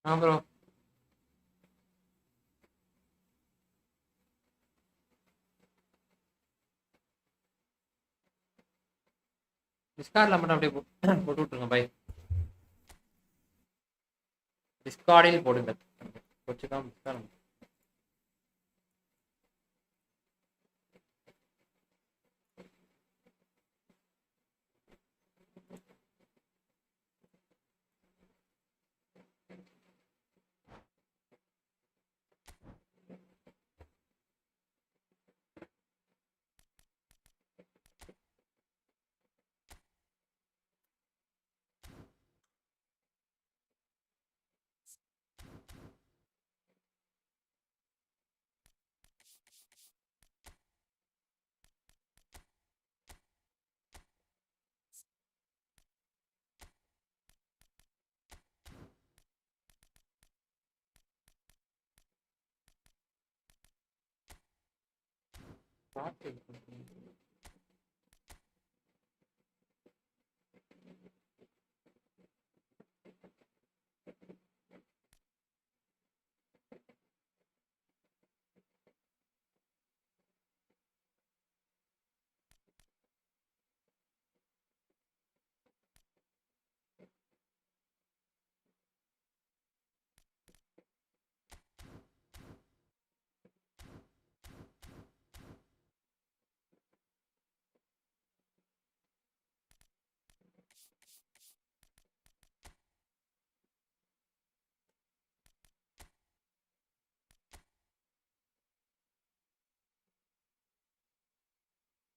Bro டிஸ்கார்ட்ல மட்டும் அப்படியே போட்டு விட்டுருங்க பை. டிஸ்கார்டில் போடுங்க. வச்சுதான் டிஸ்கார்ட்.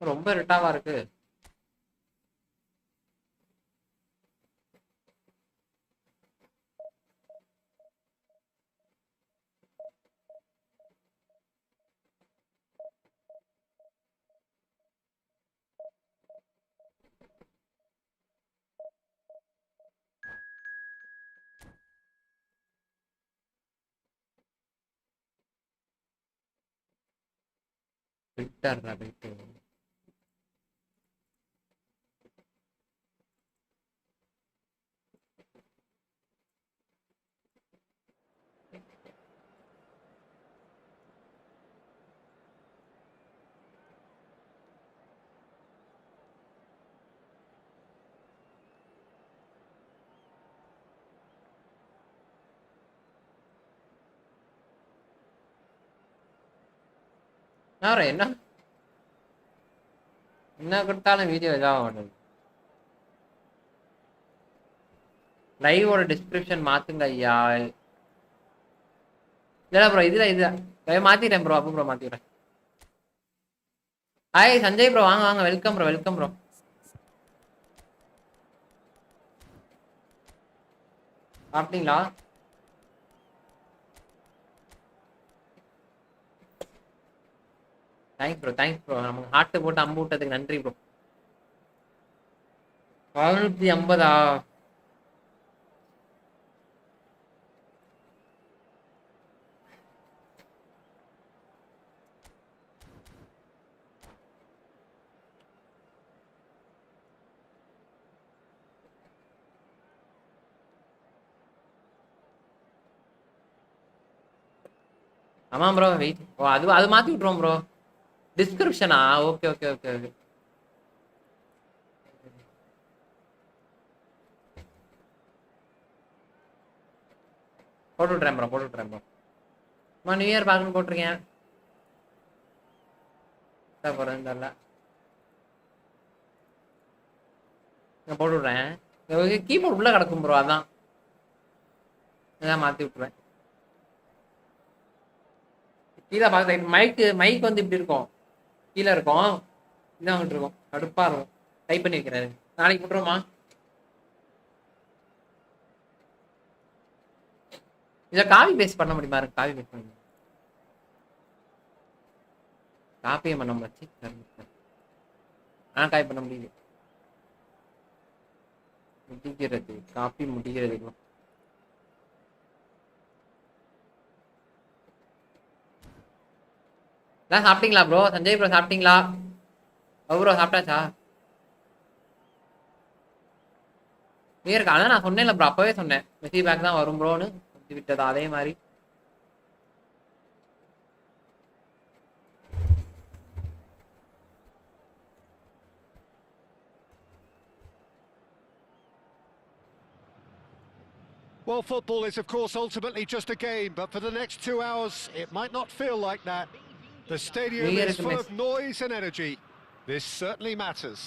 ரொம்ப இருட்டாவா இருக்கு. விட்டர்றா போயிட்டு. என்ன என்ன கொடுத்தாலும் வீடியோ இதாக ஆகணும். லைவோட டிஸ்கிரிப்ஷன் மாத்துங்க ஐயா. இல்ல ப்ரோ இதுல மாத்திட்டேன் ப்ரோ. அப்போ ப்ரோ மாத்திடுறேன். ஹாய் சஞ்சய் ப்ரோ, வாங்க வாங்க. Welcome bro, welcome bro. சாப்பிட்டீங்களா? Thanks bro, thanks bro. நமக்கு ஹார்ட் போட்டு அம்பு விட்டதுக்கு நன்றி ப்ரோ. 450. ஆமா ப்ரோ வெயிட். ஓ அது மாத்தி விட்டுருவோம் ப்ரோ. டிஸ்கிரிப்ஷனா? Okay okay okay okay. போட்டு விட்றேன் ப்ரோ, போட்டு விட்றேன் ப்ரோ. நியூ இயர் பார்க்கணும் போட்டிருக்கேன். போகிறேன்னு தெரியல. நான் போட்டு விட்றேன். கீபோர்ட் உள்ள கிடக்கும் ப்ரோ, அதான் மாற்றி விட்ருவேன். கீழே பார்க்க மைக் வந்து இப்படி இருக்கும், கீழே இருக்கும், இதான் வந்துட்டு இருக்கும். கடுப்பாக இருக்கும். டைப் பண்ணி வைக்கிறாரு. நாளைக்கு போட்டுருவோமா? இதை காப்பி பேஸ்ட் பண்ண முடியுமா? இருக்கு காப்பி பேஸ்ட் பண்ண காப்பியை பண்ண முடியாது. காப்பி பண்ண முடியுது. முடிக்கிறது காப்பி முடிகிறது. சாப்பிட்டீங்களா ப்ரோ? சஞ்சய் ப்ரோ சாப்பிட்டீங்களா? ப்ரோ சாப்பிட்டாச்சா? நியூ இயர்க்கு அதான் நான் சொன்னேன்ல ப்ரோ, அப்பவே சொன்னேன் மெஸ்ஸி பேக் தான் வரும் ப்ரோன்னு. குத்தி விட்டது அதே மாதிரி. Well, football is of course ultimately just a game, but for the next 2 hours it might not feel like that. The stadium is full of noise and energy. This certainly matters.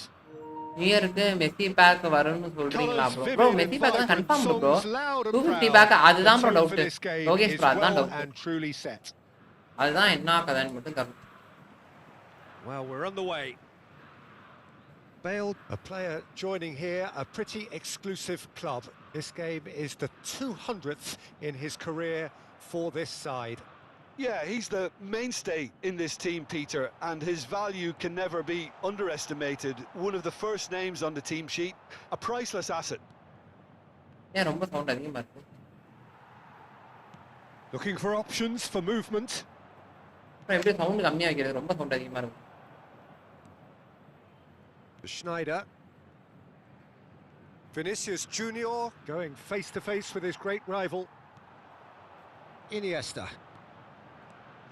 New இயருக்கு Messi back வரும்னு சொல்றீங்களா bro? Bro Messi back தான் confirm bro. 250 back அதுதான் bro doubt. Lokesh bro அதான் doubt. அதுதான் என்ன கதைன்னு மட்டும் தெரியல. Well, we're on the way. Bale, a player joining here, a pretty exclusive club. This game is the 200th in his career for this side. Yeah, he's the mainstay in this team, Peter, and his value can never be underestimated. One of the first names on the team sheet, a priceless asset. Yeah, ரொம்ப sound அதிகமா இருக்கு. Looking for options for movement. எப்படி sound கம்மியா வைக்கிறது? ரொம்ப sound அதிகமா இருக்கு. Schneider. Vinicius Junior going face to face with his great rival. Iniesta.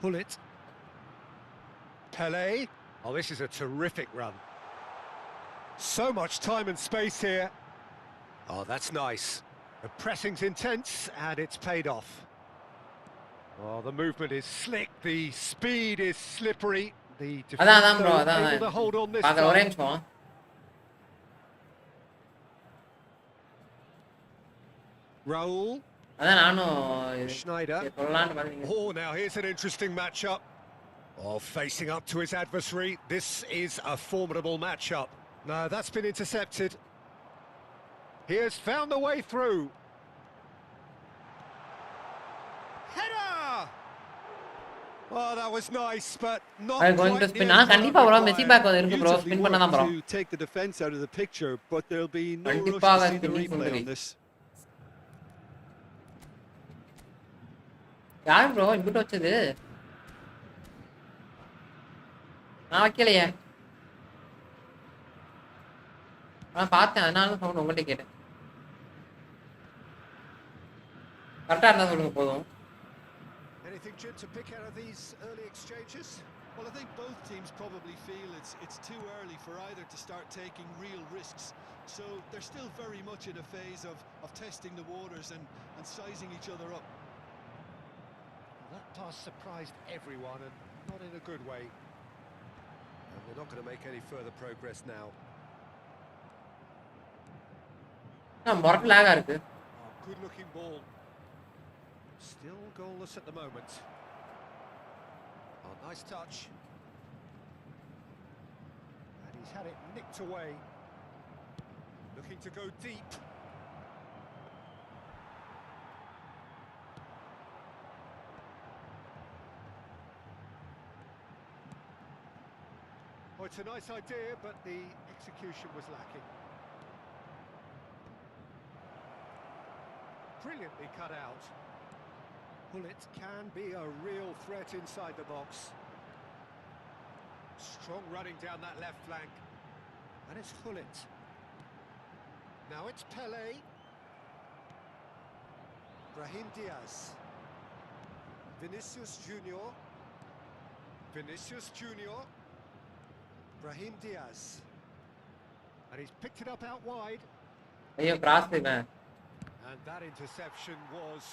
Pullet. Pele. Oh, this is a terrific run. So much time and space here. Oh, that's nice. The pressing's intense and it's paid off. Oh, the movement is slick, the speed is slippery. The defender able to hold on this time. Raul. Schneider. Oh, now here's an interesting matchup. Oh, facing up to his adversary. This is a formidable matchup. No, that's been intercepted. He has found the way through. Header! Oh, that was nice, but not I'm going to spin. கண்டிப்பா bro Messi back இருக்கு bro. Spin பண்ண தான் bro. To take the defense out of the picture, but there'll be no rush to see the replay on this. யார் bro இங்கிட்ட வச்சது? நான் வைக்கலையே. நான் பார்த்தேன் அதனால சவுண்ட் உங்கள்கிட்ட கேட்டேன். கரெக்டா இருந்தா சொல்லுங்க போதும். Anything to pick out of these early exchanges? Well, I think both teams probably feel it's too early for either to start taking real risks. So they're still very much in a phase of testing the waters and sizing each other up. That pass surprised everyone and not in a good way. And we're not going to make any further progress now. Good looking ball. Still goalless at the moment. Oh, nice touch. And he's had it nicked away. Looking to go deep. Oh, it's a nice idea, but the execution was lacking. Brilliantly cut out. Pullet can be a real threat inside the box. Strong running down that left flank. And it's Pullet. Now it's Pele. Brahim Diaz. Vinicius Junior. Vinicius Junior. Brahim Diaz. And he's picked it up out wide. And that interception was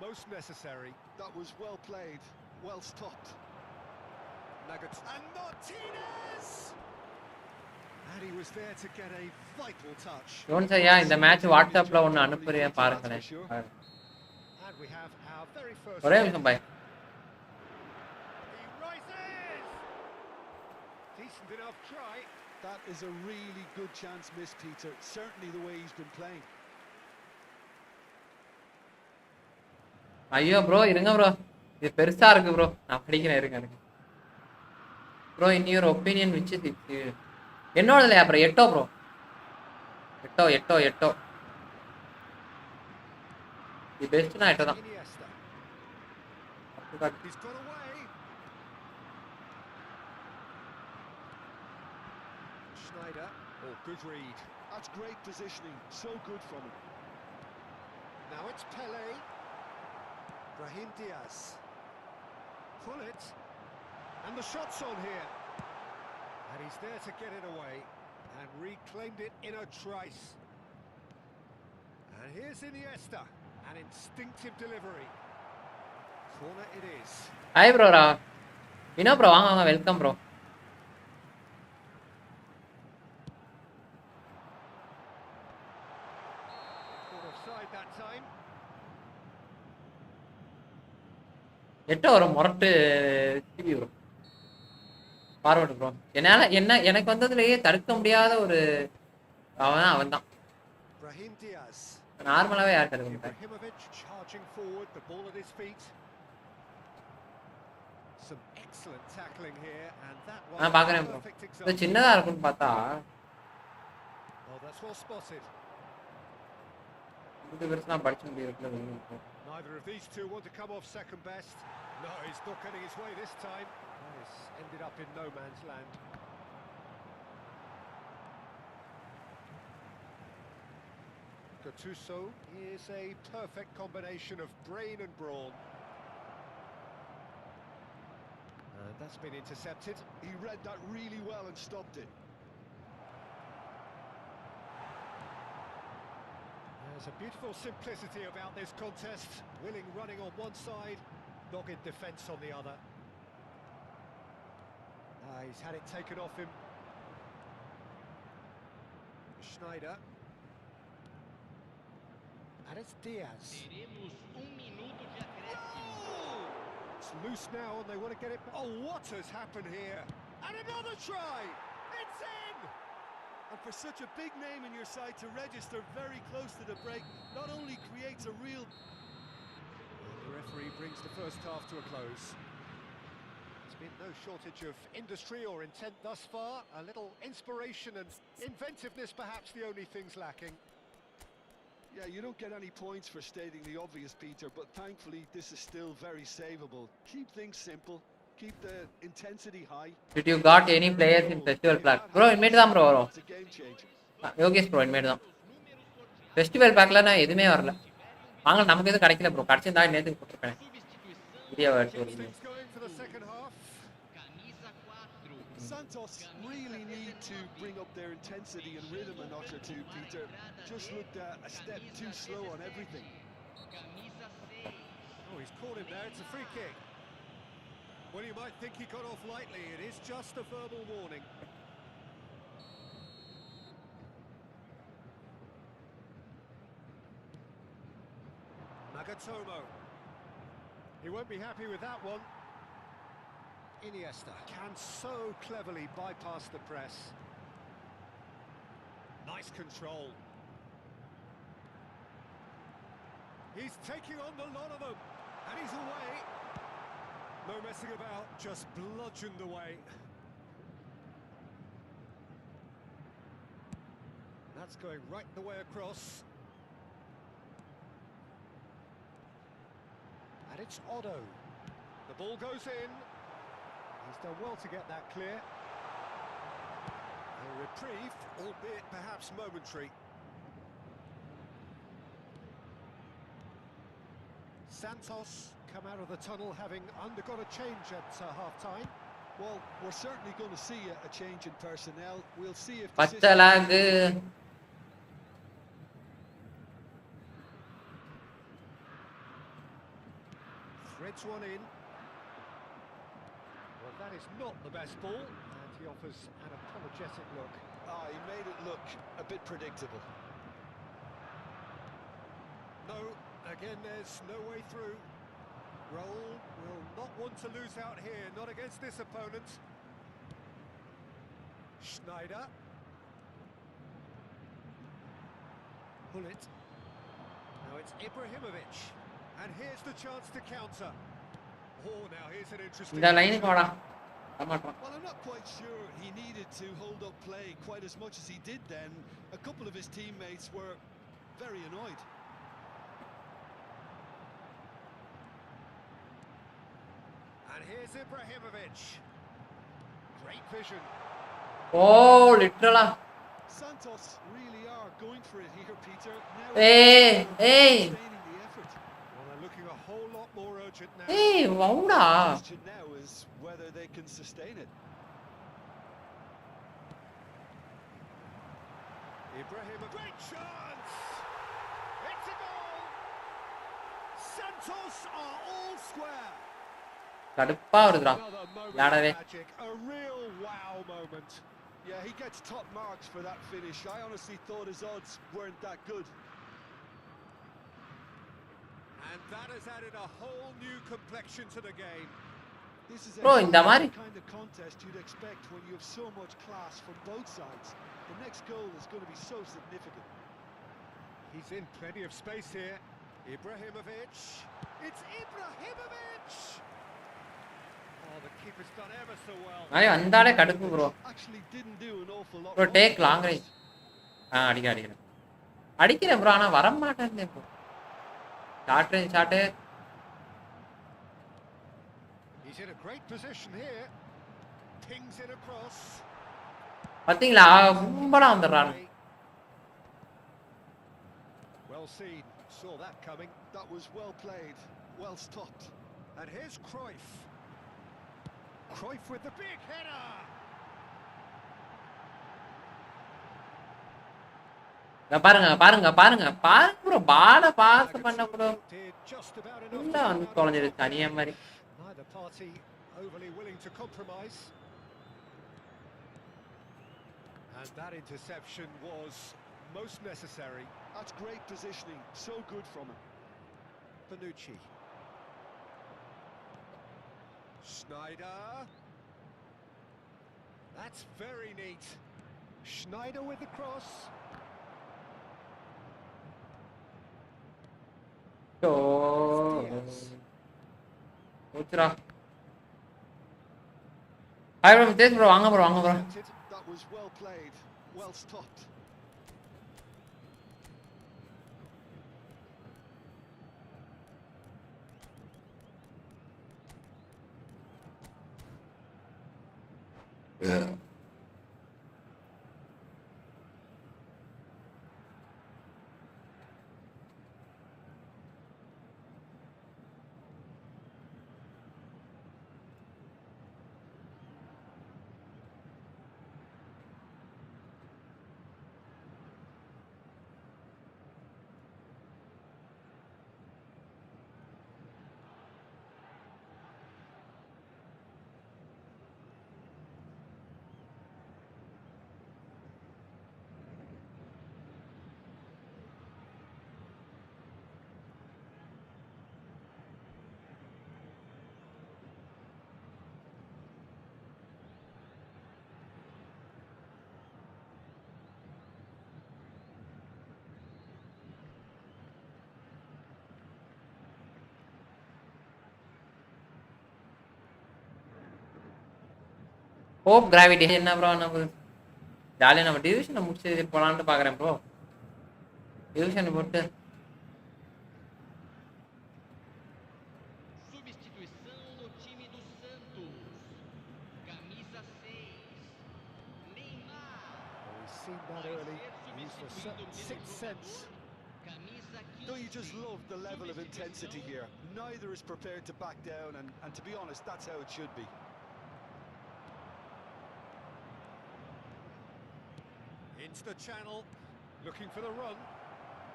most necessary. That was well played, well stopped. Nuggets and Martinez! And he was there to get a vital touch. Don't say yeah, in the match WhatsApp la one anupuriya paarunkale. And we have our very first. Ore nimsham bhai. He rises. Decent enough try. That is a really good chance missed, Peter. Certainly the way he's been playing. ஐயோ bro இருங்க bro, இது பெருசா இருக்கு bro, நான் படிக்கிறேன் இருங்க எனக்கு bro. In your opinion which is என்னோட இல்லையா ப்ரோ? எட்டோ ப்ரோ, எட்டோ எட்டோ எட்டோ தி பெஸ்ட்னா எட்டோ தான். Schneider, oh good read. That's great positioning, so good from him. Now it's Pele. Brahim Diaz. Pull it. And the shot's on here. And he's there to get it away. And reclaimed it in a trice. And here's Iniesta. An instinctive delivery. Corner it is. Hi bro. Vino bro, வாங்க welcome bro. Caught offside that time. எட்ட ஒரு மொரட்டு TV bro. Forward bro. எனக்கு வந்ததுலயே தடுக்க முடியாத ஒரு அவன் தான். Brahim Diaz. நார்மலாவே யார் தடுக்க மாட்டாங்க. Ibrahimovic charging forward, the ball at his feet. Some excellent tackling here, and that one. நான் பாக்குறேன் ப்ரோ. இது சின்னதா இருக்குன்னு பார்த்தா Oh, that's well spotted. இது பெருசா படிச்சு முடியல. Neither of these two want to come off second best. No, he's not getting his way this time. He's ended up in no man's land. Gattuso is a perfect combination of brain and brawn. And that's been intercepted. He read that really well and stopped it. There's a beautiful simplicity about this contest. Willing running on one side, dogged defence on the other. He's had it taken off him. Schneider. And it's Diaz. It's loose now and they want to get it back. Oh, what has happened here? And another try! It's in! And for such a big name in your side to register very close to the break, not only creates a real... The referee brings the first half to a close. There's been no shortage of industry or intent thus far. A little inspiration and inventiveness perhaps the only things lacking. Yeah, you don't get any points for stating the obvious, Peter, but thankfully this is still very savable. Keep things simple, keep the intensity high. Did you got any players in festival pack? Bro, inmate தான் bro வரும். It's a game changer. Yogesh bro inmate தான். Festival பேக்ல நான் எதுமே வரல. வாங்க நமக்கு எதுவும் கிடைக்கல ப்ரோ. கிடைச்சிருந்தா நேத்துக்கு போட்டுருப்பேன். வீடியோ எடுத்து வரீங்க. Santos really need to bring up their intensity and rhythm a notch or two, Peter. Just looked a step too slow on everything. Oh, he's caught him there. It's a free kick. Well, you might think he got off lightly. It is just a verbal warning. Nagatomo. He won't be happy with that one. Iniesta can so cleverly bypass the press. Nice control. He's taking on the lot of them, and he's away. No messing about, just bludgeoned away. That's going right the way across. And it's Otto. The ball goes in. He's done well to get that clear. A reprieve, albeit perhaps momentary. Santos come out of the tunnel having undergone a change at half-time. Well, we're certainly going to see a change in personnel. We'll see if பச்சலாகு threads one in. Well, that is not the best ball, and he offers an apologetic look. he made it look a bit predictable. No, again there's no way through. Raul will not want to lose out here, not against this opponent. Schneider. Pull it. Now it's Ibrahimovic. And here's the chance to counter. Oh, now here's an interesting... இந்த லைனுக்கு வாடா. Well, I'm not quite sure he needed to hold up play quite as much as he did then. A couple of his teammates were very annoyed. And here's Ibrahimovic. Great vision. Oh, literally. Santos really are going for it here, Peter. Now Hey. sustaining the effort. Well, they're looking a a whole lot more urgent now. Hey, வவுடா. The question now is whether they can sustain it. Ibrahim, a great chance. It's a goal. Santos are all square. கடுப்பா வருதுடா. Another moment விளையாடவே. of magic, a real wow moment. Yeah, he gets top marks for that finish. I honestly thought his odds weren't that good. And that has added a whole new complexion to the game. This is Bro, இந்த exactly மாதிரி the kind of contest you'd expect when you have so much class from both sides. The next goal is going to be so significant. He's in plenty of space here. Ibrahimovic. It's Ibrahimovic. Oh, the keeper's done ever so well. ஐயோ அந்தாலே கடுப்பு bro. Actually didn't do an awful lot. Bro, wrong take at long first. range. அடிக்கிறேன். அடிக்கிறேன் bro, ஆனா வர மாட்டேங்குது bro. Shot range shot. He's in a great position here. Pings in across. பாத்தீங்களா கும்பலா வந்துறானே. Well seen. Saw that coming. That was well played, well stopped. And here's Cruyff. Cruyff with the big header. பாருங்க பாருங்க பாருங்க பாருங்க bro பால pass பண்ண bro Did just about உள்ள enough. வந்து தொலைஞ்சிரு தனியா மாதிரி. Neither party overly willing to compromise. And that interception was most necessary. That's great positioning, so good from him. Bonucci. Schneider. That's very neat. Schneider with the cross. ஓ ஓச்சுடா. Hi bro Mithesh bro வாங்க bro வாங்க bro. That was well played, well stopped. Hope gravity என்ன bro நம்ம ஜாலியாக நம்ம டிவிஷனை முடிச்சு போலான்ட்டு பார்க்குறேன் ப்ரோ. டிவிஷன் போட்டு Substituição no time do Santos. Camisa 6. Neymar. We've seen that early. Used a certain sixth sense. Camisa 15. Don't you just love the level of intensity here? Neither is prepared to back down, and to be honest, that's how it should be. Into the channel, looking for the run.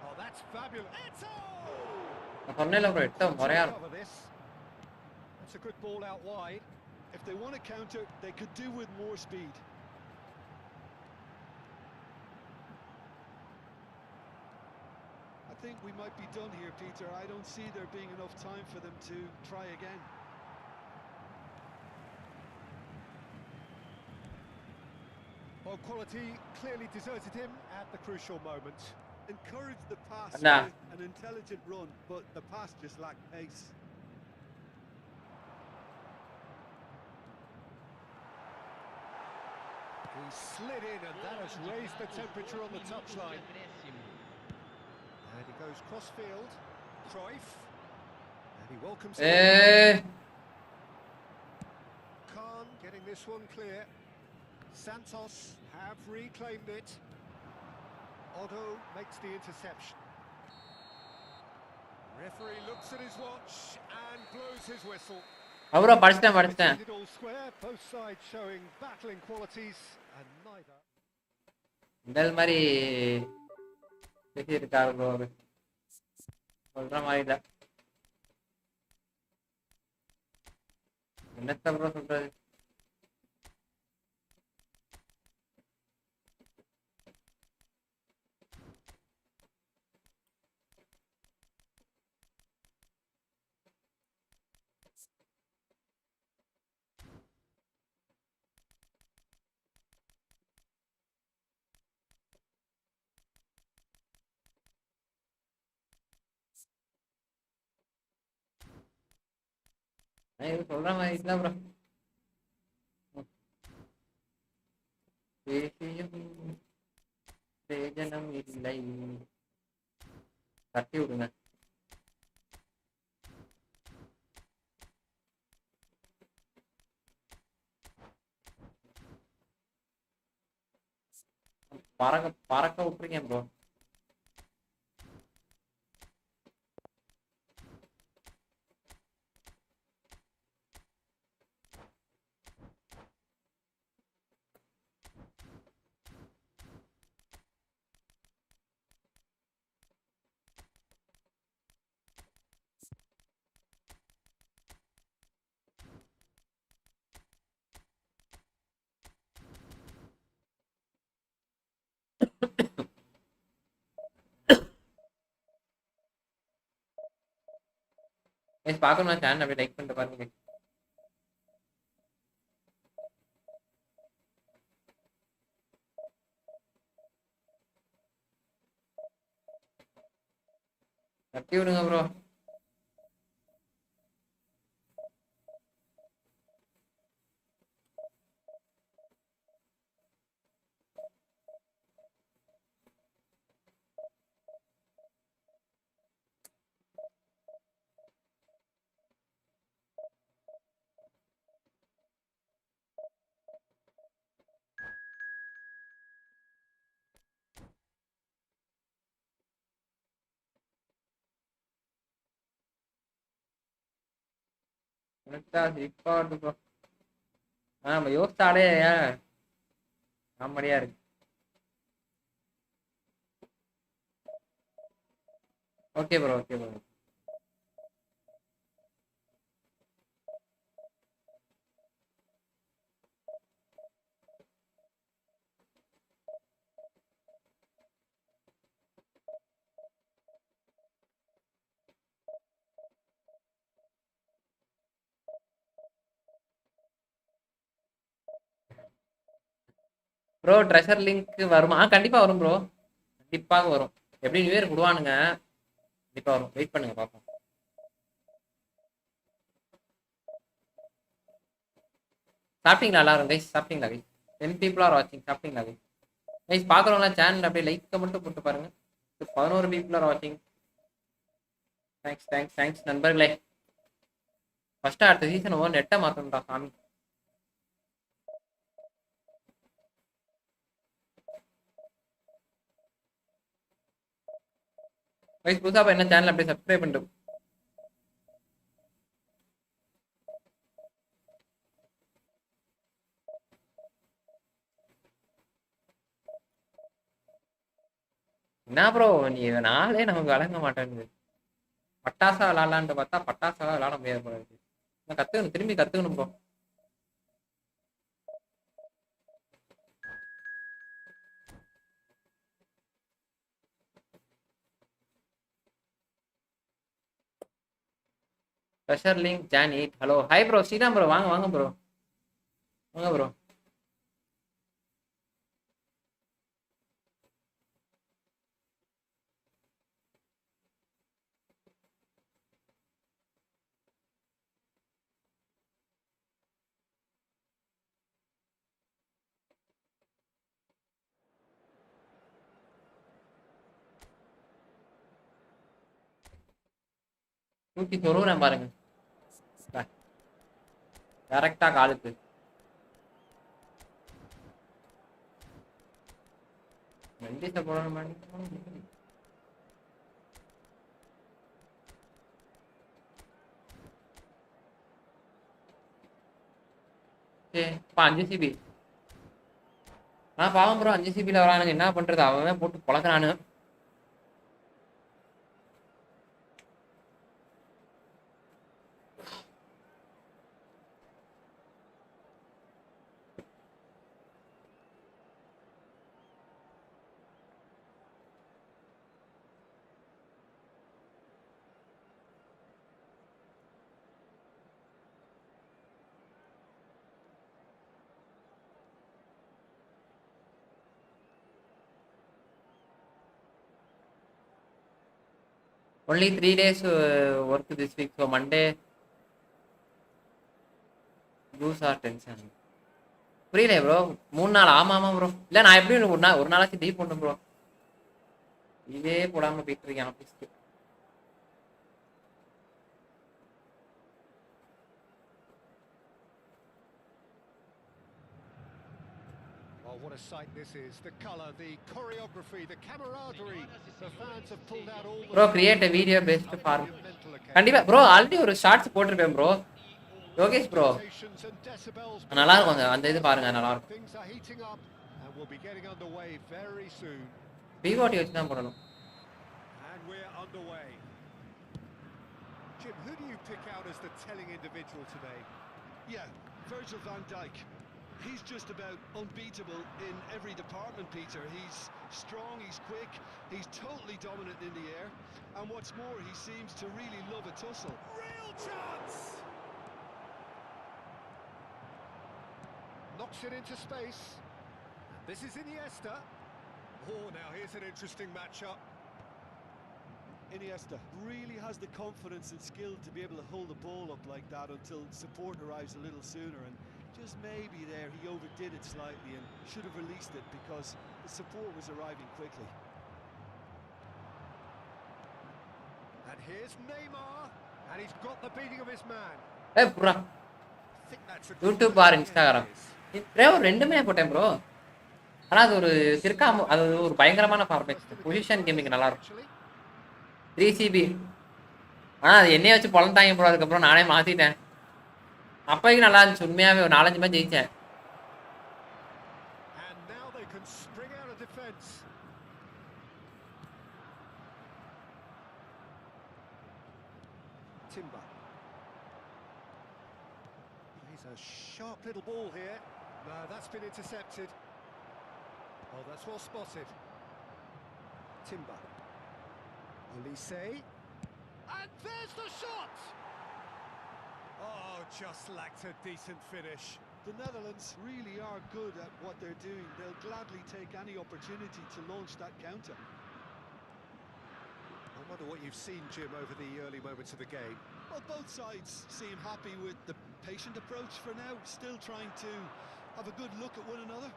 Oh, that's fabulous. Eto! சொன்னேன்ல bro எட்ட முறையா Cover this. That's a good ball out wide. If they want to counter, they could do with more speed. I think we might be done here, Peter. I don't see there being enough time for them to try again. Well, quality clearly deserted him at the crucial moment. Encouraged the pass Nah. with an intelligent run, but the pass just lacked pace. He slid in, and that has raised the temperature on the touchline. And he goes cross-field. Cruyff. And he welcomes him. A Khan getting this one clear. Santos have reclaimed it. Otto makes the interception. Referee looks at his watch and blows his whistle. bro படிச்சிட்டேன். It all square, both sides showing battling qualities and neither. இந்த மாதிரி பேசி இருக்காரு bro. சொல்ற மாதிரி இல்ல. என்னத்த bro சொல்றது? இது சொல்ற மாதிரி இல்ல ப்ரோ. பேசியும் பிரயோஜனம் இல்லை. தட்டி விடுங்க. பறக்க விட்டுருக்கேன் ப்ரோ. பார்க்கணும் சேனல் அப்படியே லைக் பண்ணிட்டு பாருங்க. தட்டி விடுங்க ப்ரோ. இப்போ ப்ரோ நம்ம யோசிச்சாலே காமெடியா இருக்கு. Okay bro. Bro treasure link வருமா? கண்டிப்பா வரும் ப்ரோ. கண்டிப்பாக வரும். எப்படி நியூ இயர் விடுவானுங்க. கண்டிப்பா வரும். வெயிட் பண்ணுங்க பாப்போம். சாப்பிட்டீங்களா எல்லாரும் கைஸ்? சாப்பிட்டீங்களா கைஸ்? 10 people are watching. சாப்பிட்டீங்களா கைஸ்? கைஸ் பார்க்குறவங்களா சேனல் அப்படியே லைக் மட்டும் போட்டு பாருங்க. 11 people are watching. தேங்க்ஸ் நண்பர்களே. ஃபர்ஸ்ட் அடுத்த சீசன் நெட்டை மாற்றணும்டா சாமி. கைஸ் புதுசாக என்ன சேனல் அப்படியே சப்ஸ்கிரைப் பண்ணிட்டு என்ன ப்ரோ நீ நாளே நமக்கு வழங்க மாட்டேங்குது. பட்டாசா விளாட்லான்ட்டு பார்த்தா பட்டாசா விளாட முடியாது போல இருக்கு. நான் கற்றுக்கணும், திரும்பி கற்றுக்கணும் ப்ரோ. ப்ரெஷர் லிங்க் ஜான் 8. Hello hi bro Sriram bro. வாங்க ப்ரோ. வாங்க ப்ரோ. தூக்கி சொருவுறேன் பாருங்க. கரெக்டா காலுக்கு. வெண்டிஸை போடணும். போச்சு. இப்போ 5 சிபி. நான் பாவம் ப்ரோ 5 சிபியில் வரானுங்க, என்ன பண்ணுறது, அவன் போட்டு பொழக்கிறானு. Only 3 days work this week. So Monday, lose our tension. புரியல ப்ரோ, 3 நாள். ஆமாம் ப்ரோ. இல்லை நான் எப்படி ஒரு நாளாச்சும் லீவ் பண்ணும் ப்ரோ. இதே போடாமல் போயிட்டு இருக்கேன் ஆஃபீஸ்க்கு. What a sight this is. The color, the choreography, the camaraderie. The fans have pulled out all the... Bro, create a video based farm. கண்டிப்பா ப்ரோ, ஆல்ரெடி ஒரு ஷார்ட்ஸ் போட்டிருப்பேன் ப்ரோ. யோகேஷ் ப்ரோ, நல்லா இருக்கும் அந்த இது பாருங்க, நல்லா இருக்கும். பிஓடி வச்சு தான் போடணும். Jim, who do you pick out as the telling individual today? Yeah, Virgil van Dijk. He's just about unbeatable in every department, Peter. He's strong, he's quick, he's totally dominant in the air. And what's more, he seems to really love a tussle. Real chance! Knocks it into space. This is Iniesta. Oh, now here's an interesting matchup. Iniesta really has the confidence and skill to be able to hold the ball up like that until support arrives a little sooner, and just maybe there he overdid it slightly and should have released it because the support was arriving quickly. And here's Neymar, and he's got the beating of his man. Hey bro, YouTube or Instagram bro ரெண்டுமே போட்டேன் bro. ஆனால் அது ஒரு அது ஒரு பயங்கரமான format. Position gaming நல்லா இருக்கும். 3 சிபி. ஆனால் அது என்னைய வச்சு பொழந்தாங்க ப்ரோ. அதுக்கப்புறம் நானே மாற்றிட்டேன். அப்போதைக்கு நல்லா இருந்துச்சு உண்மையாகவே. ஒரு 4-5 match ஜெயித்தேன். Timber. He's a sharp little ball here. No, that's been intercepted. Oh, that's well spotted. Timber. Olise. And there's the shot! Oh, just lacked a decent finish. The Netherlands really are good at what they're doing. They'll gladly take any opportunity to launch that counter. I wonder what you've seen, Jim, over the early moments of the game. Well, both sides seem happy with the patient approach for now, still trying to have a good look at one another.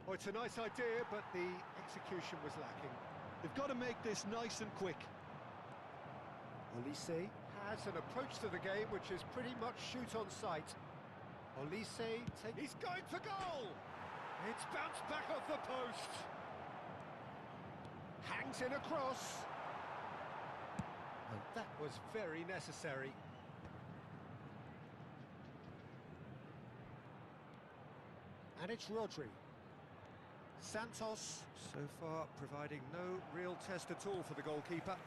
Oh, it's a nice idea, but the execution was lacking. They've got to make this nice and quick. Olise has an approach to the game which is pretty much shoot on sight. Olise, he's going for goal! It's bounced back off the post. Hangs in a cross. And that was very necessary. And it's Rodri. Santos, so far providing no real test at all for the goalkeeper.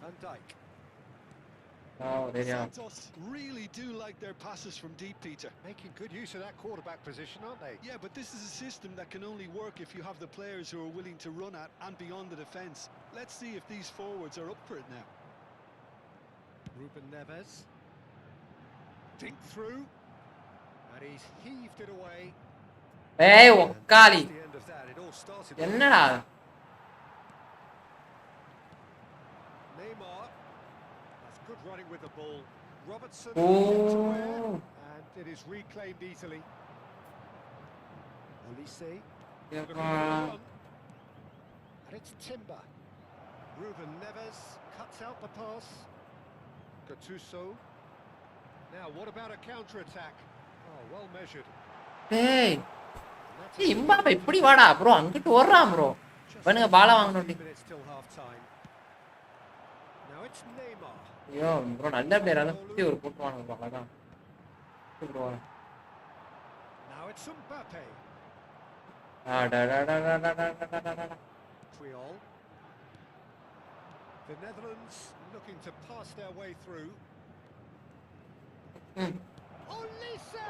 Van Dijk. Oh, there you are. Santos really do like their passes from deep, Peter. Making good use of that quarterback position, aren't they? Yeah, but this is a system that can only work if you have the players who are willing to run at and beyond the defence. Let's see if these forwards are up for it now. Ruben Neves. Dink through. And he's heaved it away. Hey, ஒக்காலி என்னடா? Neymar. That's good running with the ball. Robertson. Oh. And it is reclaimed easily. Olise. Yeah. And it's Timber. Ruben Neves cuts out the pass. Gattuso. Now, what about a counter-attack? Oh, well measured. Hey. இம்பாப்பே இப்படி வாடா bro, அங்கிட்டு ஓடுறான் bro. வேணுங்க பால வாங்கணும். Still half time. Now it's Neymar. ஐயோ bro நல்ல பிளேயரா தான் சுத்தி ஒரு போட்டுவானுங்க ப்ரோ அதான் bro Now it's Mbappe. Creole. The Netherlands looking to pass their way through. Olise!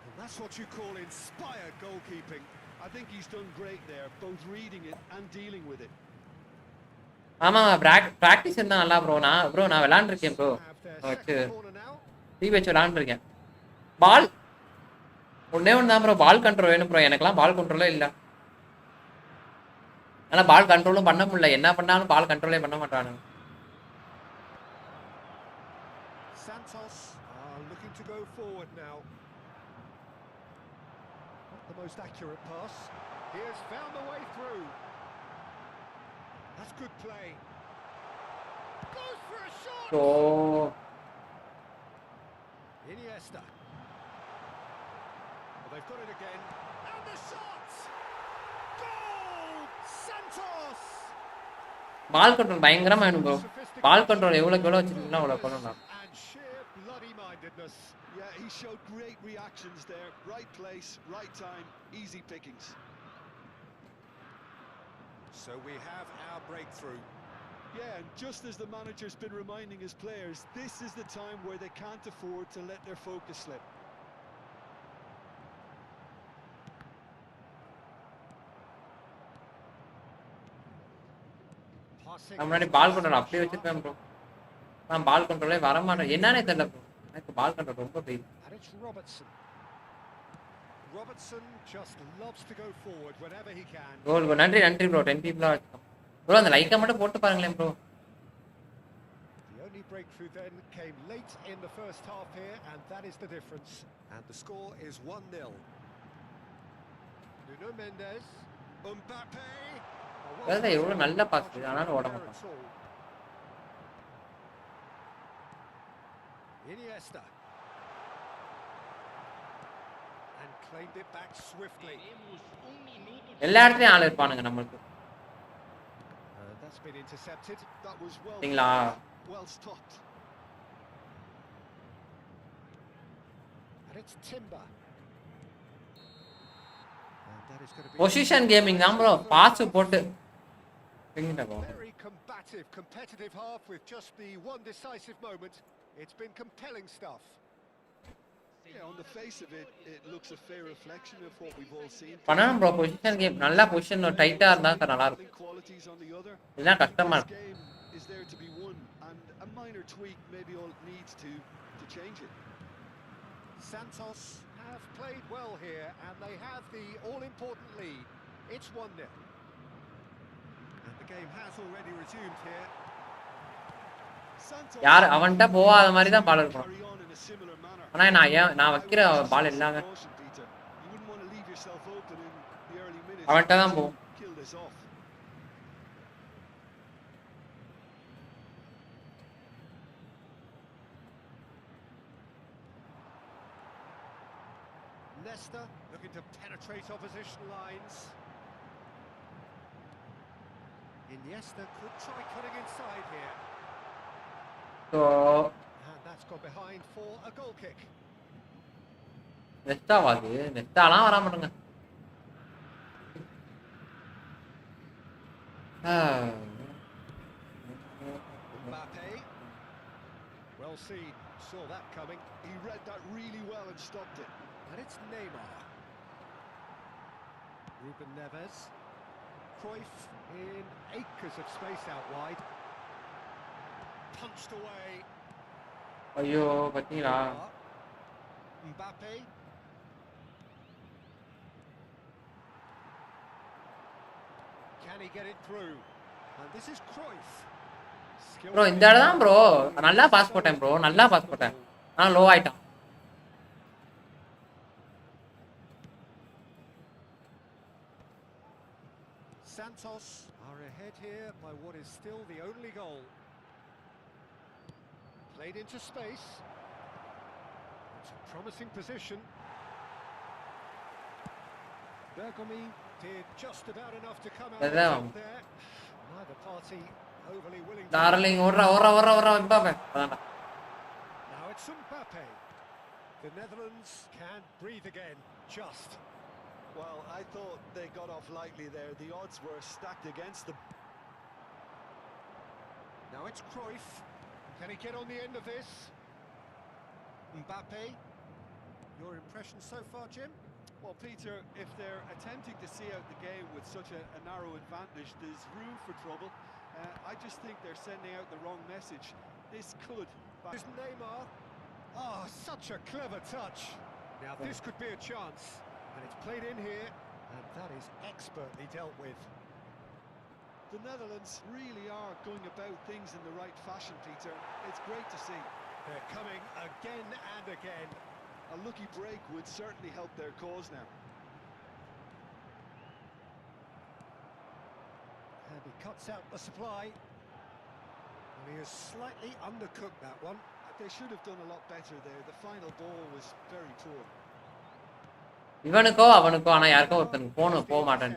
And that's what you call inspired goalkeeping. I think he's done great there, both reading it and dealing with it. ஆமா practice இருந்தா நல்லா bro நான் விளையாண்டுருக்கேன் bro வச்சு tea வச்சு விளையாண்டுருக்கேன் பால் ஒன்னே ஒன்று தான் bro பால் control வேணும் ப்ரோ எனக்குலாம் பால் கண்ட்ரோலே இல்லை ஆனால் பால் கண்ட்ரோலும் பண்ண முடியல என்ன பண்ணாலும் பால் கண்ட்ரோலே பண்ண மாட்டானுங்க Santos are looking to go forward now. Not the most accurate pass. He has found the way through. That's good play. Goes for a shot. So Iniesta. Well, they've got it again. And the shot. Goal! Santos. Ball control பயங்கரமா வேணும் bro பால் control எவ்வளோக்கு எவ்வளோ வச்சுருக்கீங்கன்னா அவ்வளோ பண்ணணும் And sheer bloody-mindedness. Yeah, he showed great reactions there. Right place, right time, easy pickings. So we have our breakthrough. Yeah, and just as the manager's been reminding his players, this is the time where they can't afford to let their focus slip. Passing. முன்னாடி பால் control அப்படியே வச்சிருப்பேன் bro நான் பால் கண்ட்ரோலே வர மாட்டேன் என்னன்னே தெரியல bro எனக்கு பால் கண்ட்ரோல் ரொம்ப பெரிய And it's Robertson. Robertson just loves to go forward whenever he can. Goal bro நன்றி ப்ரோ 10 பீப்புளா வச்சிருக்கோம் ப்ரோ அந்த லைக்கை மட்டும் போட்டு பாருங்களேன் bro The only breakthrough then came late in the first half here, and that is the difference. And the score is 1-0. Nuno Mendes. Mbappe. அதான் எவ்வளோ நல்ல பாஸ் ஆனாலும் ஓட மாட்டான் Iniesta. And claimed it back swiftly. Teremos minuto de எல்லா இடத்துலையும் ஆள் இருப்பானுங்க நம்மளுக்கு That's been intercepted. That was சரிங்களா well stopped. And it's Timber. And that is going to be position gaming தான் ப்ரோ பாஸ் போட்டு எங்கிட்ட போ very combative, competitive half with just the one decisive moment. It's been compelling stuff. Yeah, on the face of it, it looks a fair reflection of what we've all seen. பண்ணணும் bro position game நல்லா position டைட்டா இருந்தா sir நல்லா இருக்கும் Qualities on the other. இதுதான் கஷ்டமா This இருக்கு game is there to be won, and a minor tweak maybe all it needs to change it. Santos have played well here, and they have the all-important lead. It's 1-0. And the game has already resumed here. Santos யார் அவன்கிட்ட போகாத மாதிரி தான் பால் இருக்கும் carry on in a similar manner. ஆனா நான் வைக்கிற பால் இல்லாம Caution, Peter. You wouldn't want to leave yourself open in the early minutes. அவன்கிட்ட தான் போகும் Kill this off. Nesta looking to penetrate opposition lines. Iniesta could try cutting inside here. So And that's gone behind for a goal kick. நெஸ்டாவாது நெஸ்டாலாம் வர மாட்டேங்க Mbappe. Well seen. Saw that coming. He read that really well and stopped it. And it's Neymar. Ruben Neves. Cruyff in acres of space out wide. Punched away. ஐயோ பார்த்தீங்களா Mbappe. Can he get it through? And this is Cruyff. Bro இந்த இடம் தான் bro நல்லா pass போட்டேன் bro நல்லா pass போட்டேன் ஆனால் லோ ஆயிட்டான் Santos are ahead here by what is still the only goal. Played into space. It's a promising position. Bergomi did just about enough to come out Hello. there. Neither pass party overly willing to... darling ஓடுறா Mbappe அதான்டா. Now it's Mbappe. The Netherlands can't breathe again. Just. Well, I thought they got off lightly there. The odds were stacked against them. Now it's Cruyff. Can he get on the end of this? Mbappe. Your impression so far, Jim? Well, Peter, if they're attempting to see out the game with such a narrow advantage, there's room for trouble. I just think they're sending out the wrong message. This could... There's Neymar. Oh, such a clever touch. Now this could be a chance. And it's played in here, and that is expertly dealt with. The Netherlands really are going about things in the right fashion, Peter. It's great to see. They're coming again and again. A lucky break would certainly help their cause now. And he cuts out the supply. And he has slightly undercooked that one. They should have done a lot better there. The final ball was very poor. இவனுக்கோ அவனுக்கோ ஆனா யாருக்கோ ஒருத்தனுக்கு போக மாட்டேன்.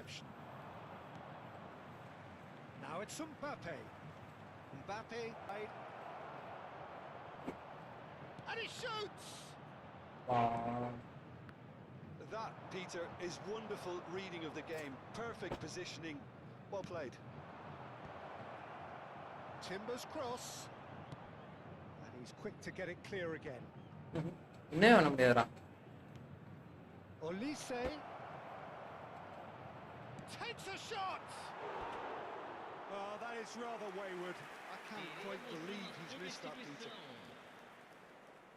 Now it's Mbappe. Mbappe. And he shoots. That, Peter, is wonderful reading of the game. Perfect positioning. Well played. Timber's cross. And he's quick to get it clear again. இன்னும் பண்ண முடியாதுடா. Olise takes a shot. Oh, that is rather wayward. I can't quite believe he's missed that, Peter.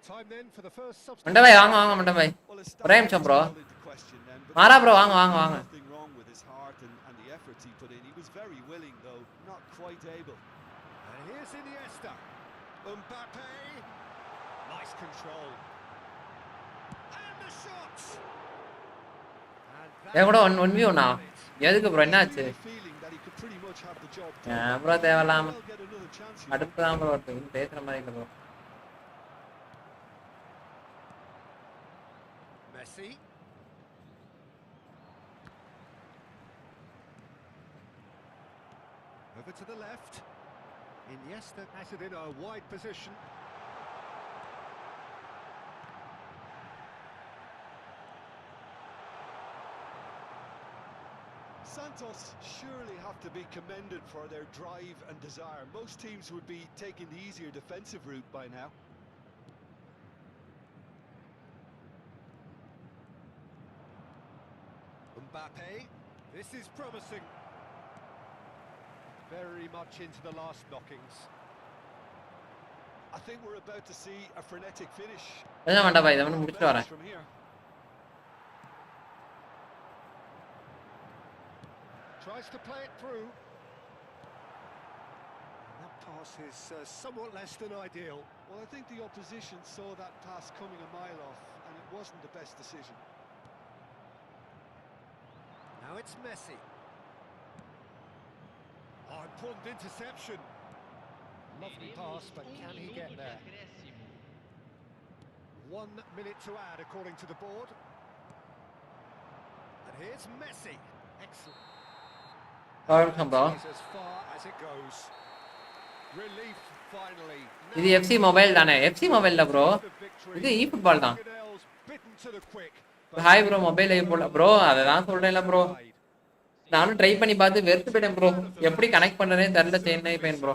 Time then for the first substitute. மண்டை பாய் வாங்க மண்டை Well, his ஒரே நிமிஷம் bro. called into question then, but மாறா bro வாங்க. nothing wrong with his heart and the efforts he put in. He was very willing, though not quite able. And here's Iniesta. Mbappe. Nice control. And the shot. ஏன் கூட 1v1 எதுக்கு bro என்னாச்சு? Feeling that he could pretty much have the job done. ஏன் bro தேவலாம் Well, get another chance here. அடுத்து தான் bro ஒருத்தன் பேசுற மாதிரி இல்ல bro. Messi. Over to the left. Iniesta has it in a wide position. Santos surely have to be commended for their drive and desire. Most teams would be taking the easier defensive route by now. Mbappe. This is promising. Very much into the last knockings. I think we're about to see a frenetic finish. என்ன மண்டை பாய் இத முடிச்சிட்டு வரேன். From here. Tries to play it through. And that pass is somewhat less than ideal. Well, I think the opposition saw that pass coming a mile off, and it wasn't the best decision. Now it's Messi. Oh, important interception. Lovely pass, but can he get there? 1 minute to add, according to the board. And here's Messi. Excellent. welcome bro. As far as it goes. Relief finally. இது FC mobile தானே? FC மொபைல்ல bro. இது eFootball தான். Hi bro mobile போல bro அததான் சொல்றேன்ல bro. நானும் try பண்ணி பார்த்து வெறுத்து போயிட்டேன் ப்ரோ. எப்படி கனெக்ட் பண்றேனே தெரியல சென்னை பையன் ப்ரோ.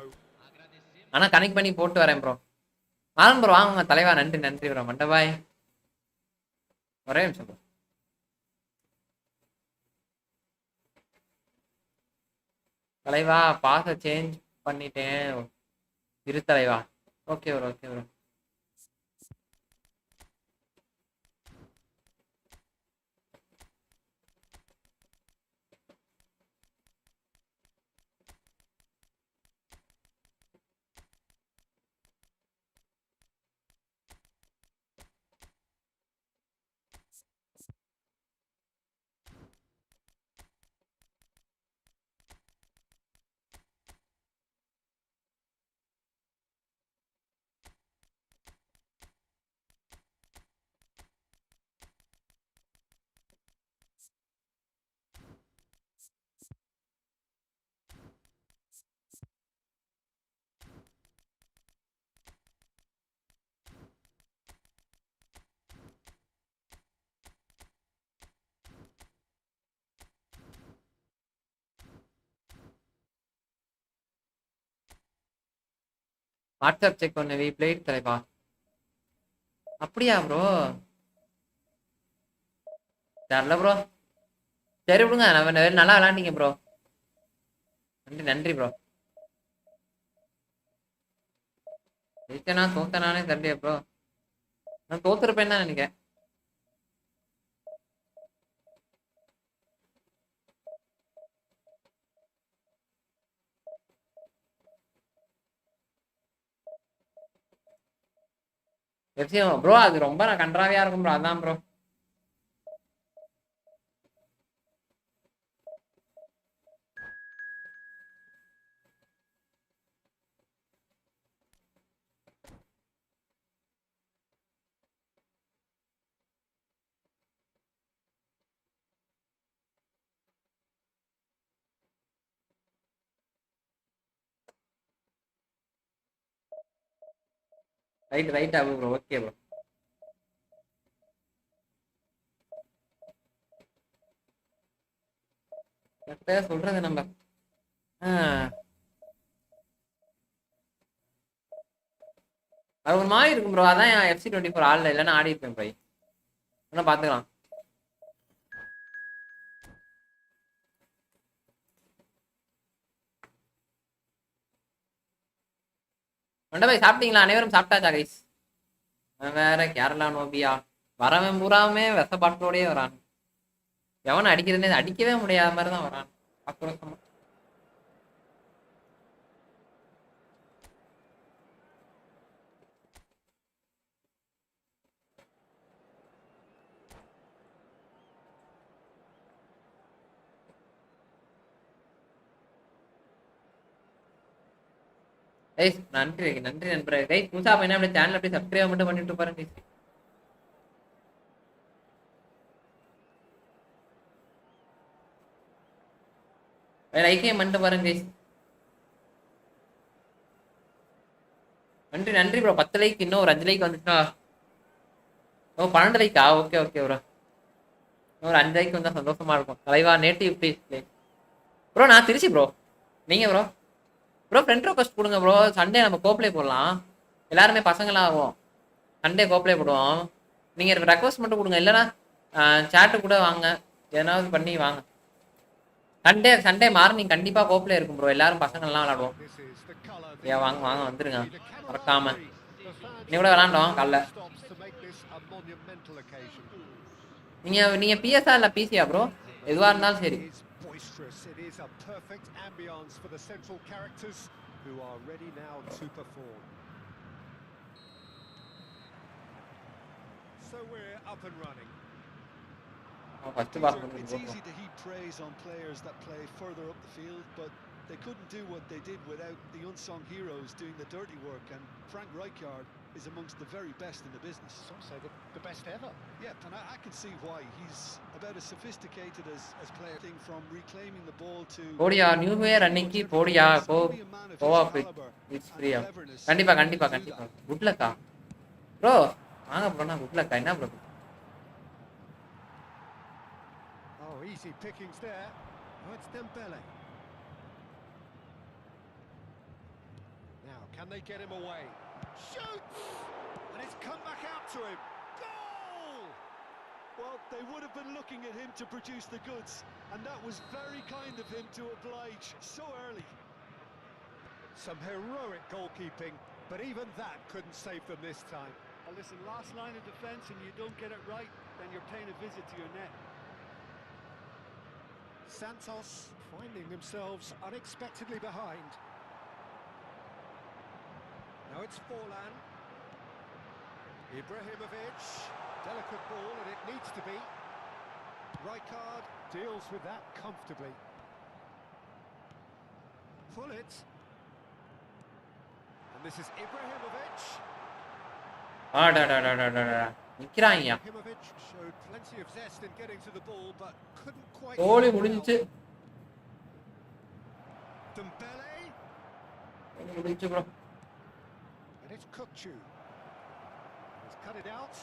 ஆனா கனெக்ட் பண்ணி போட்டு வரேன் ப்ரோ. வாங்க ப்ரோ வாங்க தலைவா நன்றி ப்ரோ மண்டை பாய். ஒரே நிமிஷம் ப்ரோ. தலைவா பாஸை சேஞ்ச் பண்ணிட்டேன் இரு தலைவா. Okay bro. வாட்ஸ்அப் செக் பண்ண வி பிளேட் தலைவா. அப்படியா ப்ரோ? தெரியல ப்ரோ. சரி விடுங்க, நல்லா விளாண்டீங்க ப்ரோ. நன்றி ப்ரோ. ஜெயிச்சனா தோத்தனானே தெரியல ப்ரோ. நான் தோத்துருப்பேன்னு தான் நினைக்கிறேன். ப்ரோ அது ரொம்ப நான் கன்றாவியா இருக்கும் ப்ரோ. அதான் ப்ரோ. ரைட் ஆகும் ப்ரோ. Okay bro. கரெக்டா சொல்றது நம்ம. அது ஒரு மாதிரி இருக்கும் ப்ரோ. அதான் FC24 ஆள்ல இல்லைன்னா ஆடி இருப்பேன் போய். இன்னும் பாத்துக்கலாம். மண்டபாய் சாப்பிட்டீங்களா? அனைவரும் சாப்பிட்டாச்சா கைஸ்? வேற கேரளா நோபியா வரவன் பூராமே விஷப்பாட்டோடயே வரான். எவனை அடிக்கிறதுனே அடிக்கவே முடியாத மாதிரி தான் வரான். ஆக்ரோஷமா. கைஸ் நன்றி நண்பரே. கைஸ் புதுசா பண்ண அப்படியே சேனல் அப்படியே சப்ஸ்கிரைப் மட்டும் பண்ணிட்டு பாருங்க கைஸ். லைக்கே பண்ணிட்டு பாருங்க கைஸ். நன்றி ப்ரோ. 10 லைக் இன்னும் ஒரு 5 லைக் வந்துட்டா. ஓ 12 லைக்கா? Okay bro. ஒரு 5 லைக் வந்தா சந்தோஷமா இருக்கும். தலைவா நேட்டிவ் ப்ளேஸ் ப்ரோ. நான் திருச்சி ப்ரோ. நீங்க ப்ரோ? ப்ரோ ஃப்ரெண்ட் ரெக்வஸ்ட் கொடுங்க ப்ரோ. சண்டே நம்ம கோப்ளே போடலாம். எல்லாருமே பசங்களாம் ஆகும். சண்டே கோப்ளே போடுவோம். நீங்க ரெக்வஸ்ட் மட்டும் கொடுங்க. இல்லைன்னா சாட்டு கூட வாங்க. ஏதாவது பண்ணி வாங்க. சண்டே மார்னிங் கண்டிப்பா கோப்ளே இருக்கும் ப்ரோ. எல்லாரும் பசங்கள்லாம் விளாடுவோம். ஏன் வாங்க வந்துருங்க மறக்காம. நீ கூட விளாண்டோம் காலைல. நீங்க பிஎஸ்ஆ இல்ல பிசியா ப்ரோ? எதுவா இருந்தாலும் சரி. It is a perfect ambience for the central characters who are ready now to perform. So we're up and running. It's easy to heap praise on players that play further up the field, but they couldn't do what they did without the unsung heroes doing the dirty work, and Frank Rijkaard is amongst the very best in the business. Some say the best ever. Yeah, and I can see why. He's about as sophisticated as player thing from reclaiming the ball to போடியா new year அன்னைக்கு போடியா Goa it's ஃப்ரீயா. கண்டிப்பா good லக்கா bro. வாங்க ப்ரோனா good லக்கா. என்ன bro? Oh, easy pickings there. Oh, it's Dembele. Now, can they get him away? Shoots! And it's come back out to him. Goal! Well, they would have been looking at him to produce the goods, and that was very kind of him to oblige so early. Some heroic goalkeeping, but even that couldn't save them this time. Well, listen, last line of defence and you don't get it right, then you're paying a visit to your net. Santos finding themselves unexpectedly behind. Now it's Forlan. Ibrahimovic. Delicate ball, and it needs to be. Rijkaard deals with that comfortably. Pullet. And this is Ibrahimovic. நிக்கிறாங்க. Ibrahimovic showed plenty of zest in getting to the ball, but couldn't quite. கோலி முடிஞ்சிச்சு. Dembele. முடிஞ்சிச்சு bro. And it's Kukçu. He's cut it out.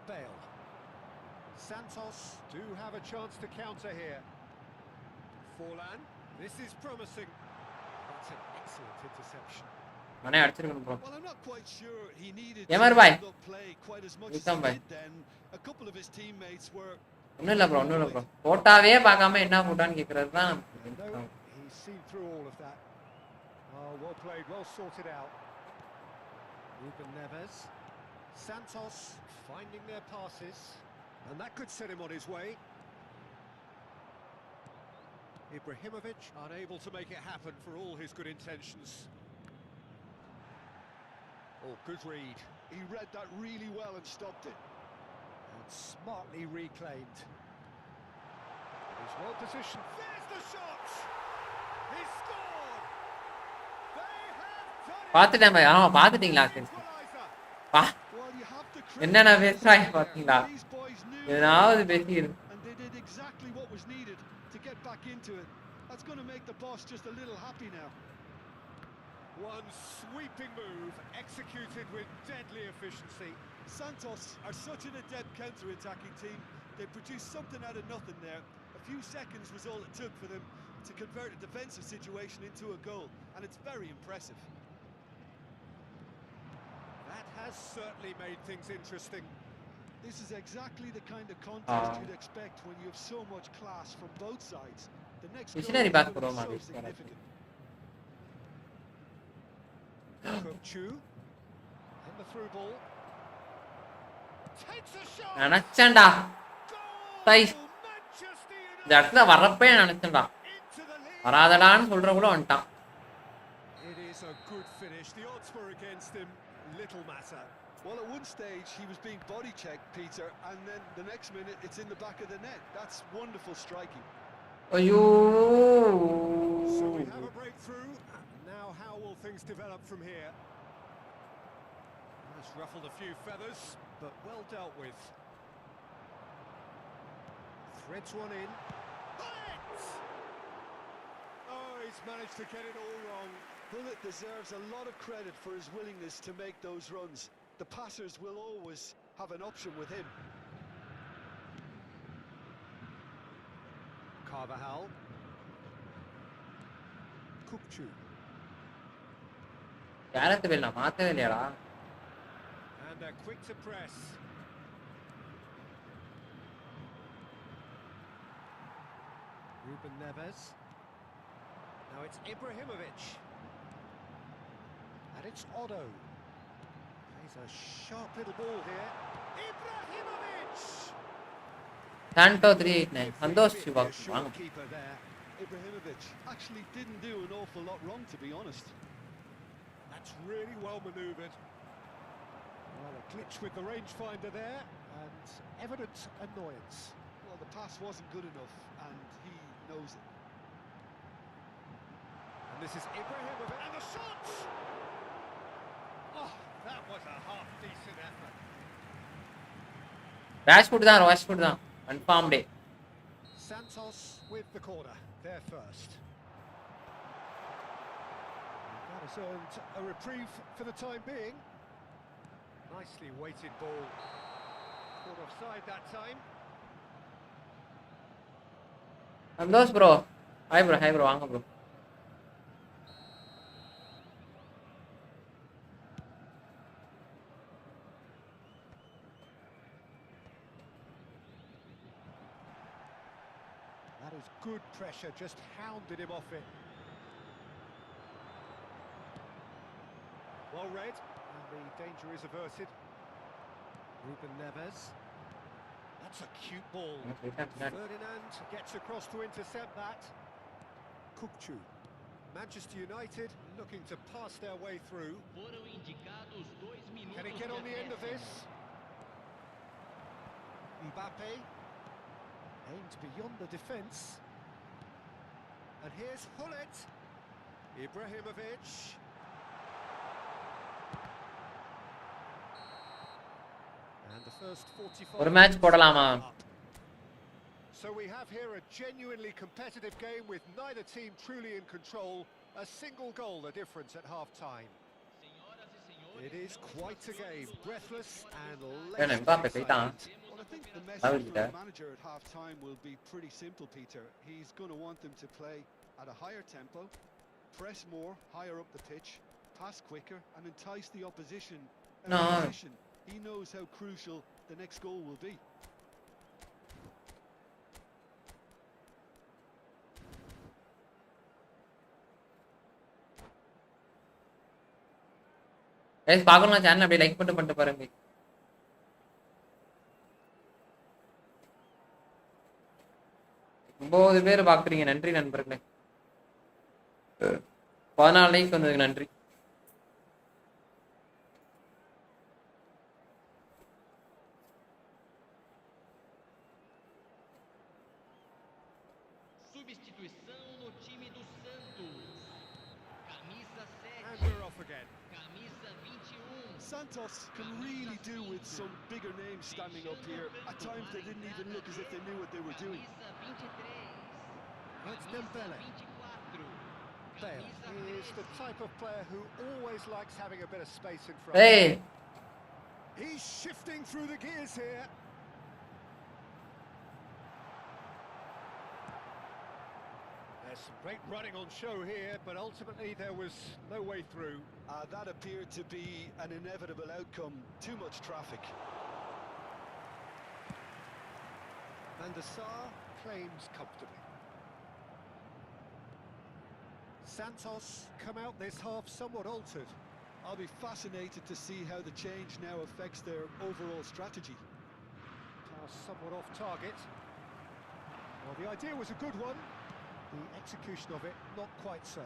Bale. Santos do have a chance to counter here. Forlan. This is promising. That's an excellent interception. நானே அடிச்சிருக்கணும் bro. Well, I'm not quite sure he needed Yamar to bhai. hold up play quite as much as Welcome he bhai. did then. A couple of his teammates were ஒன்றும் இல்லை bro, ஒன்றும் இல்லை bro. போட்டாவே பார்க்காம என்ன போட்டான்னு கேட்கறது தான். No, he's seen through all of that. Oh, well played, well sorted out. Ruben Neves. Santos finding their passes. And that could set him on his way. Ibrahimovic unable to make it happen for all his good intentions. Oh, good read. he read that really well and stopped it. And smartly reclaimed. He's well positioned. There's the shot! He scored! They have done it! பார்த்துட்டேன் பாய். பார்த்துட்டீங்களா? சரி Equaliser! பா, Well, you have to என்னென்ன credit பேசுறாங்க பார்த்தீங்களா? these boys knew ஏதாவது பேசிடு. and they did exactly what was needed to get back into it. That's going to make the boss just a little happy now. One sweeping move executed with deadly efficiency. Santos are such an adept counter-attacking team. They produced something out of nothing there. A few seconds was all it took for them to convert a defensive situation into a goal, and it's very impressive. That has certainly made things interesting. This is exactly the kind of contest Ah. you'd expect when you have so much class from both sides. The next Missionary goal is back gonna be for so Roma, significant. Kupchu. And the through ball. Takes a shot! நினைச்சேன்டா. Goal! இந்த Manchester இடத்துல United வரப்பே நினைச்சேன்டா. into the lead. வராதடான்னு சொல்றவங்களும் வந்துட்டான். It is a good finish. The odds were against him. Little matter. Well, at one stage he was being body checked, Peter, and then the next minute it's in the back of the net. That's wonderful striking. ஐயோ. So we have a breakthrough. Now how will things develop from here? Has ruffled a few feathers, but well dealt with. Threads one in. Hit! Oh, he's managed to get it all wrong. Bullet deserves a lot of credit for his willingness to make those runs. The passers will always have an option with him. Carvajal. Kupchu. யாரத்து பேர் நான் மாத்தவே இல்லையாடா? And they're quick to press. Ruben Neves. Now it's Ibrahimovic. And it's Otto. Plays a sharp little ball here. Ibrahimovic! Santo 389. Santhosh Siva A short வாங்க. keeper there. Ibrahimovic actually didn't do an awful lot wrong, to be honest. That's really well manoeuvred. Well, a glitch with the rangefinder there, and evident annoyance. Well, the pass wasn't good enough, and he knows it. And this is Ibrahimovic, and the shot! Oh, that was a half-decent effort. Rashford தான் confirm டே. Santos with the corner, there first. That has earned a reprieve for the time being. Nicely weighted ball. Caught offside that time. Santhosh bro. Hi bro வாங்க bro. That is good pressure, just hounded him off it. Well read, and the danger is averted. Ruben Neves. That's a cute ball. Ferdinand gets across to intercept that. Kupchu. Manchester United looking to pass their way through. Foram indicados 2 minutos. Can he get on the end of this? Mbappe. Aimed beyond the defence. And here's Hullet. Ibrahimovic. And the first 45 ஒரு match போடலாமா? So we have here a genuinely competitive game with neither team truly in control. A single goal the difference at half-time. It is quite a game, breathless and ஏன்னா Mbappe போயிட்டான். Well, I think the I message will from do the that. manager at half-time will be pretty simple, Peter. He's going to want them to play at a higher tempo, press more, higher up the pitch, pass quicker and entice the opposition. No. He knows how crucial the next goal will be. guys பார்க்கணும் channel அப்படியே like பண்ணிட்டு பாருங்க 9 பேர் பாக்குறீங்க நன்றி நண்பர்களே 14 like வந்ததுக்கு நன்றி Substituição no time do Santos. Camisa 7. And we're off again. Camisa 21. Santos can really do with some bigger names standing up here. At times they didn't even look as if they knew what they were doing. Camisa 23. It's Dembele. 24. Bale is the type of player who always likes having a bit of space in front. Hey, He's shifting through the gears here. There's some great running on show here, but ultimately there was no way through. That appeared to be an inevitable outcome. Too much traffic. And the Sar claims comfortably. Santos come out this half somewhat altered. I'll be fascinated to see how the change now affects their overall strategy. Pass somewhat off target. Well, the idea was a good one. The execution of it, not quite so.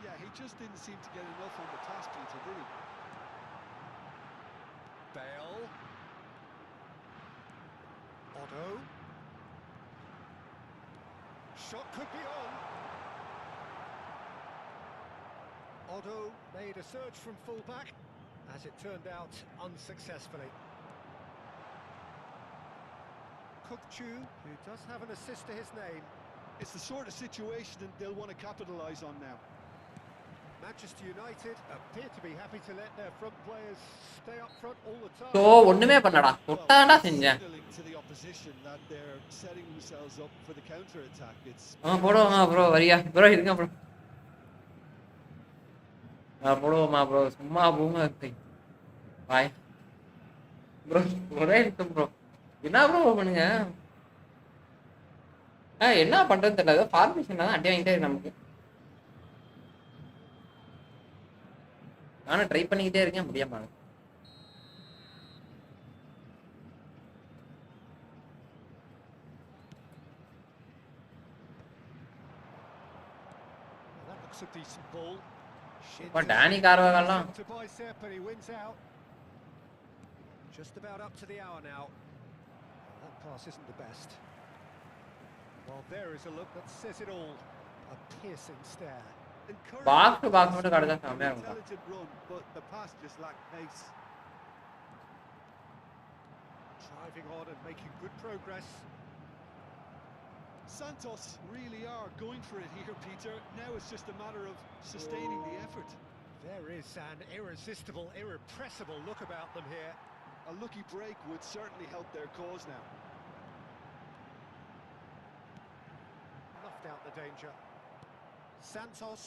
Yeah, he just didn't seem to get enough on the task, Peter, did he? Bale. Otto. Shot could be on. Otto made a surge from full-back, as it turned out, unsuccessfully. Kukchu, who does have an assist to his name. It's the sort of situation that they'll want to capitalise on now. Manchester United appear to be happy to let their front players stay up front all the time. so ஒண்ணுமே பண்ணடா தொட்டாடா செஞ்சேன் Signaling to the opposition that they're setting themselves up for the counter attack. It's போடுவோமா bro வரியா bro இருங்க bro போடுவோமா bro சும்மா பூங்க bye bro ஒரே நிமிஷம் bro என்ன ப்ரோ பண்ணுங்க என்ன பண்றது தெரியல ஃபார்மேஷன் தான் அடி வாங்கிட்டே இருக்கு நமக்கு நானும் ட்ரை பண்ணிக்கிட்டே இருக்கேன் முடியாம That looks a decent ball. இப்போ Danny கார்வாகலாம் To bicep and he wins out. Just about up to the hour now. That pass isn't the best. Well, there is a look that says it all. A piercing stare. Box to box மட்டும் கடந்தா செமையா இருக்கும் intelligent run, but the pass just lacked pace. Driving on and making good progress. Santos really are going for it here, Peter. Now it's just a matter of sustaining the effort. There is an irresistible, irrepressible look about them here. A lucky break would certainly help their cause now. Snuffed out the danger. Santos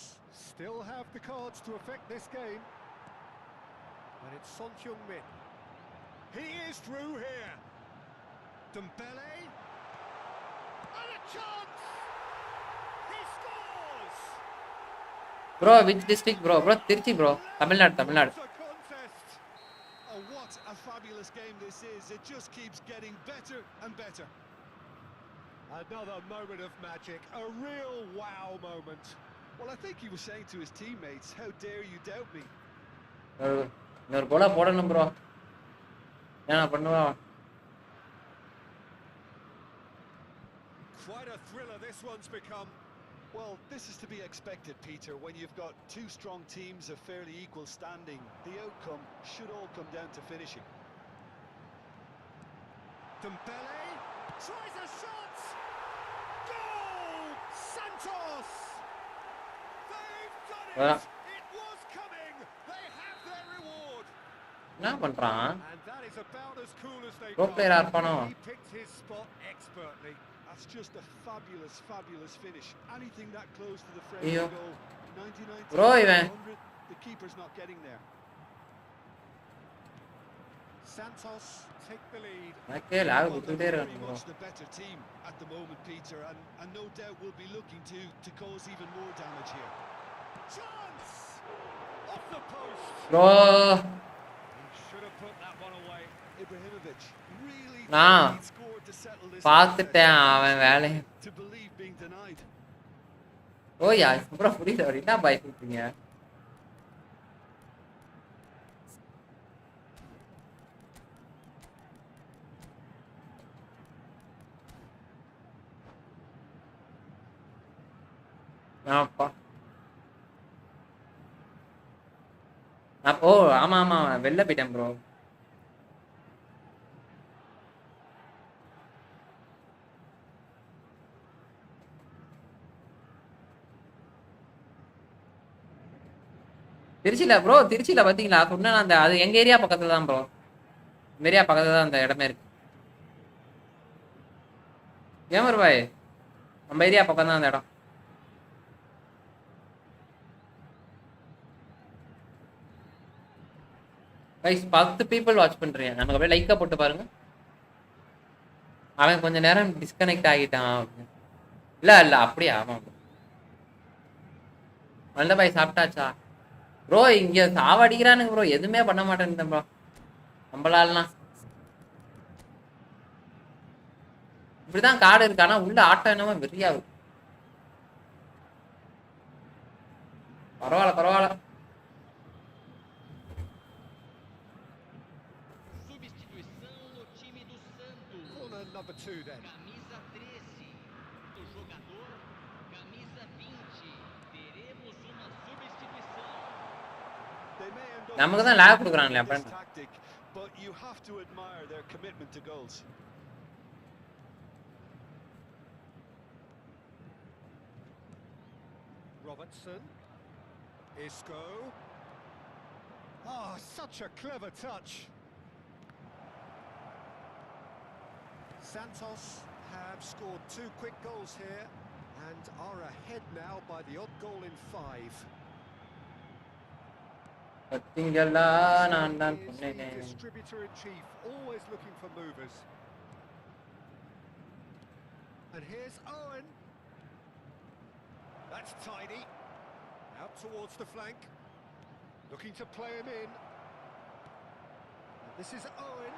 still have the cards to affect this game. And it's Son Heung-min. He is through here. Dembele. And a chance! He scores! Bro which district bro Trichy bro Tamil Nadu What a contest! Oh, what a fabulous game this is. It just keeps getting better and better. Another moment of magic, a real wow moment. Well, I think he was saying to his teammates, how dare you doubt me? இன்னொரு Cola போடணும் bro ஏன்னா பண்ணுவா Quite a thriller this one's become. Well, this is to be expected, Peter. When you've got two strong teams of fairly equal standing, the outcome should all come down to finishing. Dembele tries a shot! Goal! Santos! They've done it! It was coming! They have their reward! என்ன பண்றான் And that is about as cool as they Pro come. player இருப்பானோ He picked his spot expertly. That's just a fabulous, fabulous finish. Anything that close to the frame Iyo. of goal. 99 Bro, இவன். 100, the keeper keeper's not getting there. Santos take the lead. Okay, lag Well, குடுத்துட்டே they're very இருக்காங்க bro. much the better team at the moment, Peter, and no doubt will be looking to cause even more damage here. Chance! Off the post. bro Should have put that one away. Ibrahimovic really Nah. thought he'd scored to settle this பார்த்துட்டேன் contest. அவன் வேலைய To believe being denied. Oya bro புரியல bro என்ன பாய் சொல்றீங்க அப்பா ஓ ஆமா ஆமா வெளில போயிட்டேன் ப்ரோ திருச்சியில ப்ரோ திருச்சியில பாத்தீங்களா சொன்னா அந்த அது எங்க ஏரியா பக்கத்துல தான் ப்ரோ இந்த ஏரியா பக்கத்துல தான் அந்த இடமே இருக்கு ஏமர் பாய் நம்ம ஏரியா பக்கம் தான் அந்த இடம் கைஸ் 10 people வாட்ச் பண்றீங்க நமக்கு அப்படியே லைக்கா போட்டு பாருங்க அவன் கொஞ்ச நேரம் டிஸ்கனெக்ட் ஆகிட்டான் இல்ல இல்ல அப்படியே ஆமா நல்ல பாய் சாப்பிட்டாச்சா ப்ரோ இங்க சாவடிக்கிறானுங்க ப்ரோ எதுவுமே பண்ண மாட்டேன் ப்ரோ நம்மளாலாம் இப்படிதான் காடு இருக்கு ஆனா உள்ள ஆட்டம் என்னமோ வெறியாகும் பரவாயில்ல பரவாயில்ல Substituição no time do Santos. Corner number 2 then. Camisa 13. O jogador, camisa 20. Teremos uma substituição. They may end up நமக்கு தான் லாக் கொடுக்குறாங்களே this அப்ப tactic, but you have to admire their commitment to goals. Robertson. Isco. Ah, such a clever touch. Santos have scored 2 quick goals here and are ahead now by the odd goal in 5. பாத்தீங்களா நான் தான் Is the சொன்னேன் distributor in chief, always looking for movers. And here's Owen. That's tidy. Out towards the flank. Looking to play him in. And this is Owen.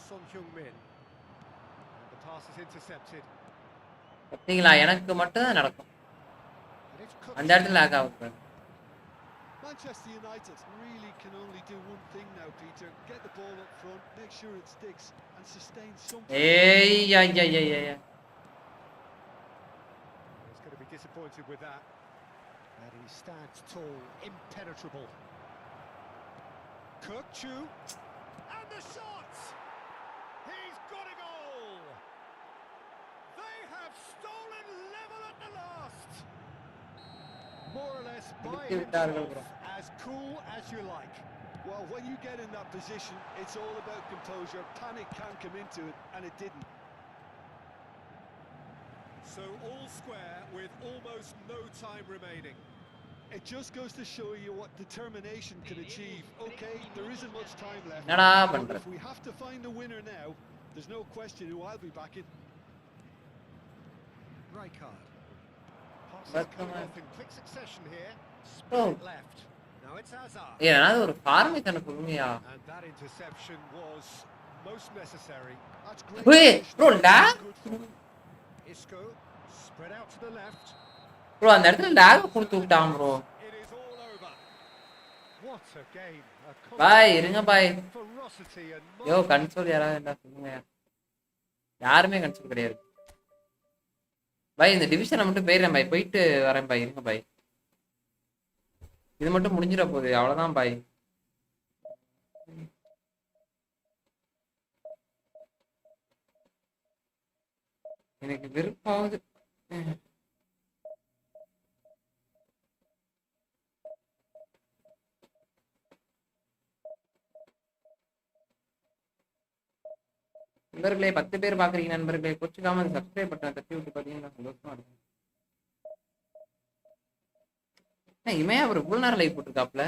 Son Heung-min. And the pass is intercepted. பாத்தீங்களா எனக்கு மட்டும் தான் நடக்கும் And it's அந்த cooked. இடத்துல lock ஆகும் Manchester United really can only do one thing now, Peter. Get the ball up front, make sure it sticks, and sustain something. ஏய் யா யா யா யா He's going to be disappointed with that. And he stands tall, impenetrable. Kirkchu. And the shot! He's got a goal! They have stolen level at the last! More or less by himself, as cool as you like. Well, when you get in that position, it's all about composure. Panic can come into it, and it didn't. So all square with almost no time remaining. It just goes to show you what determination can achieve. Okay, there isn't much time left. என்னடா But பண்ற if we have to find a winner now, there's no question who I'll be backing. Rijkaard. Passes But coming come on. off in quick succession here. Oh. Split left. Now it's Hazard. ஏதாவது ஒரு formation கொடுங்கயா And that interception was most necessary. That's great. Wait, positioning. bro, lag? Good form. Isco spread out to the left. Bro அந்த இடத்துல lock கொடுத்து விட்டான் bro It is all over. What a game. A பாய் இருங்க பாய் ferocity and yo console யாராவது என்ன சொல்லுங்க யாருமே console கிடையாது பாய் இந்த டிவிஷனை மட்டும் போயிடுறேன் பாய் போயிட்டு வரேன் பாய் இருங்க பாய் இது மட்டும் முடிஞ்சிட போகுது அவ்வளவுதான் பாய் எனக்கு விருப்பாவது நண்பர்களே 10 பேர் பாக்குறீங்க நண்பர்களே கொச்சுக்காம சப்ஸ்கிரைப் பட்டன் தட்டி விட்டு பாத்தீங்கன்னா சந்தோஷமா இருக்கும் இவன் அவர் இவ்வளவு நேரம் லைவ் போட்டிருக்காப்ல.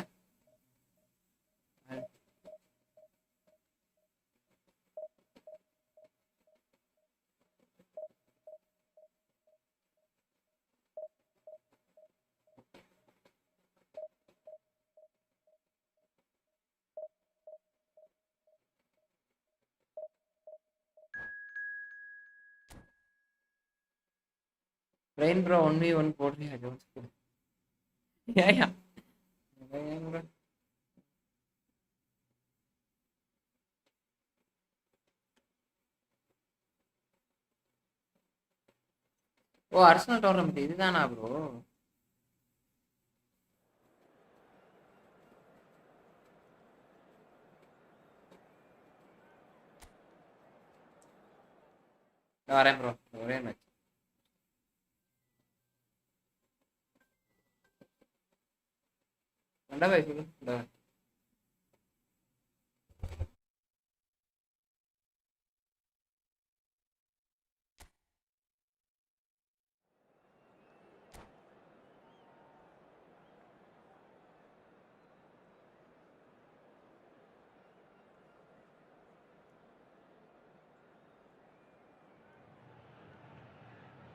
Rain bro 1v1 போடுறியா ஜோன்ஸ் போடு. ஏயா bro. ஓ அர்சனல் டோர்னமெண்ட் இதுதானா ப்ரோ? வரேன் ப்ரோ, ஒரே மேட்ச். ரெண்டாவது சொல்லு.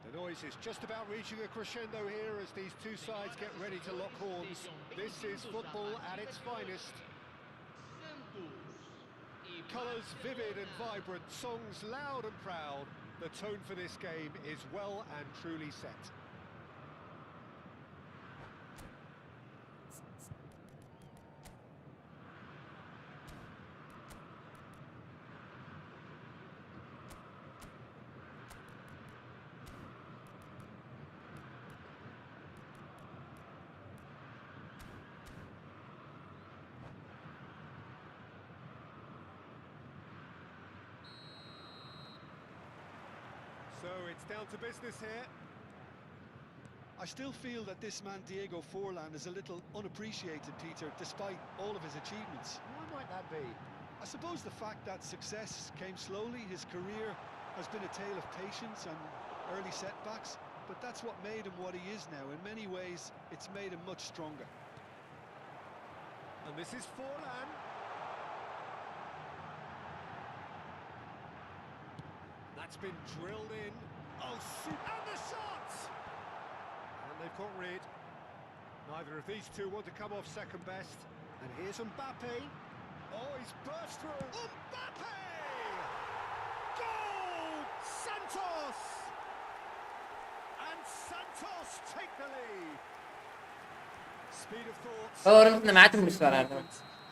The noise is just about reaching a crescendo here as these two sides get ready to lock horns. This is football at its finest. Colours vivid and vibrant, songs loud and proud. The tone for this game is well and truly set. So it's down to business here. I still feel that this man Diego Forlan is a little unappreciated, Peter, despite all of his achievements. Why might that be? I suppose the fact that success came slowly, his career has been a tale of patience and early setbacks, but that's what made him what he is now. In many ways, it's made him much stronger. And this is Forlan. That's been drilled in. Oh, and the shot! And they've caught rid. Neither of these two want to come off second best. And here's Mbappe. Oh, he's burst through. Mbappe! Goal! Santos! And Santos take the lead. Speed of thought. இந்த match முடிச்சு வராரு.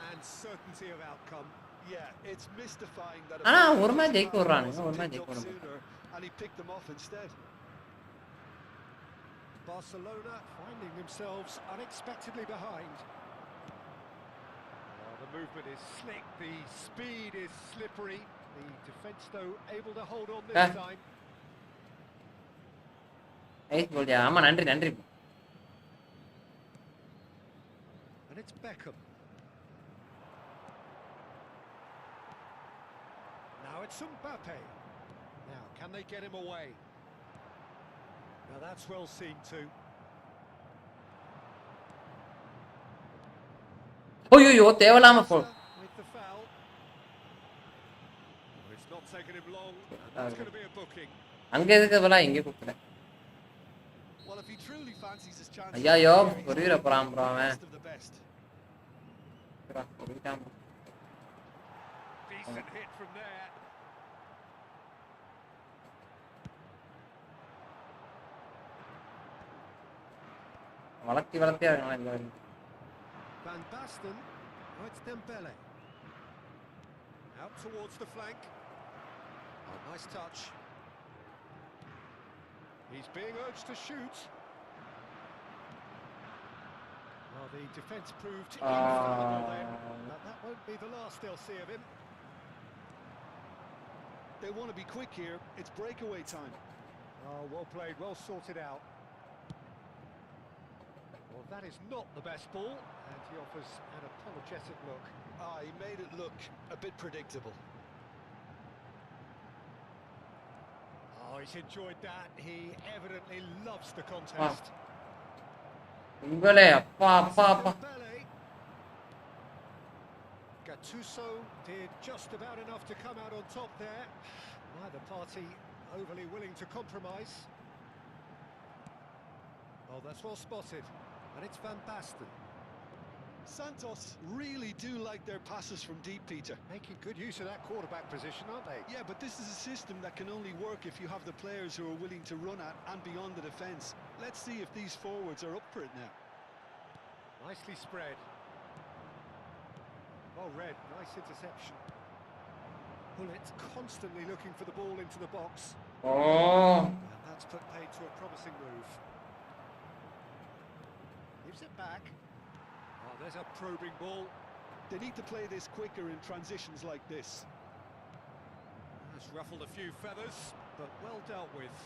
And certainty of outcome. Yeah, it's mystifying that ஆனா ஒரு match ஜெயிக்க வர்றானுங்க, ஒரு match ஜெயிக்க வர sooner, and he picked them off instead. Barcelona finding themselves unexpectedly behind. The movement is slick, the speed is slippery. The defence, though, able to hold on this time. ஐஸ் போல்டியா, ஆமா நன்றி நன்றி. And it's Beckham. Now it's Mbappe. Now, can they get him away? Now that's well seen too. ஐயோ தேவலாம போ. With the foul. It's not taken him long. That's going to be a booking. அங்க எதுக்குவல இங்க கூப்பிடுற. Well, if he truly fancies his chances. ஐயோ ஒரேற போறான் bro அவன். Decent hit from there. வளர்த்தி இருக்காங்க இந்த வரி. Van Basten. Oh, it's Dembele. Out towards the flank. Oh, nice touch. He's being urged to shoot. Well, the defence proved infallible then. But that won't be the last they'll see of him. They want to be quick here. It's breakaway time. Oh, well played, well sorted out. Well, that is not the best ball, and he offers an apologetic look. He made it look a bit predictable. Oh, he's enjoyed that. He evidently loves the contest. இவளே அப்பா அப்பா அப்பா. Dembele. Gattuso did just about enough to come out on top there. Neither party overly willing to compromise. Oh, that's well spotted. And it's Van Basten. Santos really do like their passes from deep, Peter. Making good use of that quarterback position, aren't they? Yeah, but this is a system that can only work if you have the players who are willing to run at and beyond the defence. Let's see if these forwards are up for it now. Nicely spread. Well read, nice interception. Bullet constantly looking for the ball into the box. Oh. And that's put paid to a promising move. Gives it back. Oh, there's a probing ball. They need to play this quicker in transitions like this. That's ruffled a few feathers, but well dealt with.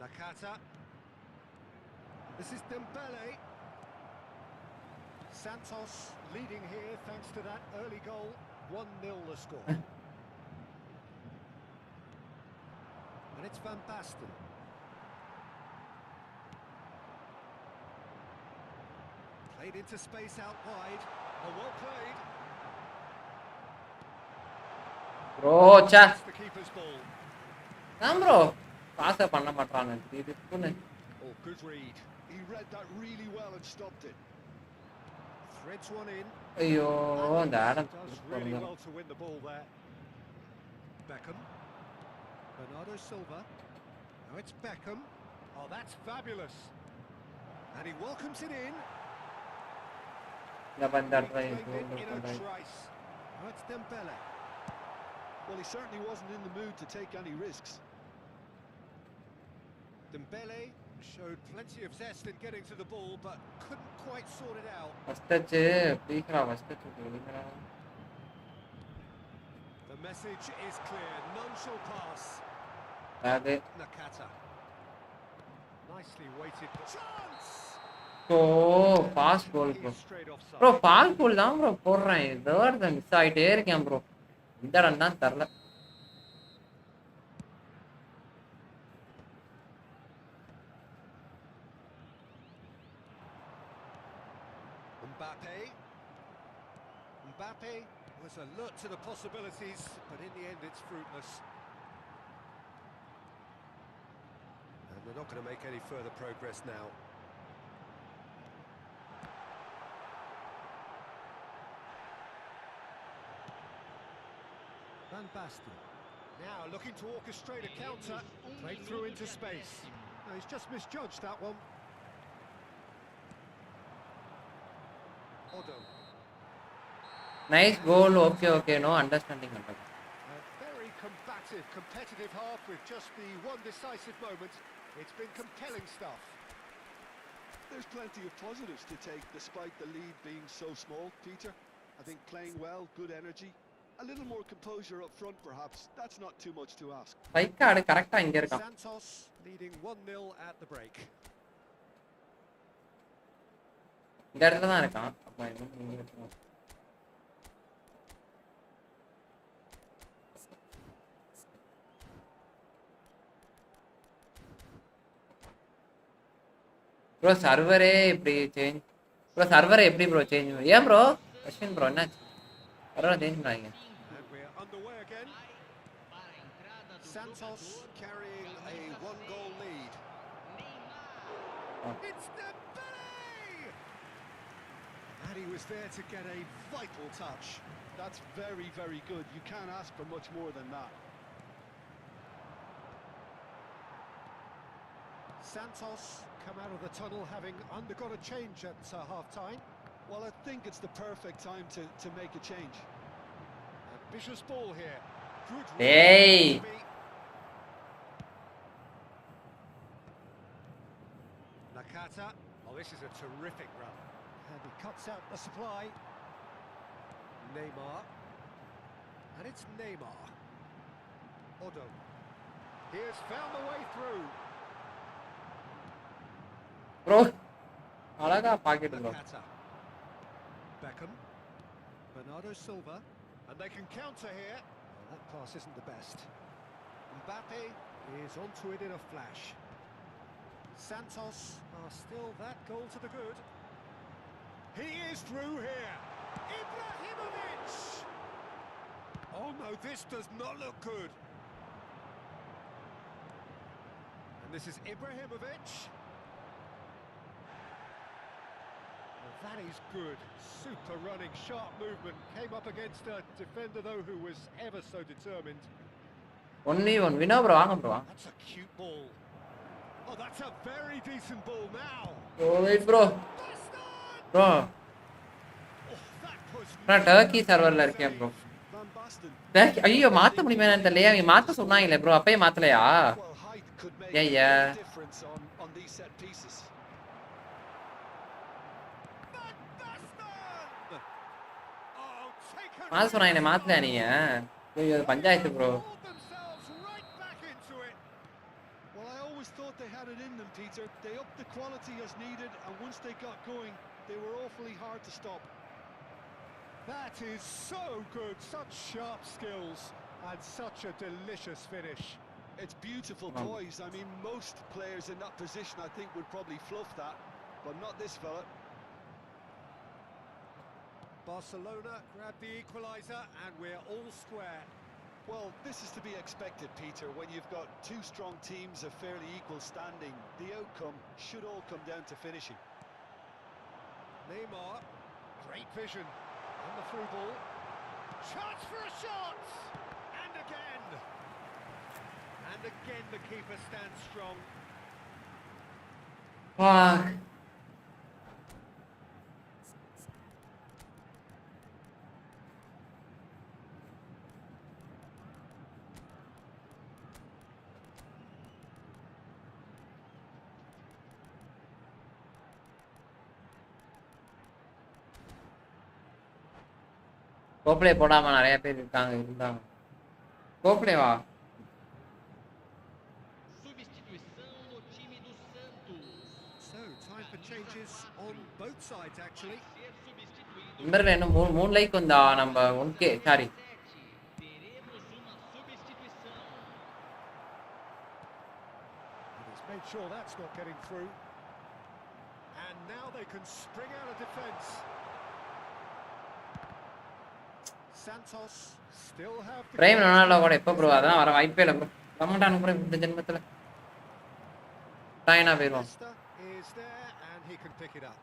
Nakata. This is Dembele. Santos leading here thanks to that early goal. 1-0 the score. And it's Van Basten. Played into space out wide. Oh, well played. Bro, cha. It's the keeper's ball. நான் bro pass பண்ண மாட்டானே இது புண்ணு. Oh, good read. He read that really well and stopped it. Threads one in. ஐயோ இந்த Adam Does really well to win the ball there. Beckham. Bernardo Silva. Now it's Beckham. Oh, that's fabulous. And he welcomes it in. இந்த பந்தா try Reclaimed it in a trice. Now it's Dembele. Well, he certainly wasn't in the mood to take any risks. Dembele showed plenty of zest in getting to the ball, but couldn't quite sort it out. First touch ப்ளீஸ்ரா first touch ப்ளீஸ்ரா. The message is clear. None shall pass. அது Nakata. Nicely weighted. Chance! ஓ pass goal bro. He's straight offside. Bro pass goal தான் bro போடுறேன். இதோட miss ஆயிட்டே இருக்கேன் bro. இந்த இடம் தான் தரல. Mbappe was alert to the possibilities, but in the end it's fruitless. And they're not going to make any further progress now. Van Basten. Now looking to orchestrate a counter. Played through into space. No, he's just misjudged that one. Odo. Nice goal. Okay okay no understanding பண்றேன். A very combative, competitive half with just the one decisive moment. It's been compelling stuff. There's plenty of positives to take despite the lead being so small, Peter. I think playing well, good energy. A little more composure up front perhaps. That's not too much to ask. Strike card கரெக்ட்டா இங்க இருக்கான். Santos leading 1-0 at the break. இந்த இடத்துல தான் இருக்கான். அப்ப இன்னும் இங்க இருக்கான். ப்ரோ சர்வரே இப்படி சேஞ்ச். ப்ரோ சர்வரே எப்படி ப்ரோ சேஞ்ச்? ஏன் ப்ரோ அஸ்வின் ப்ரோ என்னாச்சு? சர்வர் சேஞ்ச் பண்ணாங்க. And we're underway again. Para a entrada do Santos jogador, carrying a one-goal lead. Neymar. It's Dembele! And he was there to get a vital touch. That's very, very good. You can't ask for much more than that. Santos come out of the tunnel having undergone a change at half-time. Well, I think it's the perfect time to make a change. Ambitious ball here. Good Hey! run. Nakata. Oh, this is a terrific run. And he cuts out the supply. Neymar. And it's Neymar. Odo. He has found the way through. Bro அழகா pocket bro. Nakata. Beckham. Bernardo Silva. And they can counter here. Oh, that pass isn't the best. Mbappe is onto it in a flash. Santos are still that goal to the good. He is through here. Ibrahimovic! Oh no, this does not look good. And this is Ibrahimovic. Well, that is good. Super running, sharp movement. Came up against a defender though who was ever so determined. 1v1 Vino bro வாங்க bro. That's a cute ball. Oh, that's a very decent ball now. Oh wait bro. Bro. நான் Turkey சர்வர்ல இருக்கேன் bro. Van Basten. Turkey ஐயோ மாத்த முடியுமா என்னன்னு தெரியல. அவங்க மாத்த சொன்னாங்களே ப்ரோ. அப்பயே மாத்தலையா? Well, height could make Yeah. a difference on these set pieces. மாத்த சொன்னாங்களே மாத்தலையா நீங்க? ஐயோ அது panchayat bro. Well, I always thought they had it in them, Peter. They upped the quality as needed, and once they got going, they were awfully hard to stop. That is so good, such sharp skills and such a delicious finish. It's beautiful poise. I mean, most players in that position, I think, would probably fluff that, but not this fella. Barcelona grab the equaliser and we're all square. Well, this is to be expected, Peter. When you've got two strong teams of fairly equal standing, the outcome should all come down to finishing. Neymar, great vision on the through ball. Chance for a shot! And again! And again the keeper stands strong. Fuck. கோப்ளே போடாம நிறைய பேர் இருந்தாங்க. கோப்ளே வா. Substituição no time do Santos. So, time for changes on both sides actually. Ser substituído. நம்பர்ல இன்னும் 3 like வந்தா நம்ம 1k sorry. Teremos uma substituição. He's made sure that's not getting through. And now they can spring out of defence. Santos still have the prime Ronaldo கூட எப்ப bro அதான் வர வாய்ப்பே இல்ல ப்ரோ. கமெண்டானு ப்ரோ இந்த ஜென்மத்துல. டைனா போயிரும். is there and he can pick it up.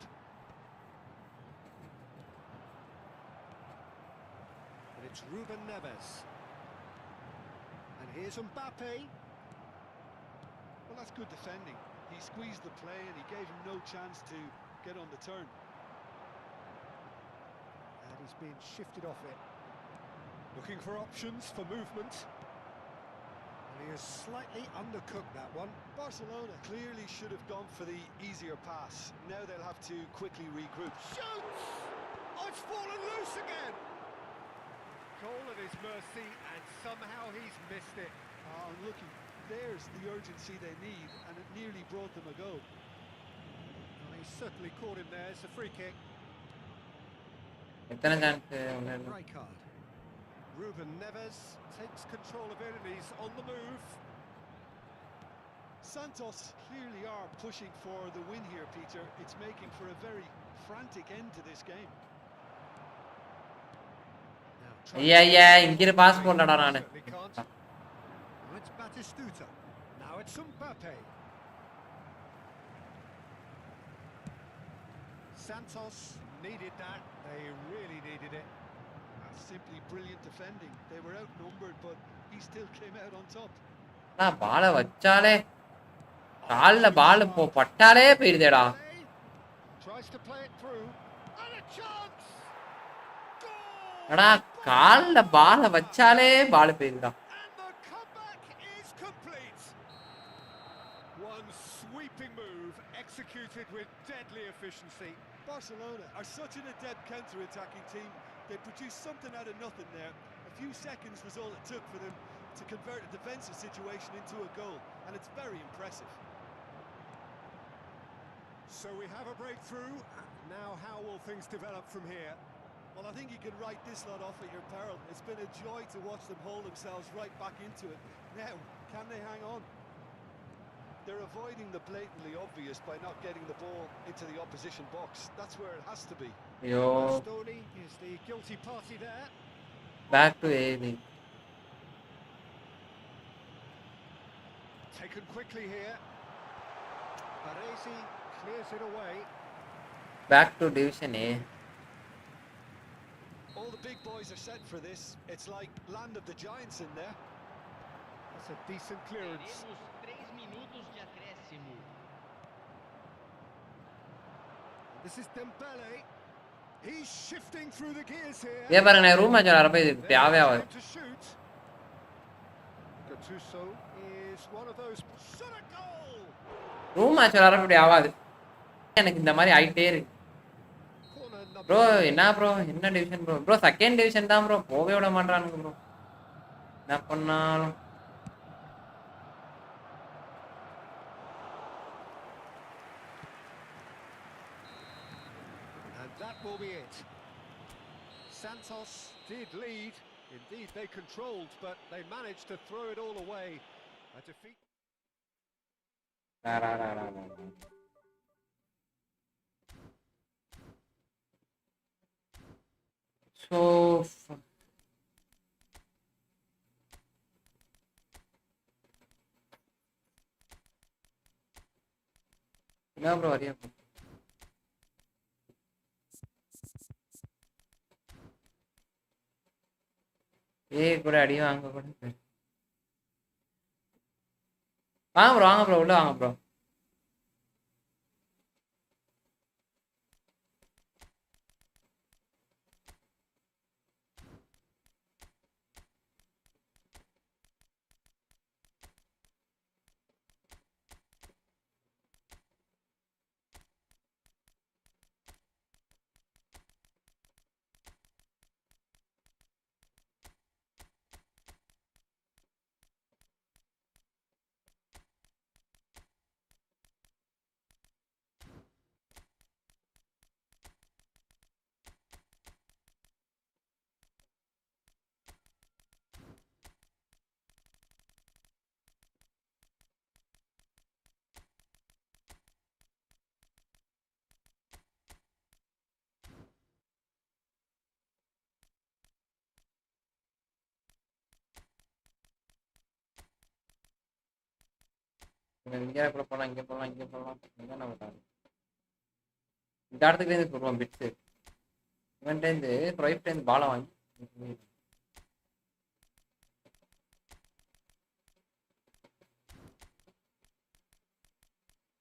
And it's Ruben Neves. And here's Mbappe. Well, that's good defending. He squeezed the play and he gave him no chance to get on the turn. And he's been shifted off it. Looking for options for movement. And he has slightly undercooked that one. Barcelona clearly should have gone for the easier pass. Now they'll have to quickly regroup. Shoots! Oh, it's fallen loose again! Goal at his mercy and somehow he's missed it. Oh, looking, there's the urgency they need, and it nearly brought them a goal. Well, he's certainly caught him there. It's a free kick. எத்தனை chance Right card. Ruben Neves takes control of it and he's on the move. Santos clearly are pushing for the win here, Peter. It's making for a very frantic end to this game. ஐயா இங்க pass போடலடா நானு. Certainly can't. Now it's Batistuta. Now it's Mbappe. Santos needed that. They really needed it. That's simply brilliant defending. They were outnumbered, but he still came out on top. நான் பால வச்சாலே கால்ல பால் பட்டாலே போயிருதேடா. Tries to play it through. And a chance. அடா கால்ல பால வச்சாலே பால் போயிருதா. And the comeback is complete. One sweeping move executed with deadly efficiency. Barcelona are such an adept counter-attacking team. They produced something out of nothing there. A few seconds was all it took for them to convert a defensive situation into a goal, and it's very impressive. So we have a breakthrough. Now how will things develop from here? Well, I think you can write this lot off at your peril. It's been a joy to watch them hold themselves right back into it. Now, can they hang on? They're avoiding the blatantly obvious by not getting the ball into the opposition box. That's where it has to be. Yo. Stoney is the guilty party there. Back to A League. Taken quickly here. Baresi clears it away. Back to Division A. All the big boys are set for this. It's like land of the giants in there. That's a decent clearance. Teremos 3 minutos de acréscimo. This is Dembele. He's shifting through the gears here. ஏ பாருங்க நான் room match விளையாடுறப்ப இது தேவையே ஆகாது. To shoot. Gattuso is one of those. Shot a goal. Room match விளையாடுறப்ப இப்படி ஆகாது. எனக்கு இந்த மாதிரி ஆயிட்டே இருக்கு. ப்ரோ என்ன ப்ரோ என்ன division bro bro second division தான் ப்ரோ போகவே விட மாட்டானுங்க ப்ரோ என்ன பண்ணாலும் And that will be it. Santos did lead. Indeed, they controlled, but they managed to throw it all away. A defeat. So என்ன bro வரியா கூட அடி வாங்க கூட வாங்க ப்ரோ உள்ள வாங்க ப்ரோ இங்கே கூட போகலாம் இங்கே போகலாம் இங்கே போகலாம் இங்கே நம்ம இந்த இடத்துக்குலேருந்து போடுவோம் பிட்ஸு இவன்ட்டேருந்து ப்ரைஃப்டேருந்து பாலை வாங்கி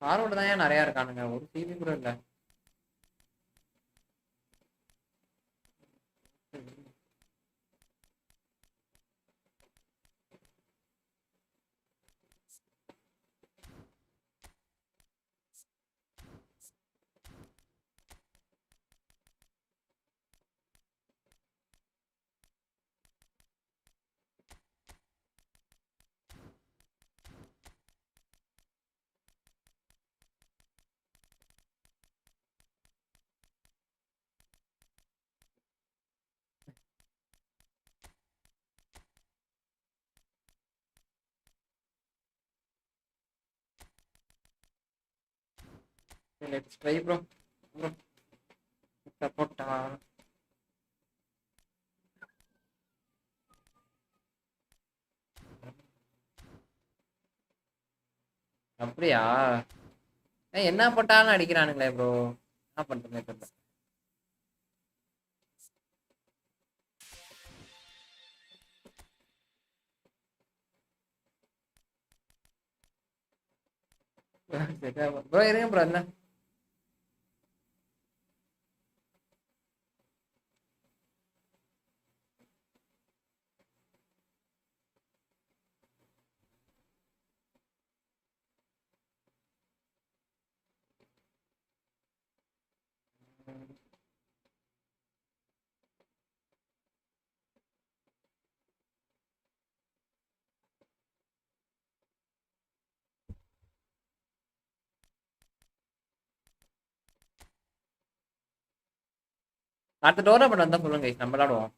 ஃபார்வர்டு தான் ஏன் நிறையா இருக்கானுங்க ஒரு சிபி கூட இல்லை Let's try, bro. Support. அப்படியா என்ன போட்டாலும் அடிக்கிறானுங்களே ப்ரோ என்ன பண்றேன் தெரியல ப்ரோ இருங்க ப்ரோ என்ன அடுத்த டோர்னமெண்ட் வந்தா சொல்லுங்க நம்ம விளையாடுவோம்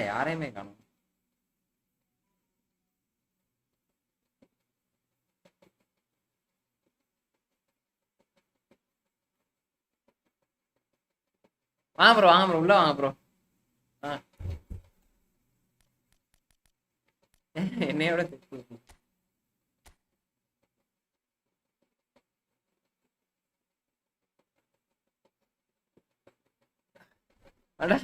யாரையுமே காணும். வாங்க ப்ரோ, வாங்க ப்ரோ, உள்ள வாங்க ப்ரோ. என்னையோட மண்ட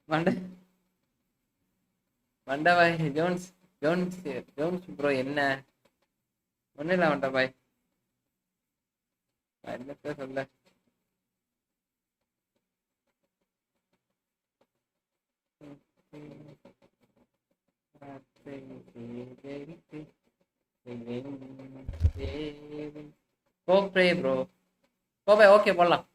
மண்ட மண்டபாய் ஜோன்ஸ் ஜோன்ஸ் ஜோன்ஸ் ப்ரோ என்ன ஒன்றும் இல்லை மண்டபாய், என்னத்த சொல்ல. கோப்ரே ப்ரோ, கோபே ஓகே போடலாம்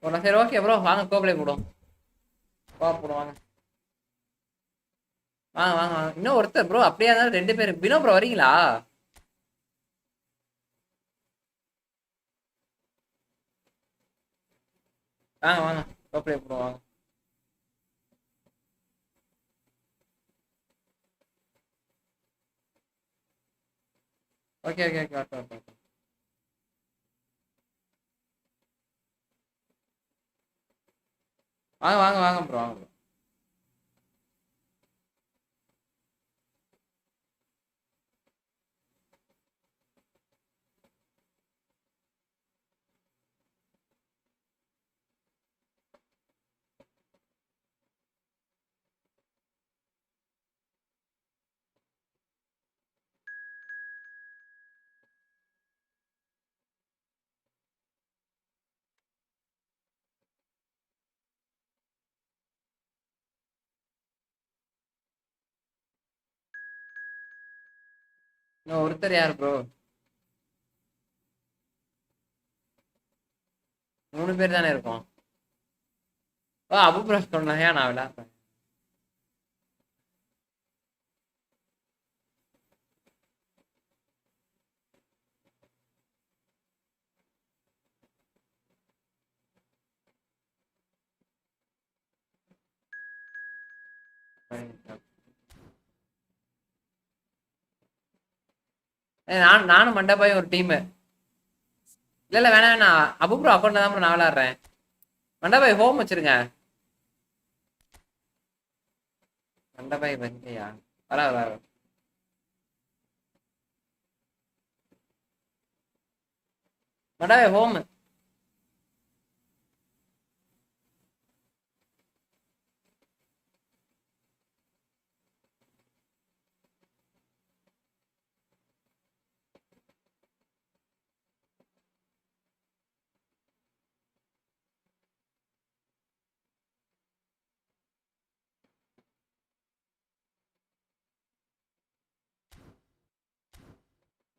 போடலாம். சரி ஓகே ப்ரோ, வாங்க கோப்ரே போடுவோம். போடுவாங்க, வாங்க வாங்க வாங்க. இன்னும் ஒருத்தர் ப்ரோ, அப்படியே இருந்தாலும் 2 பேர். பினோ ப்ரோ வரீங்களா? வாங்க வாங்க கோப்ரே போடுவாங்க. Okay okay okay okay okay. வாங்க வாங்க வாங்க ப்ரோ, வாங்க ப்ரோ. இன்னும் ஒருத்தர் யார் ப்ரோ? 3 பேர் தானே இருக்கோம். அபு ப்ரோ சொன்னா நான் விளையாடுறேன். நானும் மண்டபாயும் ஒரு டீமு. இல்ல இல்ல வேணாம் வேணாம், அபு ப்ரோ அக்கௌண்ட்ல தான் ப்ரோ நான் விளையாடுறேன். மண்டபாய் ஹோம் வச்சிருங்க. மண்டபாய் வந்துயா, வர வர. மண்டபாய் ஹோம்.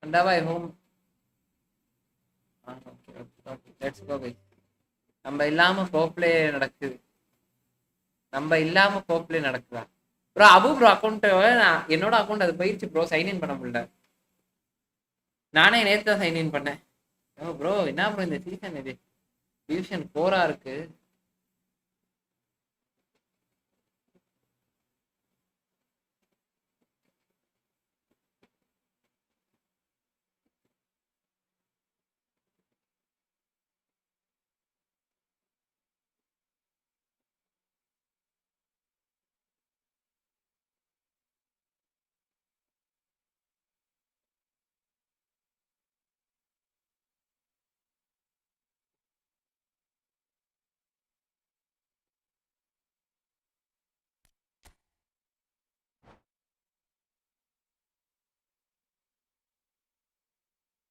மண்டபாய் ஹோம். Let's go bye. நம்ம இல்லாம கோப்ளே நடக்குது, நம்ம இல்லாம கோப்ளே நடக்குதா ப்ரோ? அபு ப்ரோ அக்கௌண்ட் என்னோட அக்கௌண்ட் அது போயிடுச்சு ப்ரோ, சைன்இன் பண்ண முடியல. நானே நேத்து தான் சைன்இன் பண்ணேன். ப்ரோ என்ன ப்ரோ இந்த சீசன், இது டிவிஷன் 4 இருக்கு.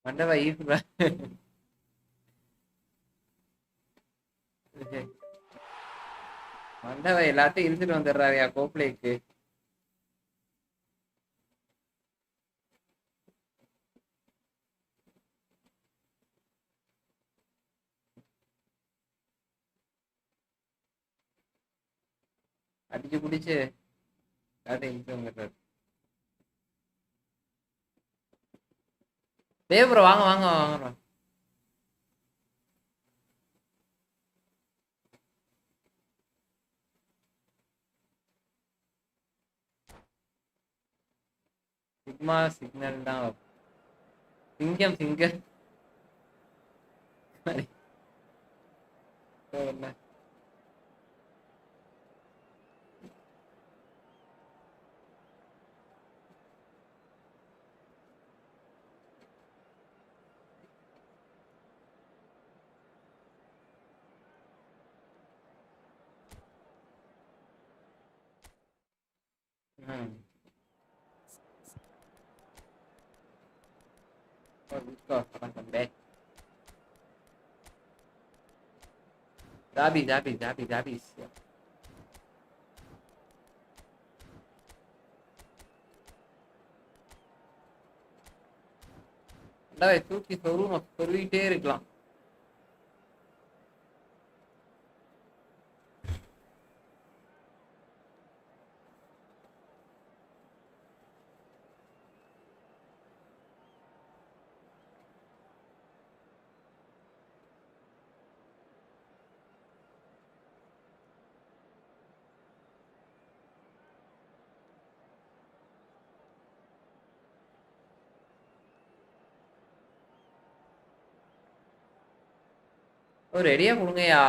மண்டபாய் ஈஃப் மண்டபாய் எல்லாத்தையும் இழுத்துட்டு வந்துடுறாருயா கோப்ளேக்கு. அடிச்சு பிடிச்சு எல்லாத்தையும் இழுத்து வந்துடுறாரு. தேவ் ப்ரோ வாங்க வாங்க வாங்க. சும்மா சிக்னல் தான். சிங்கம் சிங்கம் என்ன Zabis. தூக்கி சொல்லிட்டே இருக்கலாம். ரெடியா கொடுங்கயா.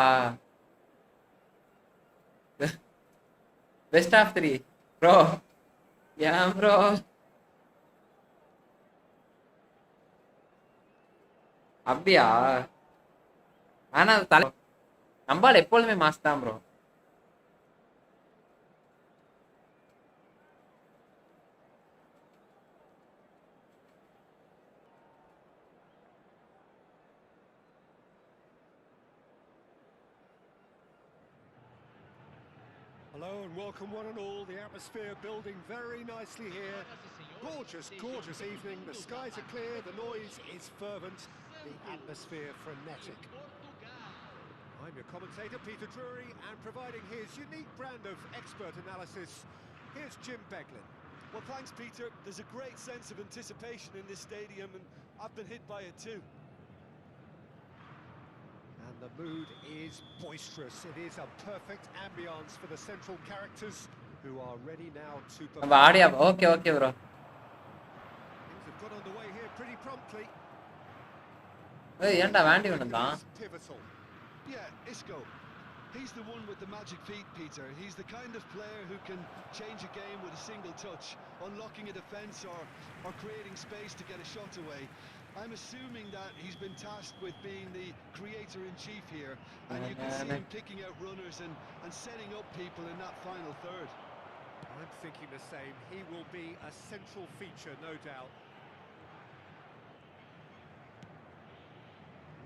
Best of 3 bro. ஏன் ப்ரோ அப்படியா? ஆனா நம்பால் எப்பொழுதுமே மாஸ் தான் ப்ரோ. Hello and welcome one and all. The atmosphere building very nicely here. Gorgeous evening. The skies are clear, the noise is fervent, the atmosphere frenetic. I'm your commentator, Peter Drury, and providing his unique brand of expert analysis, here's Jim Beglin. Well, thanks, Peter. There's a great sense of anticipation in this stadium, and I've been hit by it too. And the mood is boisterous. It is a perfect ambience for the central characters who are ready now to perform. Okay, bro. Things have got underway here pretty promptly. Hey, yanda vandi vandha. Pivotal. Yeah, Isco. He's the one with the magic feet, Peter. He's the kind of player who can change a game with a single touch, unlocking a defence or creating space to get a shot away. I'm assuming that he's been tasked with being the creator-in-chief here, and you can see him picking out runners and setting up people in that final third. I'm thinking the same. He will be a central feature, no doubt.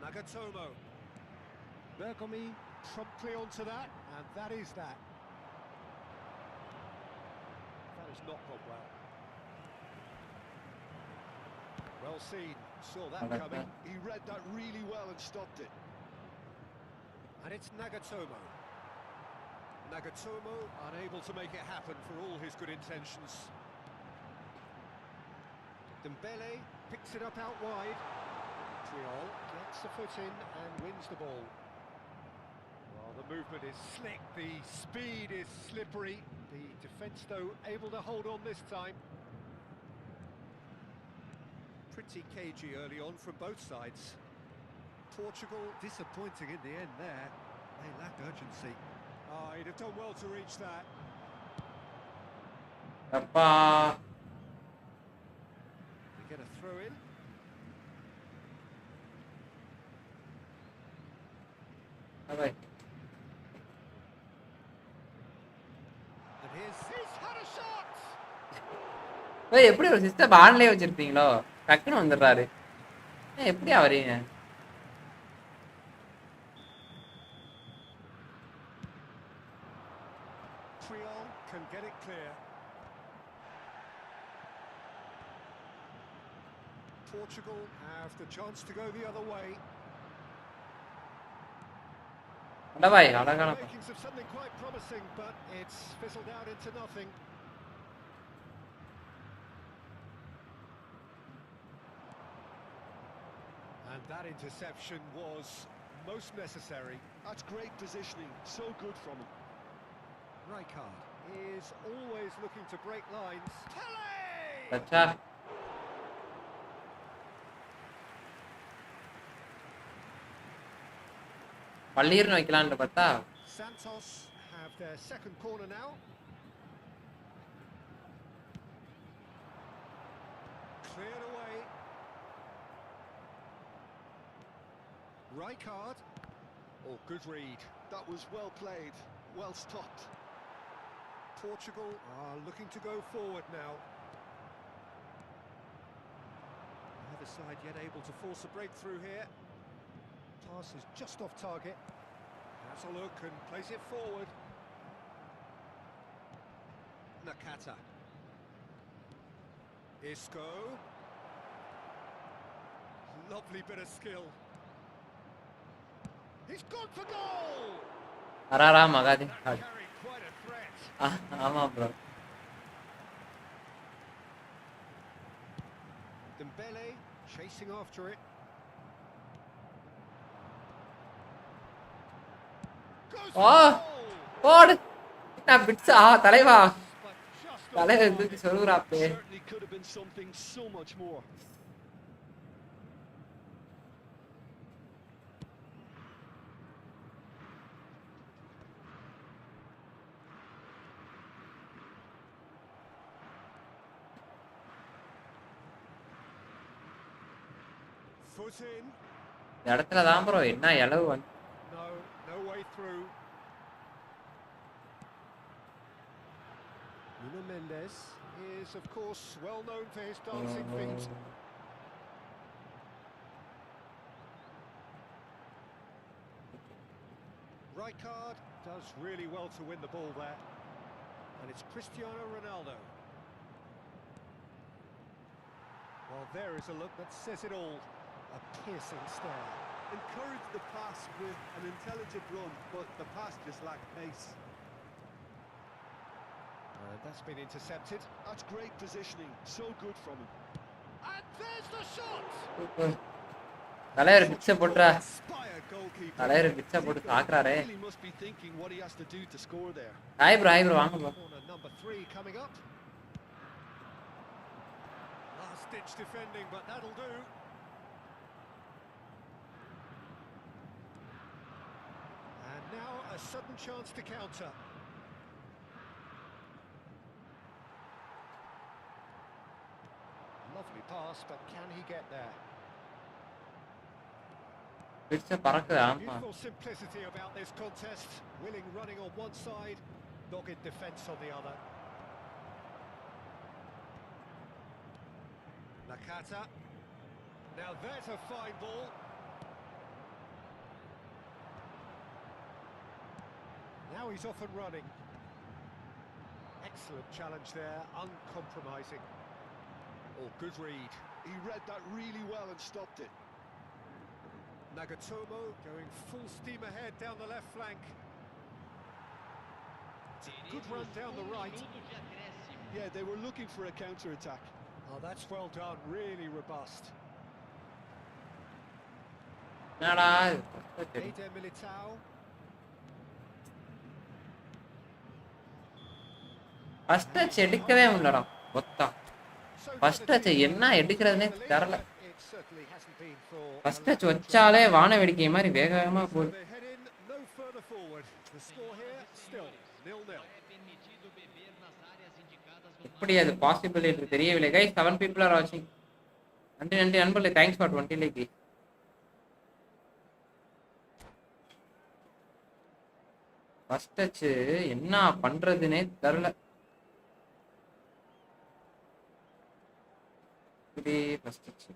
Nagatomo. Bergomi promptly onto that, and that is that. That has not gone well. Well seen, saw that coming. He read that really well and stopped it. And it's Nagatomo. Nagatomo unable to make it happen for all his good intentions. Dembele picks it up out wide. Triol gets the foot in and wins the ball. Well, the movement is slick, the speed is slippery. The defence, though, able to hold on this time. Pretty cagey early on from both sides. Portugal disappointing in the end there. They lack urgency. Oh, he'd have done well to reach that. They get a throw in. Okay. And he's had a shot! ஏய் எப்படி ஒரு system ஆன்லயே வச்சிருப்பீங்களோ? டக்குன்னு வந்துறாரு. எப்படி அவரீங்க? Triol can get it clear. Portugal have the chance to go the other way. Makings of something quite promising, but it's fizzled out into nothing. And that interception was most necessary. That's great positioning, so good from him. Rijkaard is always looking to break lines. Pele! अच्छा பள்ளீர்னு வைக்கலாம்னு பார்த்தா Santos have their second corner now. Cleared away. Rijkaard. Oh, good read. That was well played, well stopped. Portugal are looking to go forward now. Neither side yet able to force a breakthrough here. Pass is just off target. Has a look and plays it forward. Nakata. Isco. Lovely bit of skill. He's gone for goal! அரரா மகாதி That carried quite a threat. ஆமா bro Dembele chasing after it. Goes for Oh! goal! போடு நான் pizza தலைவா But just தலைவர் off தூக்கி target. சொல்லுறாப்பே Certainly could have been something so much more. Foot in. இந்த இடத்துல தான் bro என்ன இளவு வந்து No, no way through. Nuno Mendes is, of course, well known for his dancing feet. Rijkaard does really well to win the ball there. And it's Cristiano Ronaldo. Well, there is a look that says it all. A piercing stare. Encouraged the pass with an intelligent run, but the pass just lacked pace. That's been intercepted. That's great positioning, so good from him. And there's the shot! தலைவர் பிட்ஸை போட்டுறா Inspired goalkeeper. தலைவர் பிட்ஸை போட்டு தாக்குறாரே Really must be thinking what he has to do to score there. Hi bro வாங்க bro Corner number 3 coming up. Last ditch defending, but that'll do. And now a sudden chance to counter. Lovely pass, but can he get there? பிட்ஸை பறக்குது ஆமா Beautiful simplicity about this contest. Willing running on one side, dogged defence on the other. Nakata. Now there's a fine ball. Now he's off and running. Excellent challenge there, uncompromising. Oh, good read. He read that really well and stopped it. Nagatomo going full steam ahead down the left flank. Good run down the right. Minuto de acréscimo. Yeah, they were looking for a counter-attack. Oh, that's well done, really robust. என்னடா Eder Militao. First touch எடுக்கவே முடியலடா மொத்தம் So first touch என்ன எடுக்கிறதுனே தெரியல it certainly hasn't been for first touch வச்சாலே வான வேடிக்கை மாதிரி வேக வேகமா So போகுது they head in no further forward. The score here still 0-0. É permitido beber nas áreas indicadas no எப்படி அது பாசிபிள் என்று தெரியவில்லை கைஸ் 7 people are watching நன்றி நன்றி நண்பர்களே thanks for 20 like first touch என்ன பண்றதுனே தெரியல இது first touch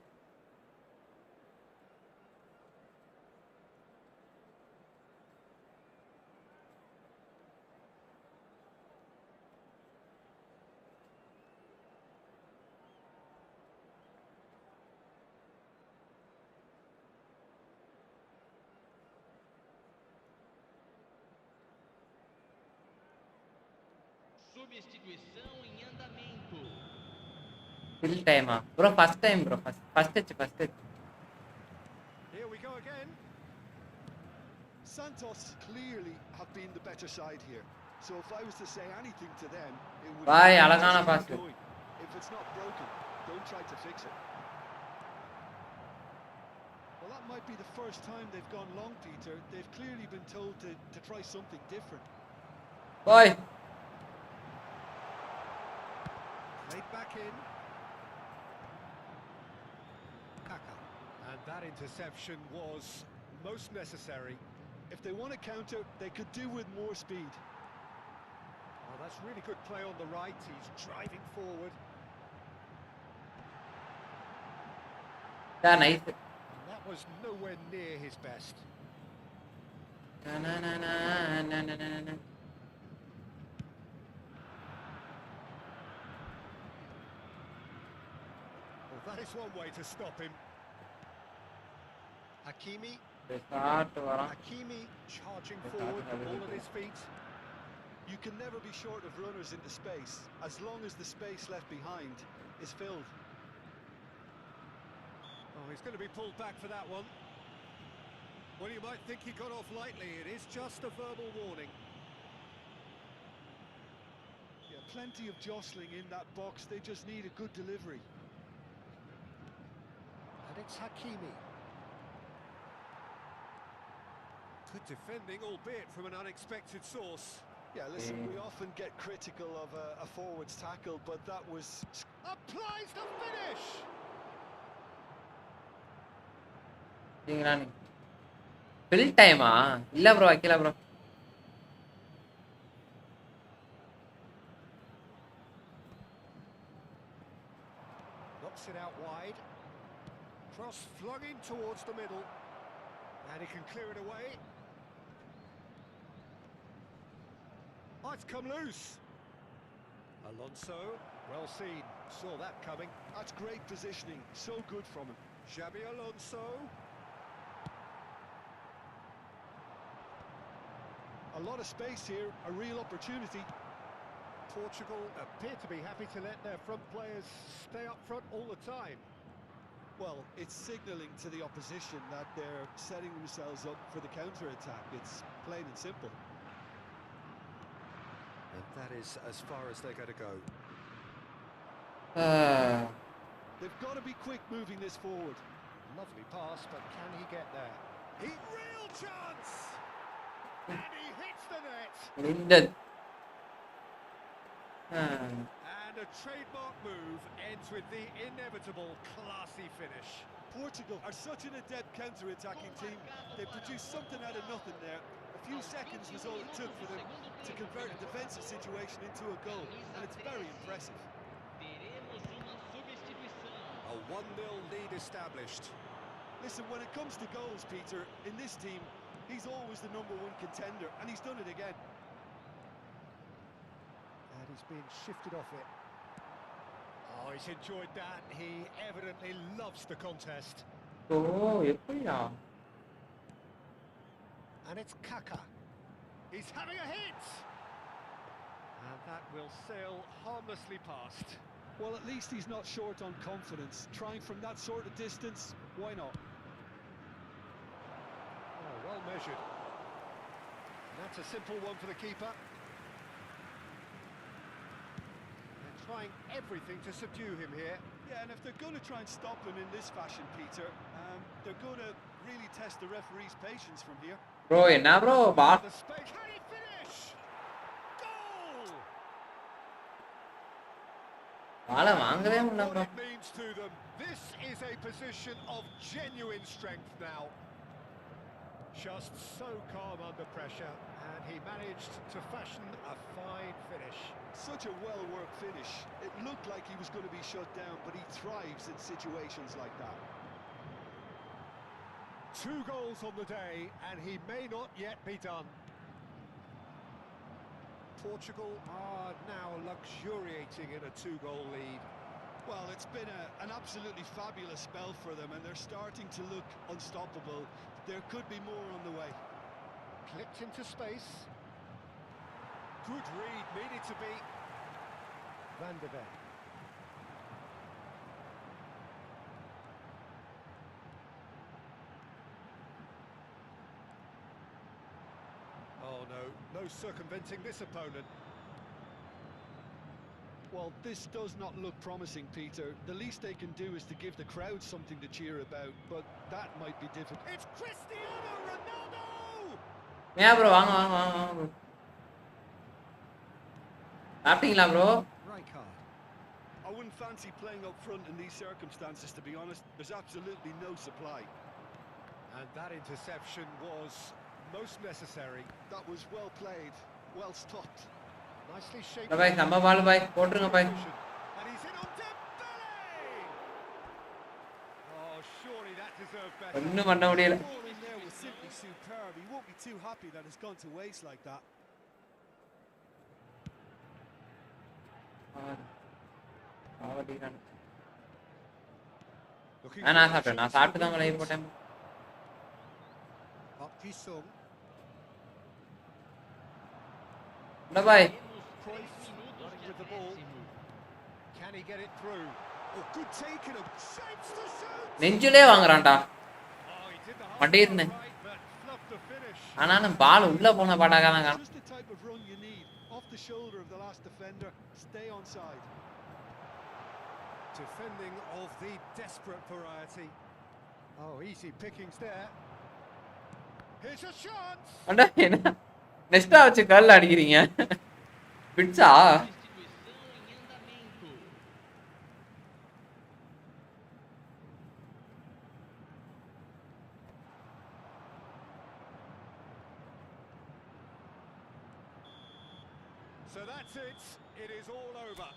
Substituição em andamento. Fill டைமா bro first time bro first touch Here we go again. Santos clearly have been the better side here. So if I was to say anything to them, it would Bye, be அழகான just pass. keep going. If it's not broken, don't try to fix it. Well, that might be the first time they've gone long, Peter. They've clearly been told to try something different. Boy. Played back in. Kaka. And that interception was most necessary. If they want to counter, they could do with more speed. Oh, that's really good play on the right. He's driving forward. Yeah, nice. And that was nowhere near his best. Na, na, na, na, na, na, na, na. Well, that is one way to stop him. Hakimi. Start வரான். Hakimi charging forward, ball at his feet. You can never be short of runners into space, as long as the space left behind is filled. Oh, he's going to be pulled back for that one. Well, you might think he got off lightly. It is just a verbal warning. Yeah, plenty of jostling in that box. They just need a good delivery. And it's Hakimi. Good defending, albeit from an unexpected source. Yeah, listen, we often get critical of a forward's tackle, but that was... Applies the finish! சரிங்களா நீ fill டைமா இல்ல bro வைக்கல bro Knocks it out wide. Cross flung in towards the middle. And he can clear it away. Oh, it's come loose. Alonso, well seen. Saw that coming. That's great positioning. So good from him. Xabi Alonso. A lot of space here, a real opportunity. Portugal appear to be happy to let their front players stay up front all the time. Well, it's signalling to the opposition that they're setting themselves up for the counter-attack. It's plain and simple. And that is as far as they're going to go. They've got to be quick moving this forward. Lovely pass, but can he get there? Real chance! And he hits the net! முடிந்தது And a trademark move ends with the inevitable classy finish. Portugal are such an adept counter-attacking team. They produced something out of nothing there. A few seconds was all it took for them to convert a defensive situation into a goal, and it's very impressive. Teremos uma substituição. A 1-0 lead established. Listen, when it comes to goals, Peter, in this team, he's always the #1 contender, and he's done it again. And he's been shifted off it. Oh, he's enjoyed that. He evidently loves the contest. ஓ எப்படியா And it's Kaka. He's having a hit! And that will sail harmlessly past. Well, at least he's not short on confidence. Trying from that sort of distance, why not? Oh, well measured. That's a simple one for the keeper. They're trying everything to subdue him here. Yeah, and if they're going to try and stop him in this fashion, Peter, they're going to really test the referee's patience from here. Bro என்ன bro பாட் The space. Can he finish? Goal! பால வாங்கவே முடியல What bro it means to them. This is a position of genuine strength now. Just so calm under pressure, and he managed to fashion a fine finish. Such a well-worked finish. It looked like he was going to be shut down, but he thrives in situations like that. 2 goals on the day, and he may not yet be done. Portugal are now luxuriating in a 2-goal lead. Well, it's been an absolutely fabulous spell for them, and they're starting to look unstoppable. There could be more on the way. Clipped into space. Good read, needed to be. Van de Ven. Oh no, no circumventing this opponent. Well, this does not look promising, Peter. The least they can do is to give the crowd something to cheer about, but that might be difficult. It's Cristiano Ronaldo! Yeah, bro, வாங்க வாங்க வாங்க வாங்க bro. சாப்பிட்டீங்களா bro? Right card. I wouldn't fancy playing up front in these circumstances, to be honest. There's absolutely no supply. And that interception was most necessary. That was well played, well stopped. Nicely shaped. Bye bye, நம்ம பால் பாய் போட்டுருங்க பாய். And he's in on Dembele! Oh, surely that deserved better. ஒண்ணும் பண்ண முடியல. The ball in there was simply superb. He won't be too happy that it's gone to waste like that. நான் சாப்பிட்டேன். நான் சாப்பிட்டு தான் லைவ் போட்டேன். Up Jisung. Bye bye. Running with the ball. Can he get it through? Oh, good taking him. Shapes the shoot. நெஞ்சிலே வாங்குறான்டா. Oh, he did the மண்டியிருந்தே. right, but fluffed the finish. ஆனாலும் பால் உள்ள போன பாடாகாதங்க. Just the type of run you need. Off the shoulder of the last defender. Stay on side. Defending of the desperate variety. Oh, easy pickings there. Here's a chance. அட என்ன நெக்ஸ்டா வச்சு கல்ல அடிக்கிறீங்க. Pizza? Substituição em andamento. So that's it. It is all over.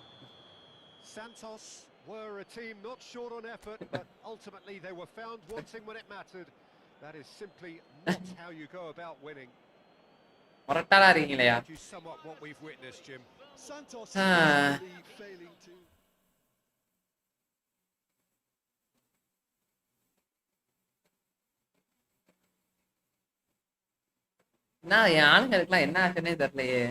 Santos were a team not short on effort, but ultimately they were found wanting when it mattered. That is simply not how you go about winning. மொரட்டாலா இருக்கீங்களா? To sum up what we've witnessed, Jim. Santos Ah. is failing to. நான் என் ஆளுங்களுக்குலாம் என்ன ஆச்சுன்னே தெரியலையே.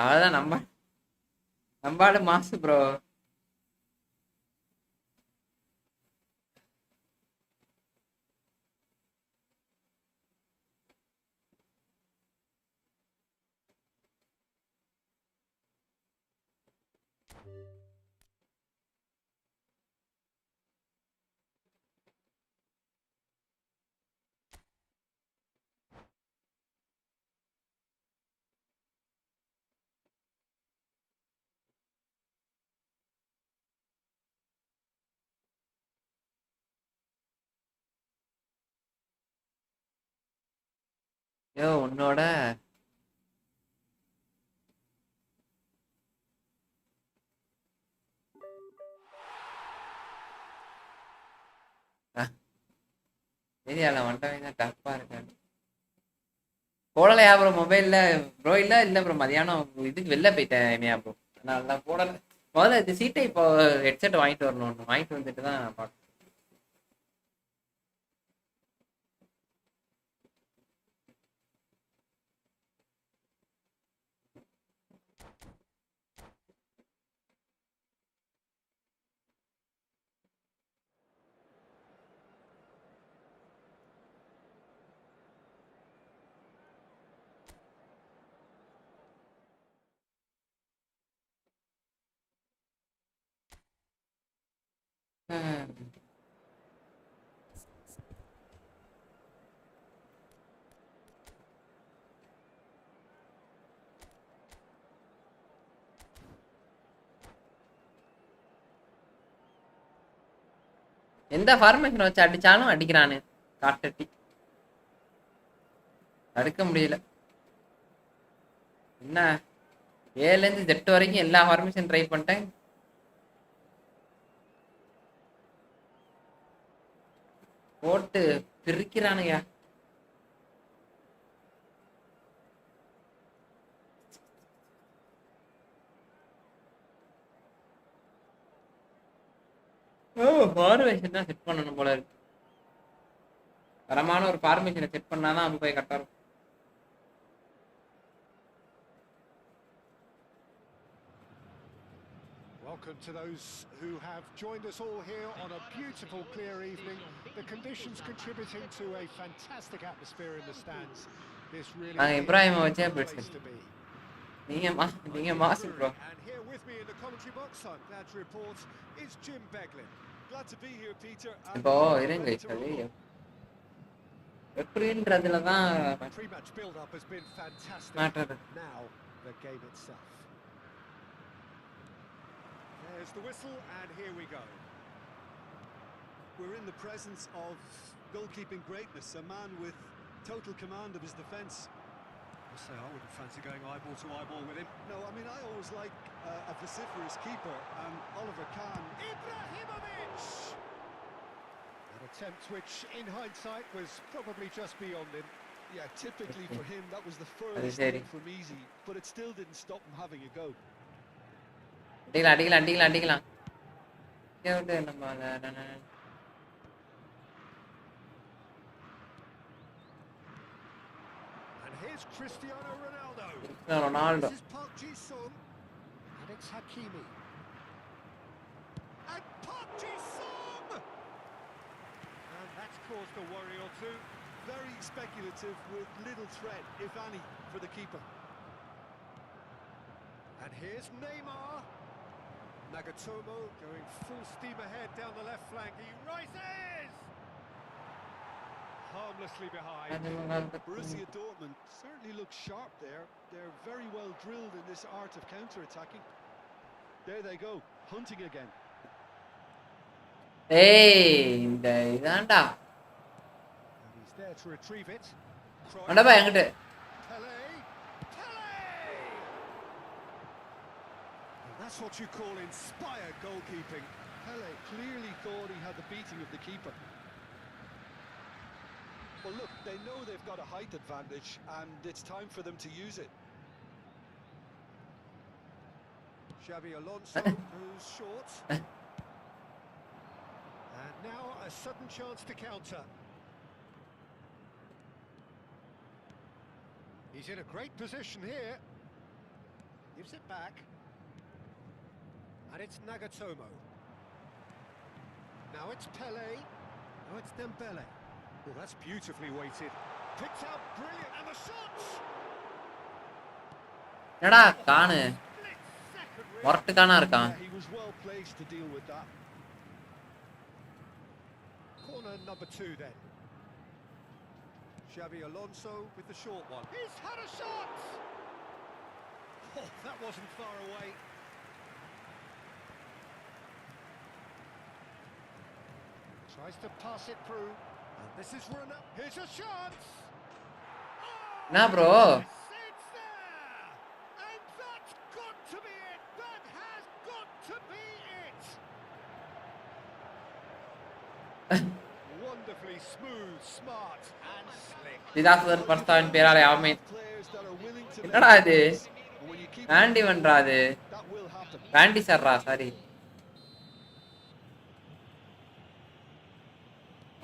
அவ்வளவுதான் நம்பாடு மாசு bro. யோ உன்னோட ஏரியால வந்துட்டவங்க டஃப்பா இருக்காரு. போடலையா ப்ரோ மொபைல்ல ப்ரோ? இல்ல ப்ரோ, மதியானம் இதுக்கு வெளில போயிட்டேன் ப்ரோ, அதனால தான் போடல. முதல்ல இந்த சீட்டை இப்போ ஹெட்செட் வாங்கிட்டு வரணும், வாங்கிட்டு வந்துட்டு தான் பார்க்கணும். எந்த ஃபார்மேஷன் வச்சு அடிச்சாலும் அடிக்கிறானு காட்டட்டி, தடுக்க முடியல. என்ன ஏல இருந்து ஜெட் வரைக்கும் எல்லா ஃபார்மேஷன் ட்ரை பண்ணிட்டேன், போட்டு பிரிக்கிறானுங்க. ஃபார்மேஷன் தான் செட் பண்ணணும் போல இருக்கு. தரமான ஒரு ஃபார்மேஷனை செட் பண்ணாதான் அவங்க போய் கரெக்டா இருக்கும். welcome to those who have joined us all here on a beautiful, clear evening. The conditions contributing to a fantastic atmosphere in the stands. This really is a place to be. Neenga mass bro. And here with me in the commentary box, I'm glad to report, is Jim Beglin. Glad to be here, Peter. இப்போ இருங்க சரி எப்படின்றதுல தான் Pre-match build-up has been fantastic. matter. Now the game itself. There's the whistle, and here we go. We're in the presence of goalkeeping greatness, a man with total command of his defence. I'll say I wouldn't fancy going eyeball to eyeball with him. No, I mean, I always like a vociferous keeper, and Oliver Kahn. Ibrahimovic! An attempt which, in hindsight, was probably just beyond him. Yeah, typically for him, that was the furthest thing from easy, but it still didn't stop him having a go. அடிக்கலாம் நம்ம And here's Cristiano Ronaldo. Ronaldo. This is Park Ji-sung. And it's Hakimi. And Park Ji-sung! And that's caused a worry or two. Very speculative with little threat, if any, for the keeper. And here's Neymar. Nagatomo going full steam ahead down the left flank. He rises! Harmlessly behind. Borussia Dortmund certainly looks sharp there. They're very well drilled in this art of counter-attacking. There they go, hunting again. இந்த இதான்டா And he's there to retrieve it. அடப்பா என்கிட்ட Pele! And that's what you call inspired goalkeeping. Pele clearly thought he had the beating of the keeper. Well, look, they know they've got a height advantage, and it's time for them to use it. Xabi Alonso goes short. And now a sudden chance to counter. He's in a great position here. Gives it back. And it's Nagatomo. Now it's Pele. Now it's Dembele. Oh, that's beautifully weighted. Picked out brilliant, and the shots! என்னடா காணு மொரட்டுக்கானா இருக்கான் He was well placed to deal with that. Corner number 2 then. Xabi Alonso with the short one. He's had a shot! Oh, that wasn't far away. Tries to pass it through. And this is Ronaldo. Here's a chance! என்ன bro It's there! And that's got to be it! That has got to be it! Wonderfully smooth, smart and slick. Disaster பர்ஸ்டாவின் பேராலே ஆமென் Players that are willing to என்னடா இது when you keep வேண்டி வன்றா அது that will happen. வேண்டி சர்ரா sorry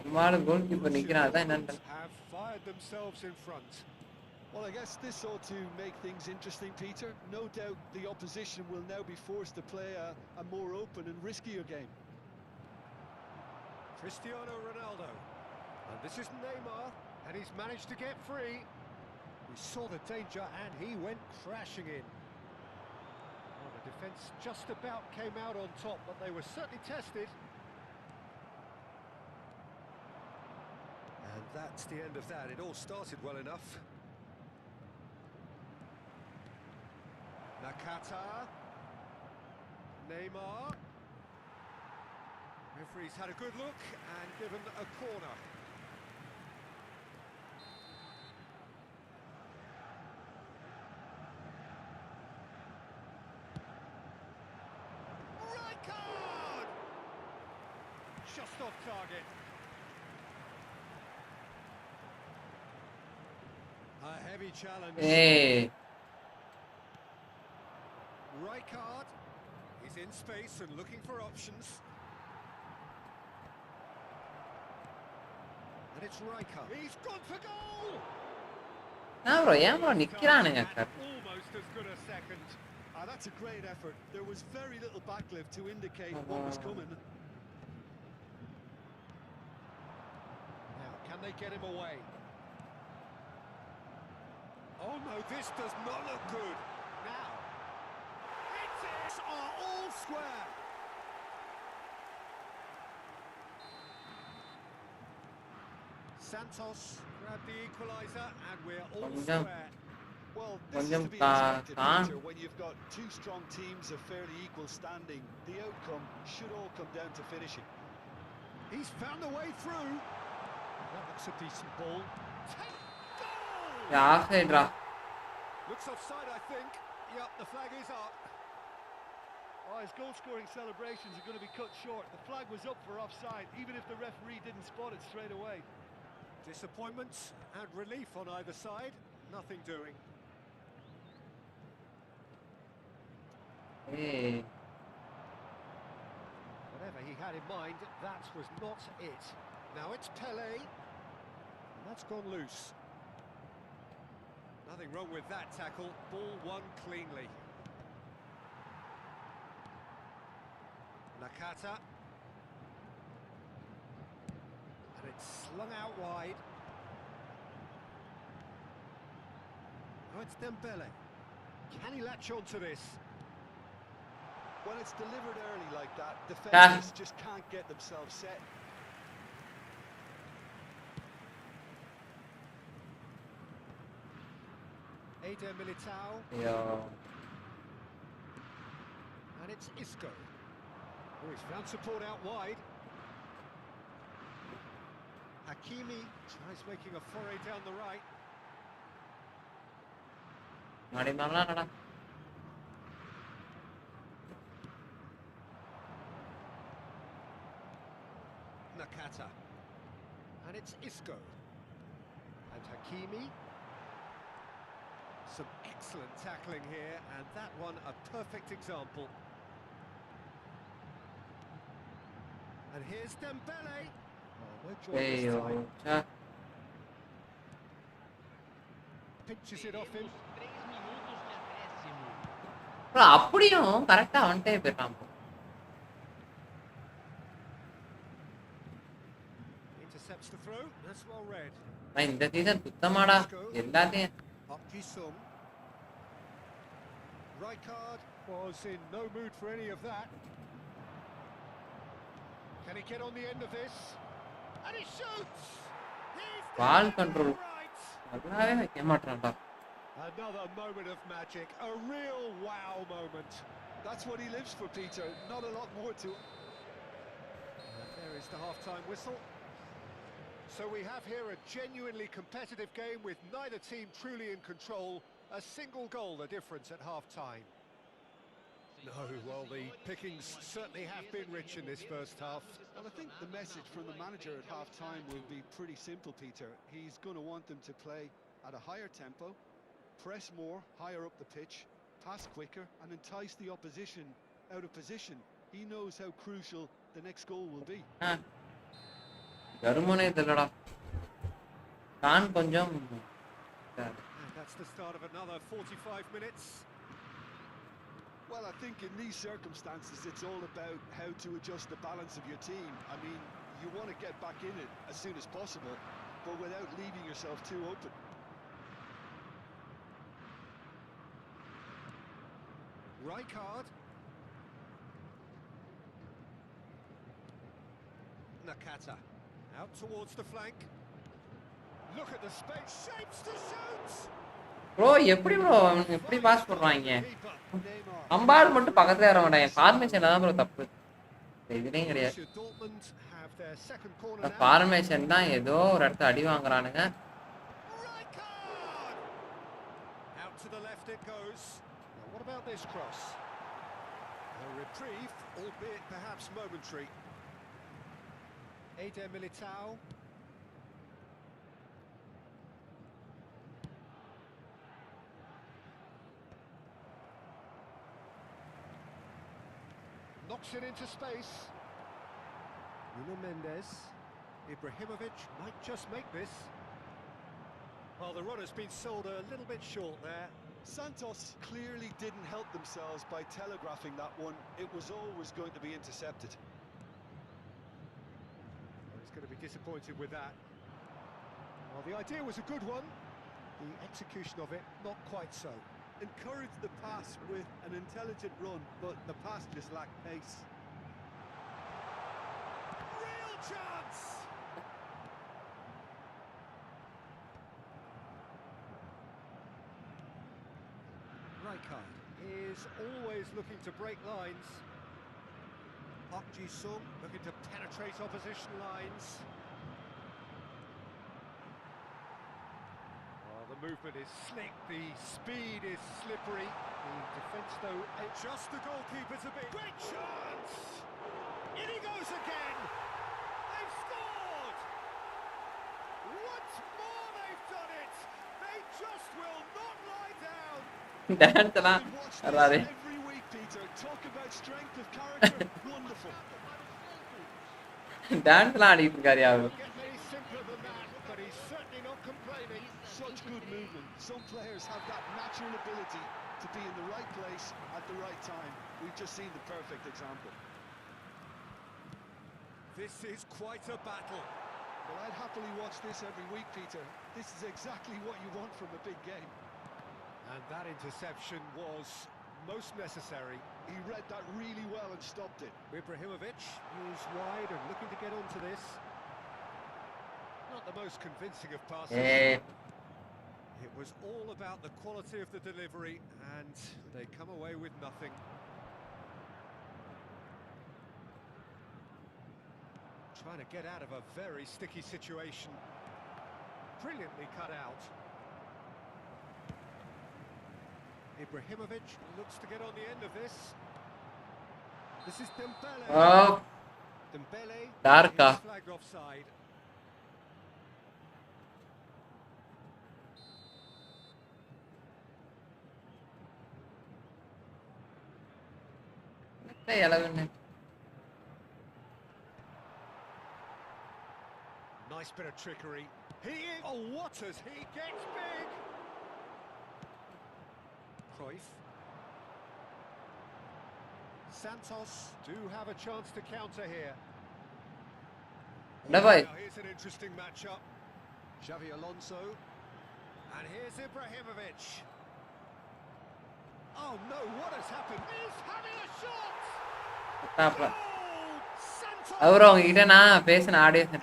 நம்மால goal keeper நிக்கிறான் அதான் என்னன்னு Have fired themselves in front. Well, I guess this ought to make things interesting, Peter. No doubt the opposition will now be forced to play a more open and riskier game. Cristiano Ronaldo. And this is Neymar. And he's managed to get free. He saw the danger and he went crashing in. Well, the defence just about came out on top, but they were certainly tested. And that's the end of that. It all started well enough. Nakata. Neymar. Referee's had a good look and given a corner. Rijkaard! Just off target. A heavy challenge. ஏய் Rijkaard is in space and looking for options. And it's Rijkaard. He's gone for goal! நான் bro ஏன் bro நிக்கிறானுங்க sir Almost as good a second. That's a great effort. There was very little backlift to indicate what was coming. Now, can they get him away? Oh no, this does not look good. Now, hits are all square. Santos grabbed the equaliser and we're all square. Well, this is to be expected, Peter, when you've got two strong teams of fairly equal standing. The outcome should all come down to finishing. He's found a way through. That looks a decent ball. Goal! Looks offside, I think. Yep, the flag is up. Oh, his goal-scoring celebrations are going to be cut short. The flag was up for offside, even if the referee didn't spot it straight away. Disappointment and relief on either side. Nothing doing. Hey. Whatever he had in mind, that was not it. Now it's Pele. And that's gone loose. Nothing wrong with that tackle. Ball won cleanly. Nakata. And it's slung out wide. Now it's Dembele. Can he latch on to this? When it's delivered early like that, defenders just can't get themselves set. Eder Militao. Yeah. And it's Isco. Oh, he's found support out wide. Hakimi tries making a foray down the right. Nakata. And it's Isco. And Hakimi. Some excellent tackling here, and that one a perfect example. And here's Dembele. Oh, no joy this time. Pinches it off him. அப்படியும் கரெக்டா வந்துட்டே போயிட்டான். Intercepts the throw. That's well read. இந்த season சுத்தமாடா எல்லாத்தையும். Rijkaard was in no mood for any of that. Can he get on the end of this? And he shoots! Ball control. நல்லாவே வைக்க மாட்டான்டா. Another moment of magic, a real wow moment. That's what he lives for, Peter. Not a lot more to it. And there is the half-time whistle. So we have here a genuinely competitive game with neither team truly in control. A single goal the difference at half-time. No, well, the pickings certainly have been rich in this first half. Well, I think the message from the manager at half-time will be pretty simple, Peter. He's going to want them to play at a higher tempo, press more, higher up the pitch, pass quicker, and entice the opposition out of position. He knows how crucial the next goal will be. கருமனே தெரியலடா. நான் கொஞ்சம் That's the start of another 45 minutes. Well, I think in these circumstances, it's all about how to adjust the balance of your team. I mean, you want to get back in it as soon as possible, but without leaving yourself too open. Rijkaard. Nakata. Out towards the flank. Look at the space, shapes to shoot! Bro எப்படி bro எப்படி pass பண்றாங்க? அம்பால் மட்டும் பக்கத்துல வர மாட்டாங்க. ஃபார்மேஷன்ல தான் bro தப்பு. இதுலயும் கிடையாது. ஃபார்மேஷன் தான் ஏதோ ஒரு இடத்துல அடி வாங்குறானுங்க. Out to the left it goes. Now what about this cross? A reprieve, albeit perhaps momentary. Eder Militao. Knocks it into space. Nuno Mendes. Ibrahimovic might just make this. Well, the run has been sold a little bit short there. Santos clearly didn't help themselves by telegraphing that one. It was always going to be intercepted. Well, he's going to be disappointed with that. Well, the idea was a good one. The execution of it, not quite so. Encouraged the pass with an intelligent run, but the pass just lacked pace. Real chance! Rijkaard is always looking to break lines. Park Ji-sung looking to penetrate opposition lines. The movement is slick, the speed is slippery. The defence, though, just the goalkeeper to beat. Great chance! In he goes again! They've scored! Once more they've done it! They just will not lie down! Dance la. Arrare. Every week, Peter. Talk about strength of character. Wonderful. Dance la ஆடிட்டு இருக்காரு அவரு. Get any simpler than that, but he's certainly not complaining. Such good movement. Some players have that natural ability to be in the right place at the right time. We've just seen the perfect example. This is quite a battle. Well, I'd happily watch this every week, Peter. This is exactly what you want from a big game. And that interception was most necessary. He read that really well and stopped it. Ibrahimovic is wide and looking to get onto this. Not the most convincing of passes. It was all about the quality of the delivery, and they come away with nothing. Trying to get out of a very sticky situation. Brilliantly cut out. Ibrahimovic looks to get on the end of this. This is Dembele. Oh, Dembele Darka. is flagged offside. Hey, hello. Nice bit of trickery. Oh, what as he gets big! Cruyff. Santos do have a chance to counter here. Давай. Now here's an interesting matchup. Xavi Alonso. And here's Ibrahimovic. Oh no, what has happened? He's having a shot! Stop. Santos! அவரு அவங்க கிட்ட நான் பேசின audio And the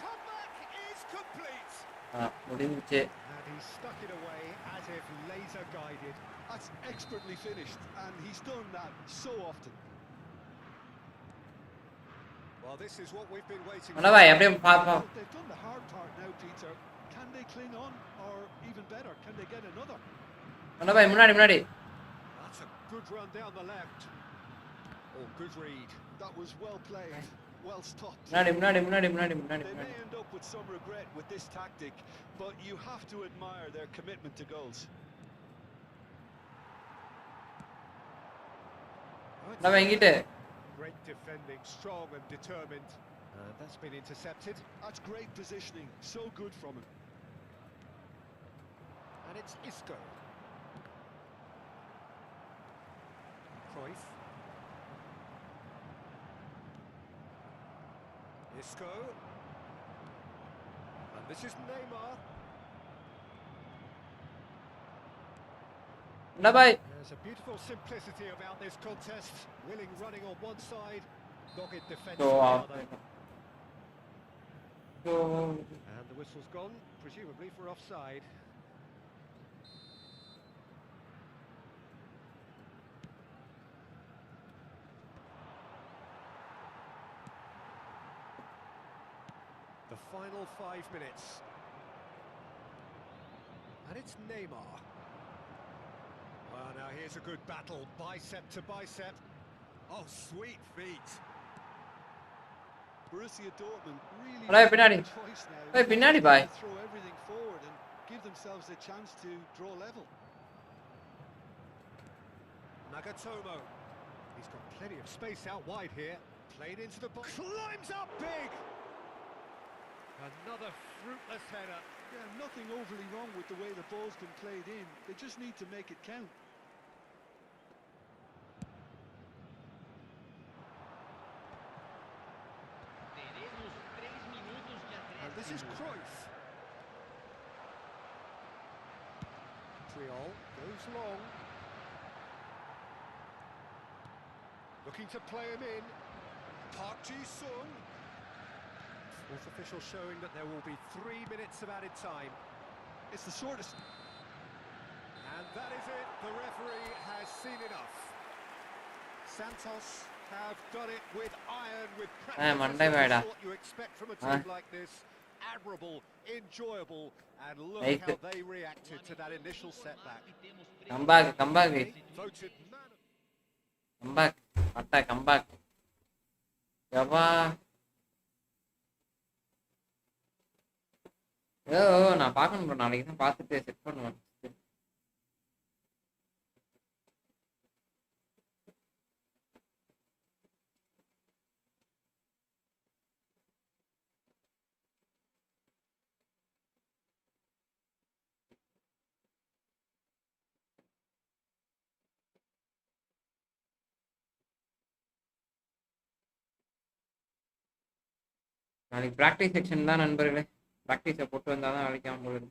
comeback is complete. முடிஞ்சிச்சு. And he stuck it away as if laser guided. That's expertly finished, and he's done that so often. Well, this is what we've been waiting for. அண்ணா அப்படியே பாப்பா. They've done the hard part now, Peter. Can they cling on, or even better, can they get another? அண்ணா முன்னாடி. That's a good run down the left. Oh, good read. That was well played, well stopped. முன்னாடி. They may end up with some regret with this tactic, but you have to admire their commitment to goals. அண்ணா எங்கிட்ட. Great defending, strong and determined. That's been intercepted. That's great positioning, so good from him. And it's Isco. Cruyff. Isco. And this is Neymar. Anna There's a beautiful simplicity about this contest. Willing running on one side, dogged defence on the other. And the whistle's gone, presumably for offside. The final 5 minutes. And it's Neymar. Well, now here's a good battle, bicep to bicep. Oh, sweet feet. Borussia Dortmund really Alright, Pinari. choice now. Hey, Pinari, bye. They throw everything forward and give themselves a chance to draw level. Nagatomo. He's got plenty of space out wide here. Played into the box. Climbs up big. Another fruitless header. Yeah, nothing overly wrong with the way the ball's been played in. They just need to make it count. Teremos 3 minutos de And this is acréscimo. Cruyff. Triol goes long. Looking to play him in. Park Ji-sung. Fourth official showing that there will be 3 minutes of added time. It's the sort of... And that is it. The referee has seen enough. Santos have done it with iron, with practice. Monday This is bhai what you expect from a team like this. Admirable, enjoyable, and look Nice. how they reacted to that initial setback. Come back. Voted man. Come back. Atta, come back. Yapa. நான் பார்க்கணும் bro. நாளைக்கு தான் பார்த்துட்டு set பண்ணுவேன். நாளைக்கு practice section தான் நண்பர்களே. பிராக்டிஸை போட்டு வந்தால் தான் நாளைக்கு ஆகும் போகுது.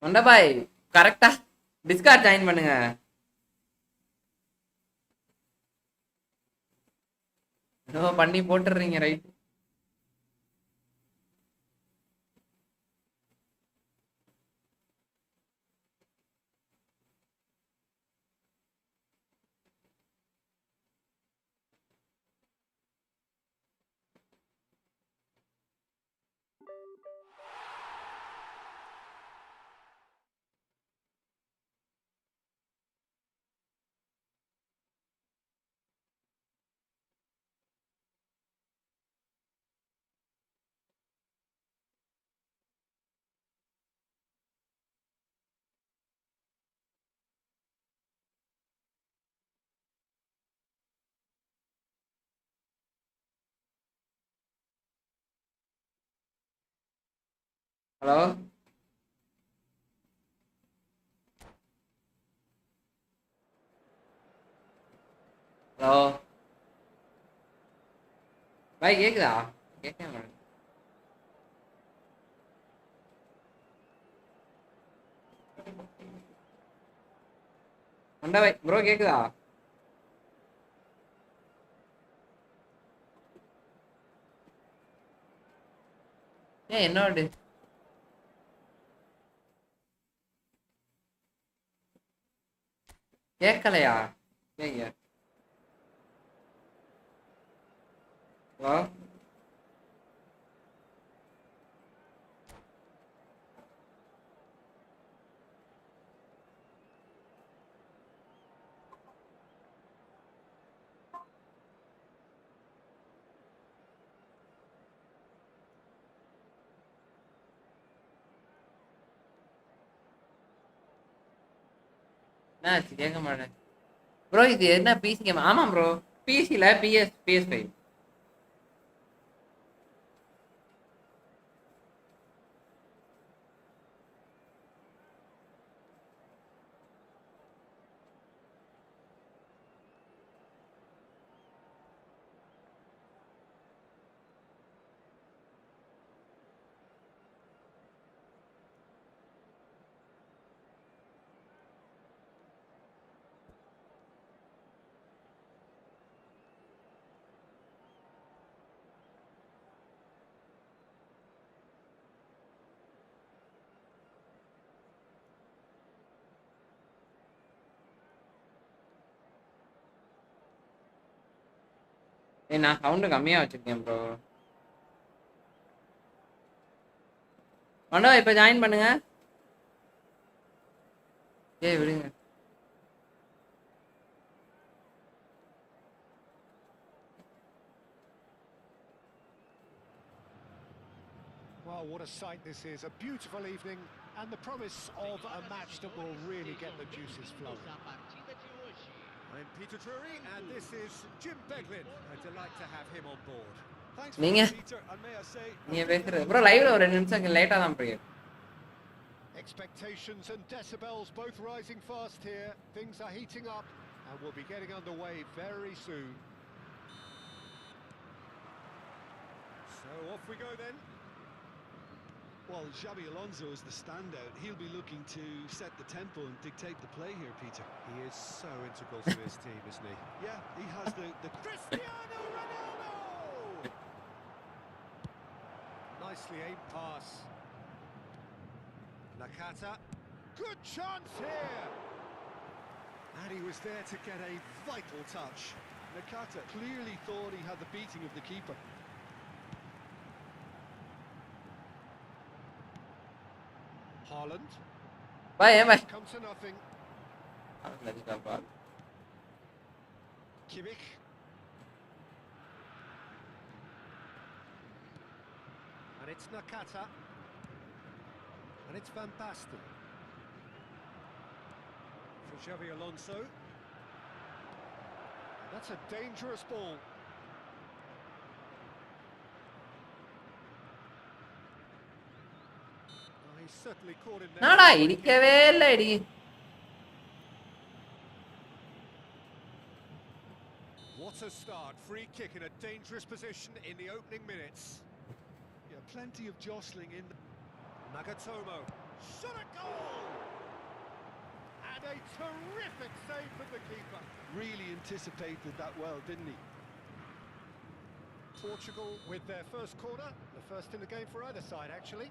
மண்டபாய் கரெக்டா டிஸ்கார்ட் ஜாயின் பண்ணுங்க. பண்ணி போட்டுடுறீங்க ரைட். ஹலோ ஹலோ பாய் கேக்குதா? கேட்க மாட்டேன். மண்டபாய் ப்ரோ கேக்குதா? என்னோட கேட்கலையா? ஏங்க ஹலோ என்னாச்சு கேட்க மாட்டேன் ப்ரோ. இது என்ன பிசி கேம்? ஆமாம் ப்ரோ, பிசியில் PS5. நான் சவுண்டு கம்மியாக வச்சுருக்கேன் ப்ரோ. மண்டபா இப்போ ஜாயின் பண்ணுங்க. விடுங்க. Well, what a sight this is. A beautiful evening and the promise of a match that will really get the juices flowing. A partida de I'm Peter Drury, and this is Jim Beglin. A delight to have him on board. Thanks Neenga Peter, and may I say நீங்க பேசுறது bro லைவ்ல ஒரு 2 நிமிஷம் லேட்டா தான் புரியுது. Expectations and decibels both rising fast here. Things are heating up, and we'll be getting underway very soon. So off we go then. well, Xabi Alonso is the standout. He'll be looking to set the tempo and dictate the play here, Peter. He is so integral to his team, isn't he? Yeah, he has the Cristiano Ronaldo! Nicely aimed pass. Nakata. Good chance here! And he was there to get a vital touch. Nakata clearly thought he had the beating of the keeper. Haaland. Bye. Come to nothing. Kimmich. And it's Nakata. And it's Van Basten. For Xabi Alonso. That's a dangerous ball. He's certainly caught him there. நாடா இடிக்கவே இல்லடி. What a start. Free kick in a dangerous position in the opening minutes. Yeah, plenty of jostling in. Nagatomo. Shot a goal! And a terrific save from the keeper. Really anticipated that well, didn't he? Portugal with their first corner. The first in the game for either side, actually.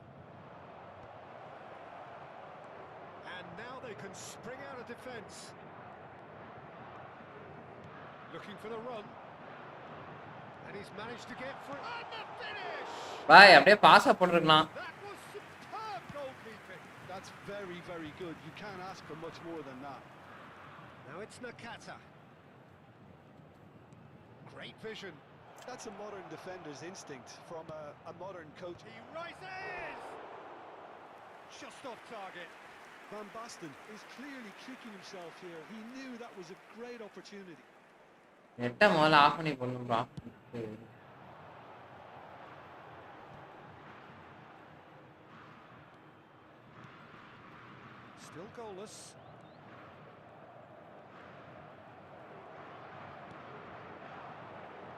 And now they can spring out of defence. Looking for the run. And he's managed to get through. And the finish! பாய் அப்படியே pass போட்டுறலாம். That was superb goalkeeping. That's very, very good. You can't ask for much more than that. Now it's Nakata. Great vision. That's a modern defender's instinct from a modern coach. He rises! Just off target. Van Basten is clearly kicking himself here. He knew that was a great opportunity. நெட்ட முதல்ல of பண்ணி போடணும் bro. Still goalless.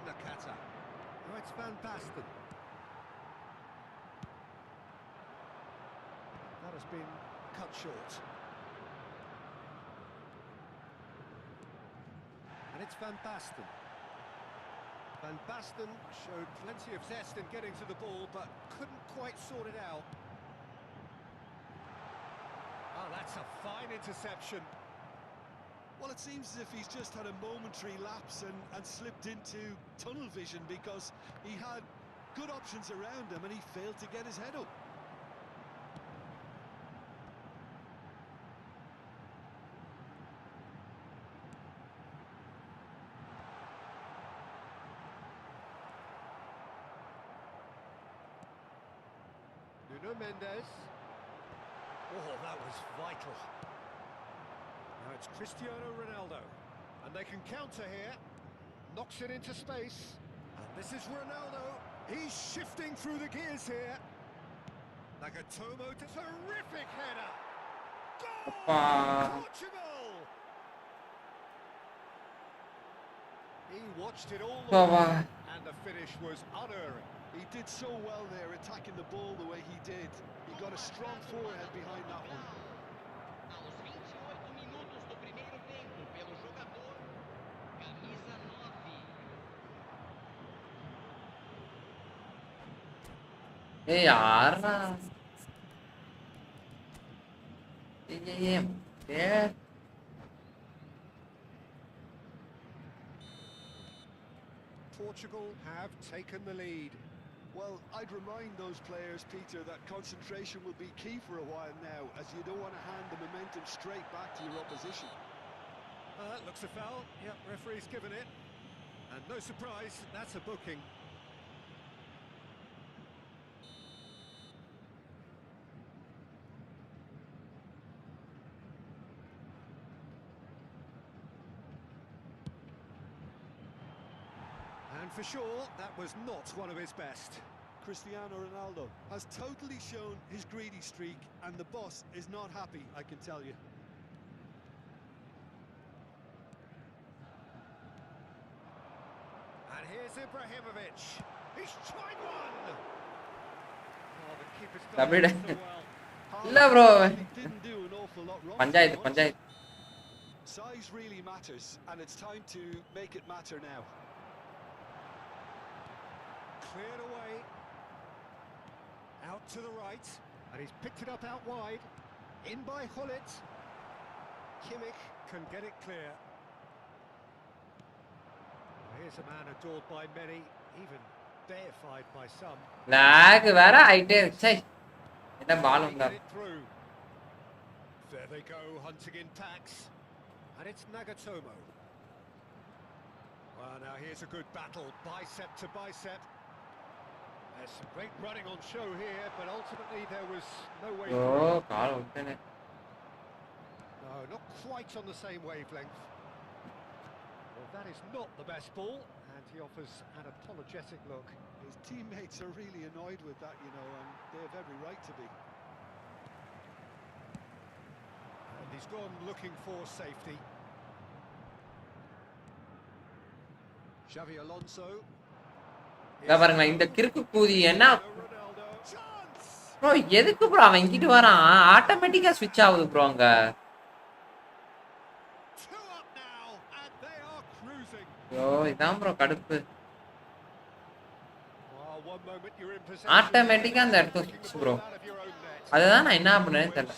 Nakata. Oh, it's Van Basten. That has been cut short. And it's Van Basten. Van Basten showed plenty of zest in getting to the ball, but couldn't quite sort it out. Oh, that's a fine interception. Well, it seems as if he's just had a momentary lapse and slipped into tunnel vision, because he had good options around him and he failed to get his head up. Nuno Mendes. Oh, that was vital. Now it's Cristiano Ronaldo. And they can counter here. Knocks it into space. And this is Ronaldo. He's shifting through the gears here. Nagatomo, terrific header. Goal! Portugal! He watched it all the way, and the finish was unerring. He did so well there, attacking the ball the way he did. He got a strong forehead behind that one. Aos 28 minutos do primeiro tempo, pelo jogador, camisa 9. ஏய் யாரா ஏய் Portugal have taken the lead. Well, I'd remind those players, Peter, that concentration will be key for a while now, as you don't want to hand the momentum straight back to your opposition. Looks a foul. Yep, referee's given it. And no surprise, that's a booking. And for sure, that was not one of his best. Cristiano Ronaldo has totally shown his greedy streak, and the boss is not happy, I can tell you. And here's Ibrahimovic. He's tried one. Oh, the keeper's done Double it it. so well. இல்ல bro. He didn't do an awful lot wrong. Panchayat. Size really matters, and it's time to make it matter now. Cleared away. Out to the right. And he's picked it up out wide. In by Hullet. Kimmich can get it clear. Here's a man adored by many, even deified by some. lag வேற ஆயிட்டே இருக்கு. சை. என்ன பால் They உண்டா? get it through. There they go, hunting in packs. And it's Nagatomo. Well, now here's a good battle, bicep to bicep. There's some great running on show here, but ultimately there was no way O through. Call விட்டனே. No, not quite on the same wavelength. Well, that is not the best ball, and he offers an apologetic look. His teammates are really annoyed with that, you know, and they have every right to be. And he's gone looking for safety. Xavi Alonso. இத பாருங்க இந்த கிறுக்கு கூதி என்ன Ronaldo. Chance! Bro எதுக்கு bro அவன் இங்கிட்டு வரான் ஆட்டோமேட்டிக்கா ஸ்விட்ச் ஆகுது ப்ரோ அங்க Two up now, and they are cruising. ஐயோ இதான் ப்ரோ கடுப்பு Oh, one moment you're in possession. ஆட்டோமேட்டிக்கா அந்த இடத்துல ஸ்விட்ச் bro Out of your own net. அதுதான் நான் என்ன பண்ணேன்னு தெரியல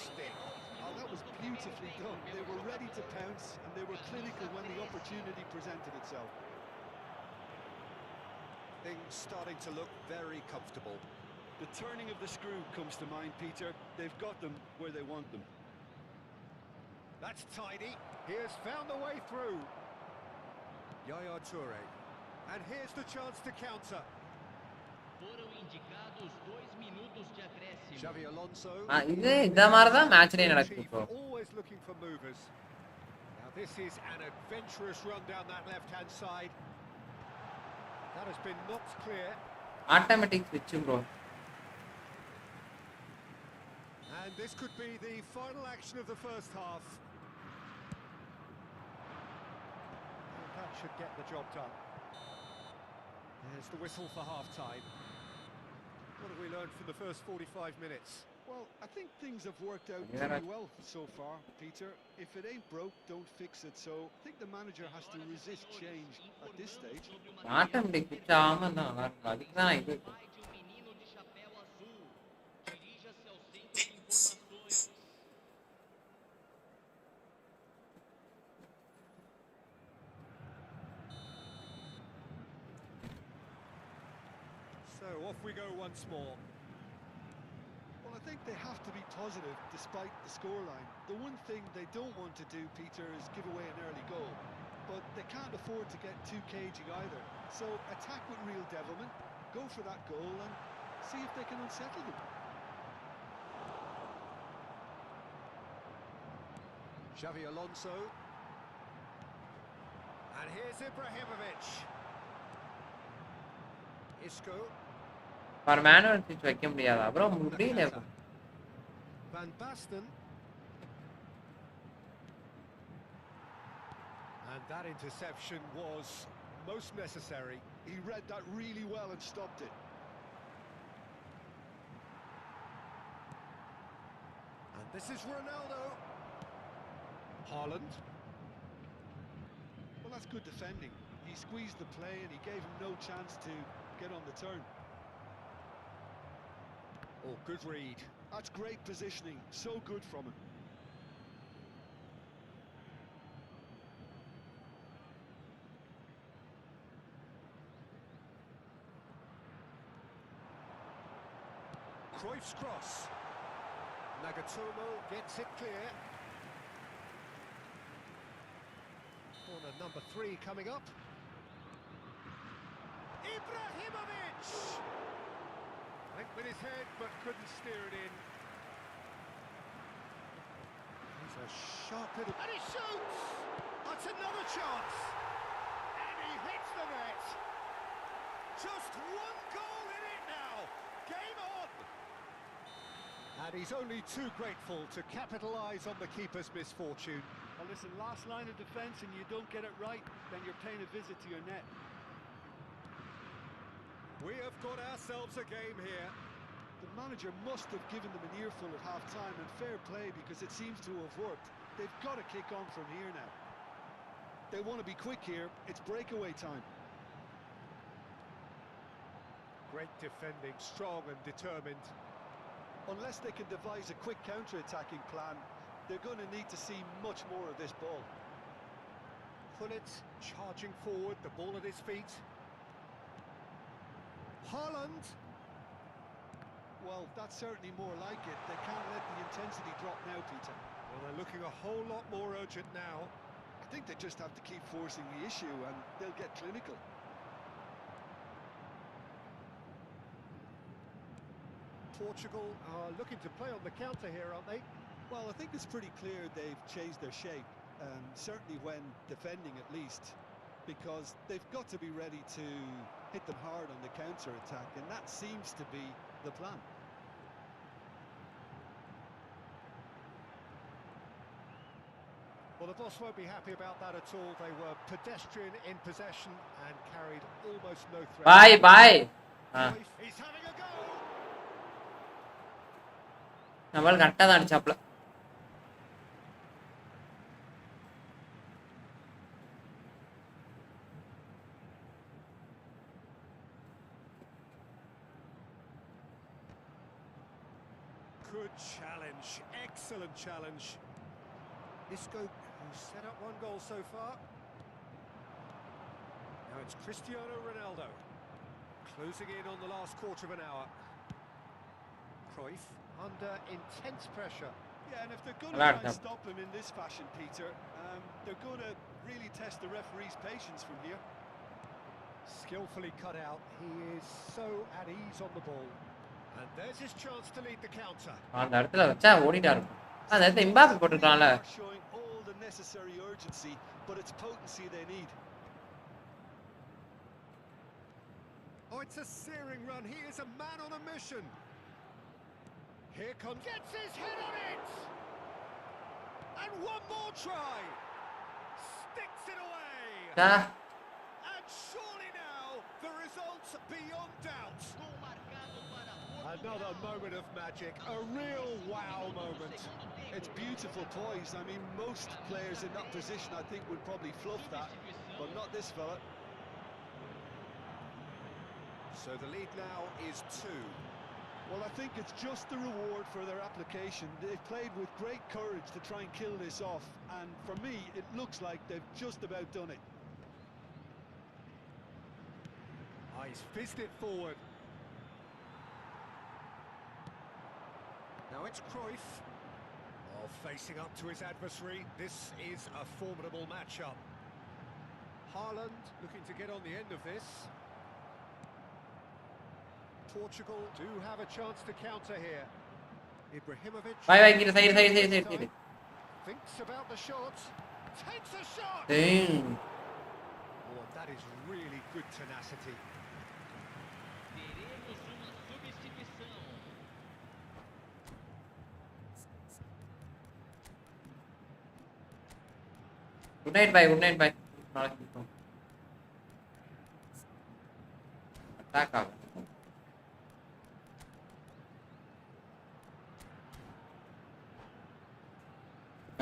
Oh, that was beautifully done. They were ready to pounce, and they were clinical when the opportunity presented itself. Things starting to look very comfortable. The turning of the screw comes to mind, Peter. They've got them where they want them. That's tidy. He has found the way through. Yaya Toure. And here's the chance to counter. Foram indicados 2 minutos de acréscimo. Xavi Alonso. இது இந்த மாதிரி தான் மேட்ச்லயே நடக்குது bro Always looking for movers. Now this is an adventurous run down that left-hand side. That has been knocked clear. Automatic ஸ்விட்ச் bro And this could be the final action of the first half. And that should get the job done. There's the whistle for half-time. What have we learned from the first 45 minutes? Well, I think things have worked out Yeah, pretty that- well so far, Peter. If it ain't broke, don't fix it. So I think the manager has to resist change at this stage. Automatic ஸ்விட்ச் ஆகாம இருந்தா நல்லா இருக்கும் அதுக்கு தான் இது Vai de menino de chapéu azul. Dirija-se ao centro de informações. So off we go once more. Well, I think they have to be positive despite the scoreline. The one thing they don't want to do, Peter, is give away an early goal. But they can't afford to get too cagey either. So attack with real devilment, go for that goal and see if they can unsettle them. Xavi Alonso. And here's Ibrahimovic. Isco. ஒரு manual ஸ்விட்ச் வைக்க முடியாது அப்புறம் முடியல Van Basten. And that interception was most necessary. He read that really well and stopped it. And this is Ronaldo. Haaland. Well, that's good defending. He squeezed the play and he gave him no chance to get on the turn. Oh, good read. That's great positioning. So good from him. Cruyff's cross. Nagatomo gets it clear. Corner number 3 coming up. Ibrahimovic! Went with his head but couldn't steer it in. He's a sharp little... And he shoots! That's another chance! And he hits the net! Just one goal in it now. Game on. And he's only too grateful to capitalise on the keeper's misfortune. Well, listen, last line of defence and you don't get it right, then you're paying a visit to your net. We have got ourselves a game here. The manager must have given them an earful at half-time, and fair play because it seems to have worked. They've got to kick on from here now. They want to be quick here. It's breakaway time. Great defending, strong and determined. Unless they can devise a quick counter-attacking plan, they're going to need to see much more of this ball. Pullet charging forward, the ball at his feet. Haaland. Well, that's certainly more like it. They can't let the intensity drop now, Peter. Well, they're looking a whole lot more urgent now. I think they just have to keep forcing the issue and they'll get clinical. Portugal are looking to play on the counter here, aren't they? Well, I think it's pretty clear they've changed their shape, certainly when defending at least, because they've got to be ready to hit them hard on the counter-attack, and that seems to be the plan. Well, the boss won't be happy about that at all. They were pedestrian in possession and carried almost no threat. Bye. He's having a go. நம்மள கரெக்டா தான் அடிச்சாப்ல. Good challenge, excellent challenge. Isco set up one goal so far. Now it's Cristiano Ronaldo closing in on the last quarter of an hour. Cruyff under intense pressure. Yeah, and if they're going to try and stop him in this fashion, Peter, they're going to really test the referee's patience from here. Skillfully cut out. He is so at ease on the ball. And there's his chance to lead the counter. அந்த இடத்துல வச்சா ஓடிட்டாரு. அந்த இடத்துல இம்பாப்பே போட்டுட்டான்ல. Showing all the necessary urgency, but it's potency they need. Oh, it's a searing run. He is a man on a mission. Here comes... Gets his head on it! And one more try! Sticks it away! And surely now, the result's beyond doubt. Another moment of magic, a real wow moment. It's beautiful poise. I mean, most players in that position, I think, would probably fluff that, but not this fella. So the lead now is 2. Well, I think it's just the reward for their application. They've played with great courage to try and kill this off, and for me, it looks like they've just about done it. Oh, he's fizzed it forward. Now it's Cruyff. Oh, facing up to his adversary. This is a formidable matchup. Haaland looking to get on the end of this. Portugal do have a chance to counter here. Ibrahimovic. Bye, side. Thinks about the shot. Takes a shot. Dang. Oh, that is really good tenacity. Teremos uma substituição. Good night, bye. Attack out.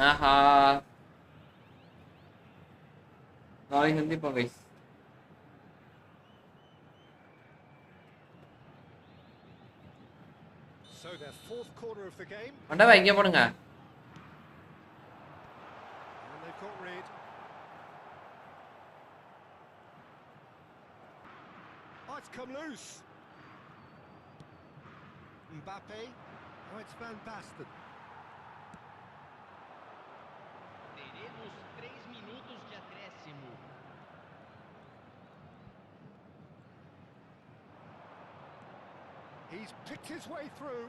ஆஹா நாளைக்கு சந்திப்போம் guys. So their fourth quarter of the game. Mandapa இங்க போடுங்க. And they've got rid. Oh, it's come loose. Mbappe. Oh, it's Van Basten. Teremos 3 minutos de acréscimo. He's picked his way through.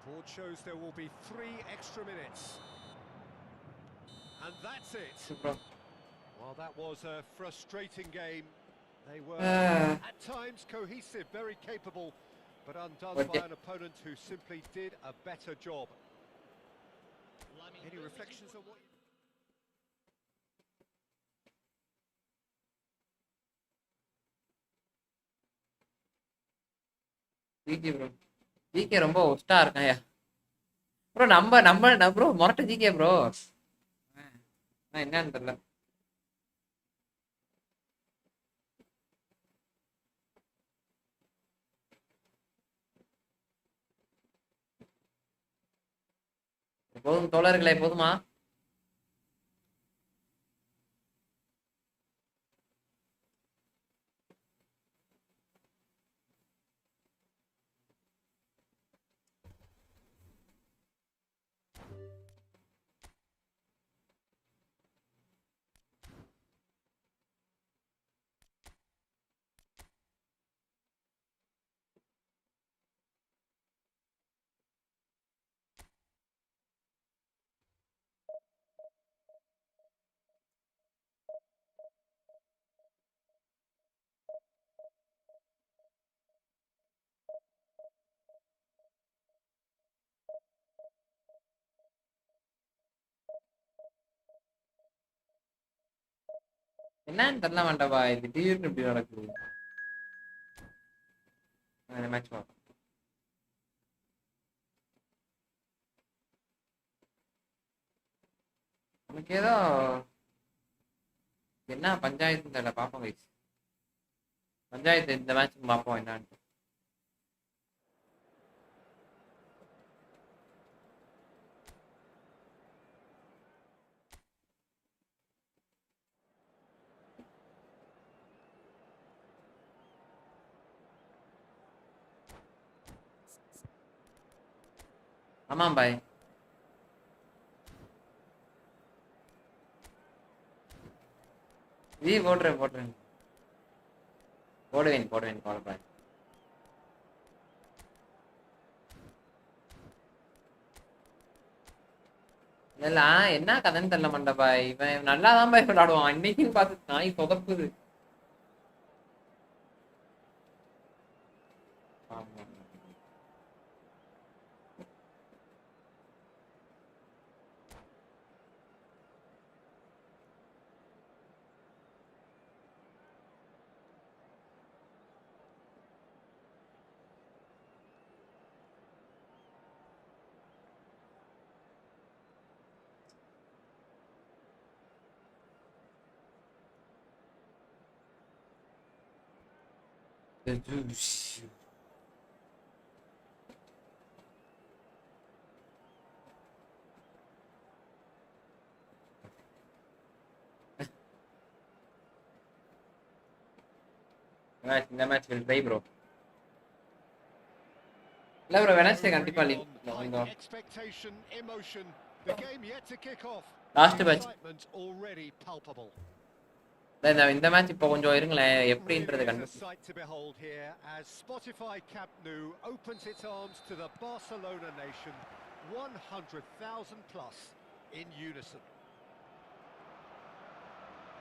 Board shows there will be 3 extra minutes. And that's it. Super. Well, that was a frustrating game. They were Ah. at times cohesive, very capable, but undone Okay. by an opponent who simply did a better job. Any reflections on what you... GK bro GK ரொம்ப ஒஸ்டா இருக்காயா bro நம்ம bro மொரட்ட GK bro என்னன்னு தெரியல போதும் தோழர்களே போதுமா என்னன்னு தெரியல மாட்டப்பா இது திடீர்னு இப்படி நடக்குது மேட்ச் பார்ப்போம் நமக்கு ஏதோ என்ன பஞ்சாயத்து தெரியல பார்ப்போம் கைஸ் பஞ்சாயத்து இந்த மேட்ச் பார்ப்போம் என்னான்னு ஆமாம் பாய் ஜி போடுறேன் போடுவேன் பாய் இதெல்லாம் என்ன கதைன்னு தெரியல மண்டபா இவன் நல்லாதான் பாய் விளையாடுவான் இன்னைக்குன்னு பார்த்து நாய் சொதப்புது ஆமா இந்த மேட்ச் வில் ட்ரை ப்ரோ இல்ல ப்ரோ வெனஸ்டே கண்டிப்பா leave Expectation, emotion, the game yet to kick off. Last match Excitement already palpable. இந்த மேட்ச் இப்போ கொஞ்சம் இருங்களேன் எப்படின்றது Really is a கண்டு sight to behold here as Spotify Camp Nou opens its arms to the Barcelona nation, 100,000 plus in unison.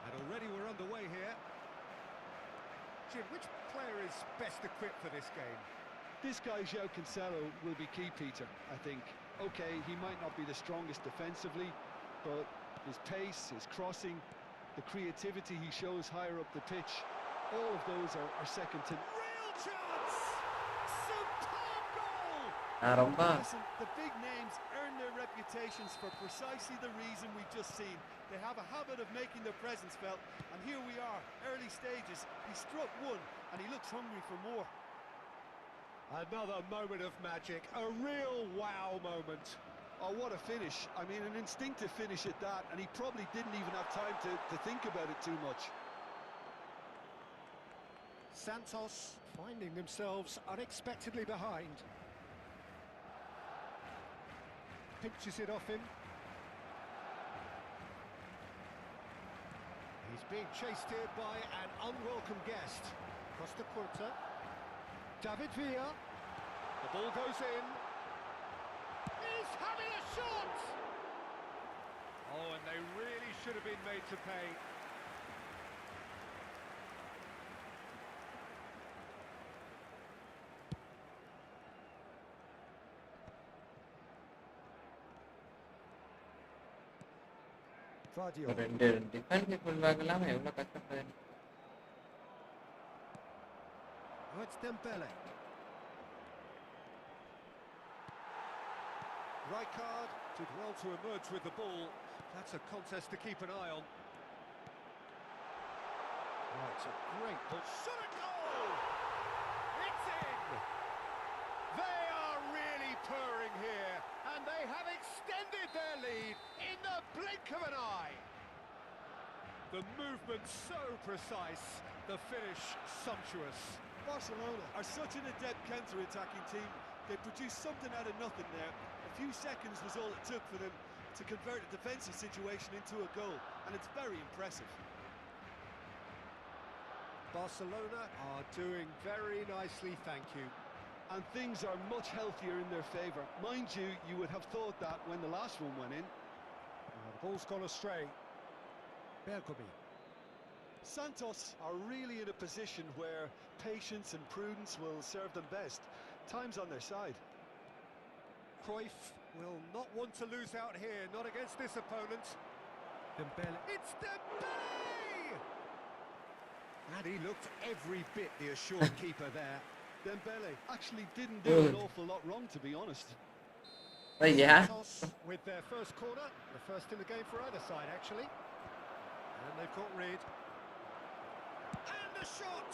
And already we're underway here. Jim, which player is best equipped for this game? This guy, João Cancelo, will be key, Peter, I think. Okay, he might not be the strongest defensively, but his pace, his crossing, the creativity he shows higher up the pitch, all of those are second to... Real chance! Superb goal! ரொம்ப Listen, the big names earn their reputations for precisely the reason we've just seen. They have a habit of making their presence felt, and here we are, early stages. He struck one, and he looks hungry for more. Another moment of magic, a real wow moment. Oh, what a finish. I mean, an instinctive finish at that, and he probably didn't even have time to think about it too much. Santos finding themselves unexpectedly behind. Pinches it off him. He's being chased here by an unwelcome guest. Costa Curta. David Villa. The ball goes in. He's having a shot! Oh, and they really should have been made to pay. Vardiol. ரெண்டு defensive full back இல்லாம எவ்வளவு கஷ்டப்படுது. Oh, it's Dembele. Rijkaard did well to emerge with the ball. That's a contest to keep an eye on. Oh, it's a great ball. Shot a goal! It's in! They are really purring here, and they have extended their lead in the blink of an eye. The movement so precise, the finish sumptuous. Barcelona are such an adept counter-attacking team. They produced something out of nothing there. A few seconds was all it took for them to convert a defensive situation into a goal, and it's very impressive. Barcelona are doing very nicely, thank you. And things are much healthier in their favour. Mind you, you would have thought that when the last one went in. The ball's gone astray. Bergomi. Santos are really in a position where patience and prudence will serve them best. Time's on their side. Cruyff will not want to lose out here, not against this opponent. Dembele. It's Dembele! And he looked every bit the assured keeper there. Dembele actually didn't do an awful lot wrong, to be honest. But yeah. Santos with their first corner, the first in the game for either side, actually. And they've got rid. And the shot!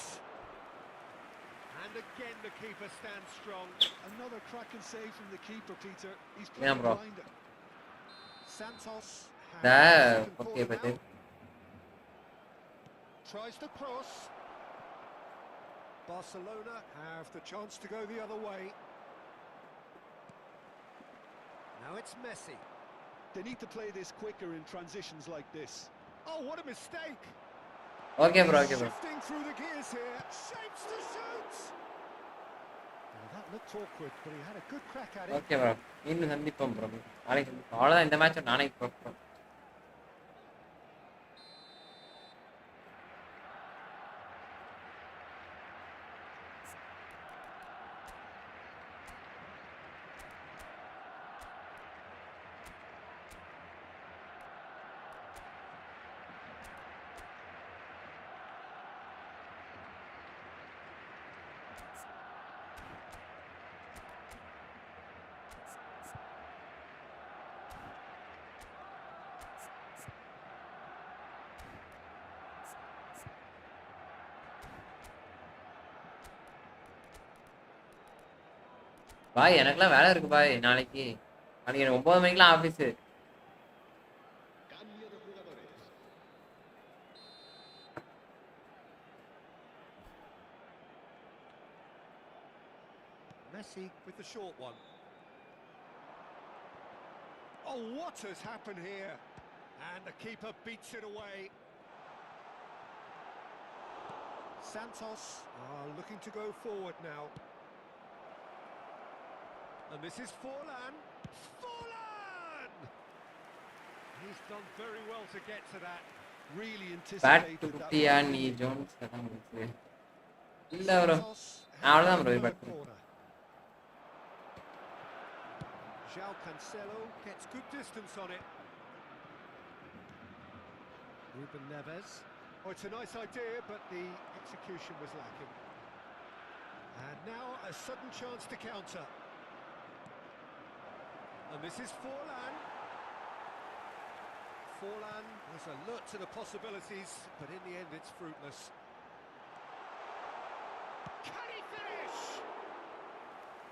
And again the keeper stands strong. Another cracking save from the keeper, Peter. He's Yeah, playing bro. blinder. Santos has Да, the second окей, corner but now. Tries to cross. Barcelona have the chance to go the other way. Now it's Messi. They need to play this quicker in transitions like this. Oh, what a mistake! Okay, bro. Shifting through the gears here, shapes to shoot! Well, that looked awkward, but he had a good crack at it. Okay, bro. இன்னும் சந்திப்போம் bro. நாளைக்கு சந்திப்போம். அவ்வளவுதான் இந்த match நாளைக்கு பார்ப்போம். பாய் எனக்குலாம் வேலை இருக்கு பாய் நாளைக்கு. நாளைக்கு எனக்கு 9 மணிக்கெல்லாம் office. Cambio de jugadores. Messi with the short one. Oh, what has happened here? And the keeper beats it away. Santos are looking to go forward now. And this is Forlan. Forlan! He's done very well to get to that. Really bad anticipated that. குட்டியா நீ Jones அதான் முடிச்சு. இல்ல bro. Santos அவ்வளவுதான் has bro the இது third பட்டு. corner. João Cancelo gets good distance on it. Ruben Neves. Oh, it's a nice idea, but the execution was lacking. And now a sudden chance to counter. And this is Forlan. Forlan was alert to the possibilities, but in the end it's fruitless. Can he finish?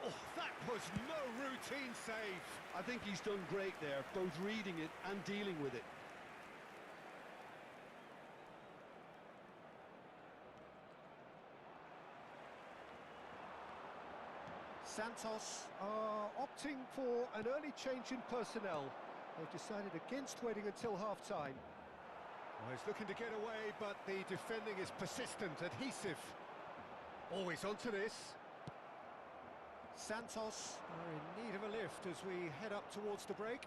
Oh, that was no routine save. I think he's done great there, both reading it and dealing with it. Santos are opting for an early change in personnel. They've decided against waiting until half-time. Well, he's looking to get away, but the defending is persistent, adhesive. Always onto this. Santos are in need of a lift as we head up towards the break.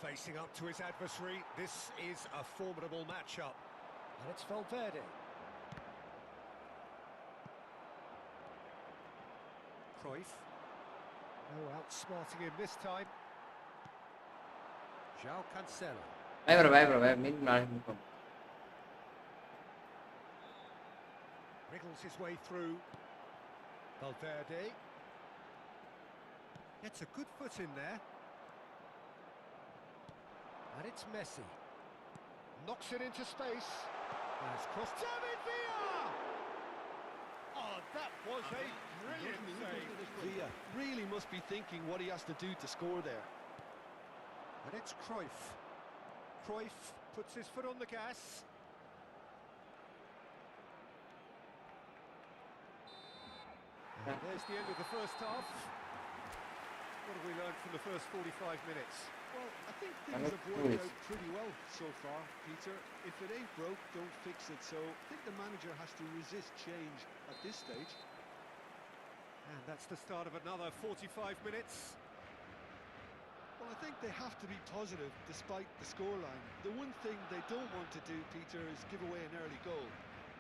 Facing up to his adversary, this is a formidable matchup. And it's Valverde. Cruyff. No outsmarting him this time. João Cancelo. Bye bro. Wriggles his way through. Valverde. Gets a good foot in there. And it's Messi. Knocks it into space. And it's crossed. David Villa! Oh, that was a brilliant save. Villa really must be thinking what he has to do to score there. And it's Cruyff. Cruyff puts his foot on the gas. And there's the end of the first half. What have we learned from the first 45 minutes? Well, I think things have worked out pretty well so far, Peter. If it ain't broke, don't fix it. So I think the manager has to resist change at this stage. And that's the start of another 45 minutes. Well, I think they have to be positive despite the scoreline. The one thing they don't want to do, Peter, is give away an early goal.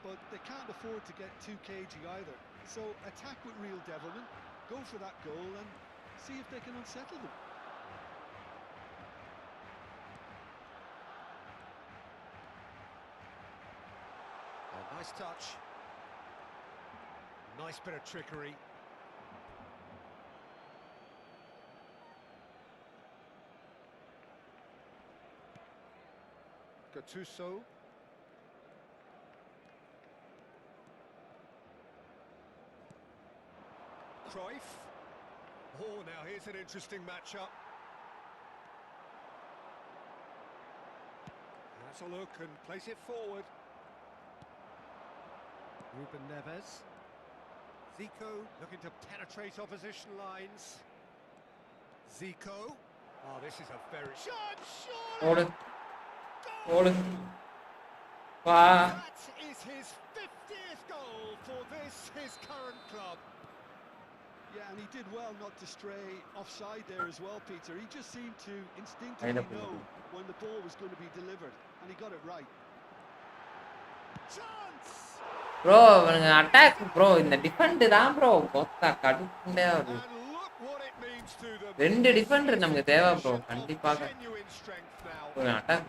But they can't afford to get too cagey either. So attack with real devilment, go for that goal and see if they can unsettle them. A nice touch. Nice bit of trickery. Gattuso. Cruyff. Oh, now here's an interesting matchup. That's a look and place it forward. Ruben Neves. Zico looking to penetrate opposition lines. Zico. Oh, this is a very... Shot! That is his 50th goal for his current club. Yeah, and he did well not to stray offside there as well, Peter. He just seemed to instinctively know when the ball was going to be delivered, and he got it right. Chance! Bro, attack bro, in the defend தான் bro. கொத்தா கடுப்புண்டே ஆகுது. ரெண்டு Defender நமக்கு தேவை bro, கண்டிப்பாக. ஒரு attack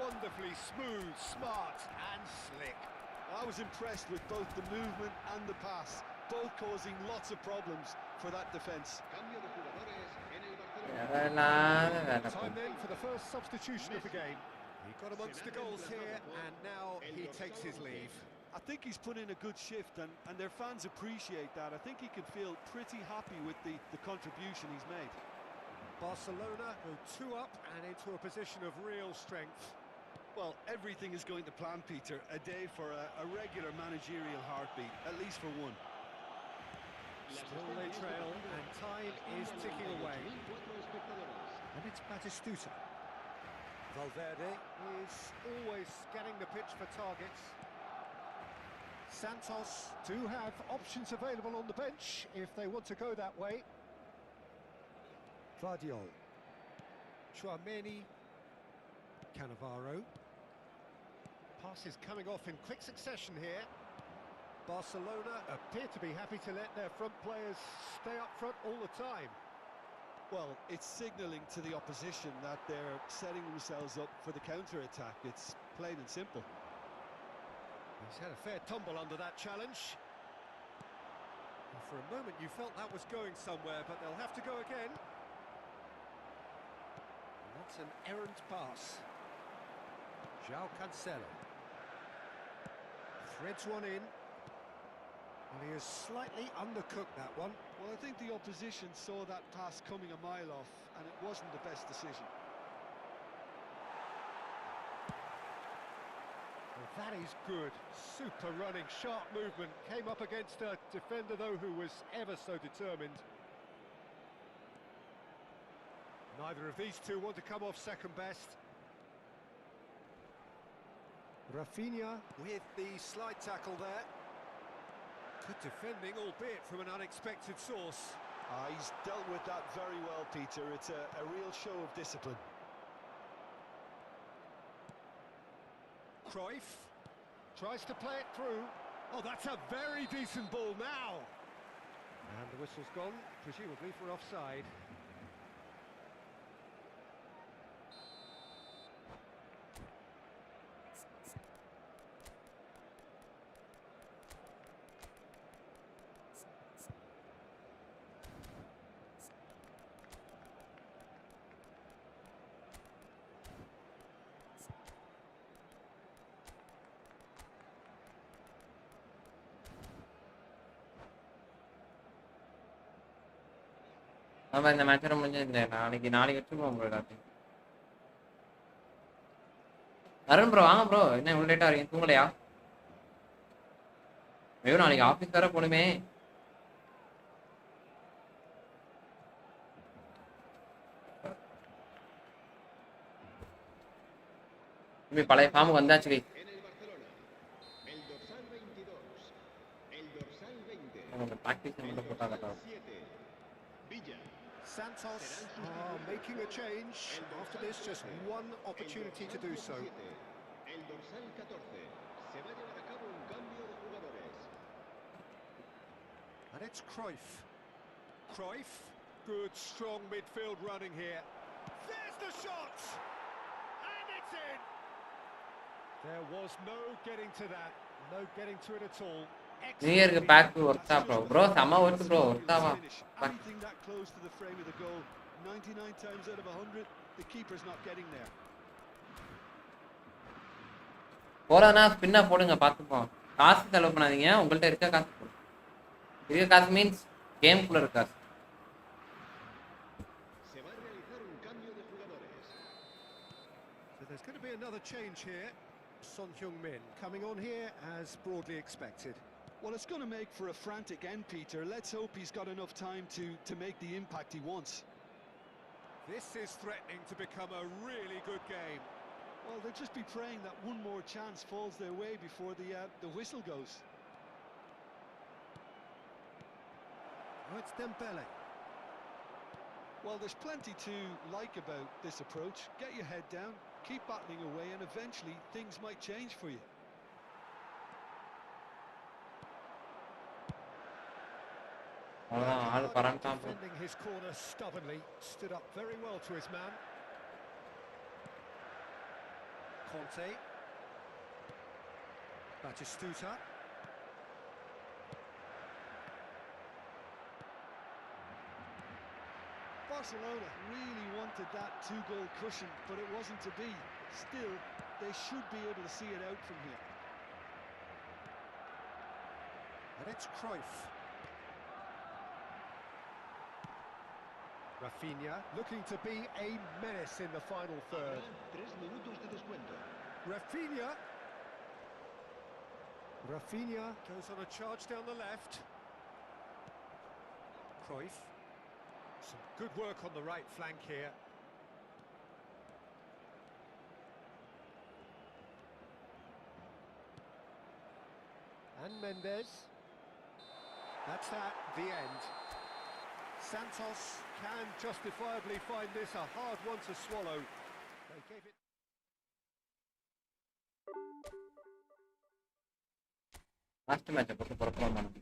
Wonderfully smooth, smart and slick. I was impressed with both the movement and the pass, both causing lots of problems for that defence. Time then for the first substitution of the game. He got amongst the goals here and now he takes his leave. I think he's put in a good shift and their fans appreciate that. I think he can feel pretty happy with the contribution he's made. Barcelona go 2 up and into a position of real strength. Well, everything is going to plan, Peter. A day for a regular managerial heartbeat, at least for one. Still they trail and time is ticking away. And it's Batistuta. Valverde is always scanning the pitch for targets. Santos do have options available on the bench if they want to go that way. Vardiol. Chouameni. Cannavaro. Passes coming off in quick succession here. Barcelona appear to be happy to let their front players stay up front all the time. Well, it's signalling to the opposition that they're setting themselves up for the counter-attack. It's plain and simple. He's had a fair tumble under that challenge. And for a moment you felt that was going somewhere, but they'll have to go again. And that's an errant pass. João Cancelo. Threads one in. And he has slightly undercooked that one. Well, I think the opposition saw that pass coming a mile off, and it wasn't the best decision. Well, that is good. Super running, sharp movement. Came up against a defender, though, who was ever so determined. Neither of these two want to come off second best. Rafinha with the slide tackle there. Good defending, albeit from an unexpected source. He's dealt with that very well, Peter. It's a real show of discipline. Cruyff tries to play it through. Oh, that's a very decent ball now. And the whistle's gone, presumably for offside. நம்ம இந்த மேட்சோட முடிஞ்சது நாளைக்கு வச்சுருவோம் bro எல்லாத்தையும். Arun bro வாங்க bro, என்ன இவ்வளோ லேட்டாக இருக்கீங்க, தூங்கலையா? ஐயோ நாளைக்கு ஆஃபீஸ் வேற போகணுமே. பழைய ஃபார்முக்கு வந்தாச்சு கை. ப்ராக்டிஸ் மட்டும் போட்டா கரெக்டாக. Santos are making a change. After this, just one opportunity to do so. And it's Cruyff. Cruyff, good strong midfield running here. There's the shot! And it's in! There was no getting to that, no getting to it at all. New இயருக்கு pack ஒர்த்தா ப்ரோ? Bro செம்ம worth bro, ஒர்த்தாவா? Anything that close to the frame of the goal, 99 times out of 100, the keeper's not getting there. போறதுனா ஸ்பின்னா போடுங்க, பார்த்துப்போம். காசு செலவு பண்ணாதீங்க, உங்கள்கிட்ட இருக்க காசு போடுங்க. இருக்க காசு மீன்ஸ் கேம்குள்ளே இருக்க காசு. So there's going to be another change here. Son Heung-min coming on here as broadly expected. Well, it's going to make for a frantic end, Peter. Let's hope he's got enough time to make the impact he wants. This is threatening to become a really good game. Well, they'll just be praying that one more chance falls their way before the whistle goes. Oh, it's Dembele. Well, there's plenty to like about this approach. Get your head down, keep battling away, and eventually things might change for you. Defending his corner stubbornly, stood up very well to his man. Conte. Batistuta. Barcelona really wanted that two-goal cushion, but it wasn't to be. Still, they should be able to see it out from here. And it's Cruyff. Rafinha looking to be a menace in the final third. Rafinha goes on a charge down the left. Cruyff. Some good work on the right flank here. And Mendes. That's that, the end. Santos can justifiably find this a hard one to swallow. They gave it. Last match போட்டு பரப்பலாம் நான்.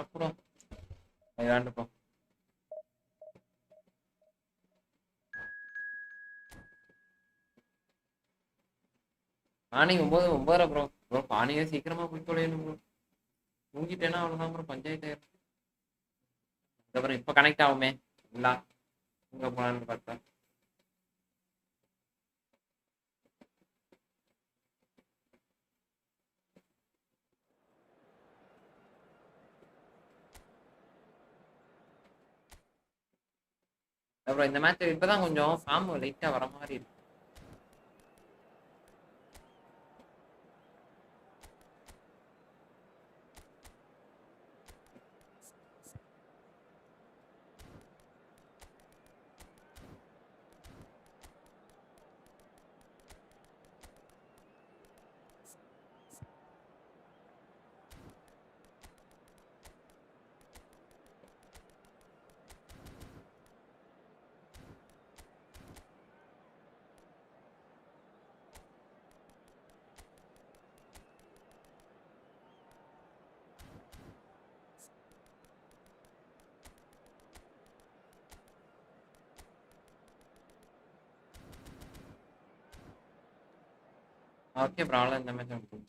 அப்புறம் விளையாண்டுப்போம். Morning 9:30 bro. Bro பானியே சீக்கிரமா போய் தொலையணும் bro. தூங்கிட்டேன்னா அவ்வளோதான் bro, panchayat ஆயிரும். அப்புறம் இப்போ கனெக்ட் ஆகுமே இல்லை இங்கே போகலான்னு பார்த்தா. அப்புறம் இந்த மேட்ச் இப்பதான் கொஞ்சம் ஃபார்ம் லைட்டா வர மாதிரி இருக்கு. ஓகே ப்ரோ அவ்வளோ இந்த மேட்ச் முடிஞ்சு.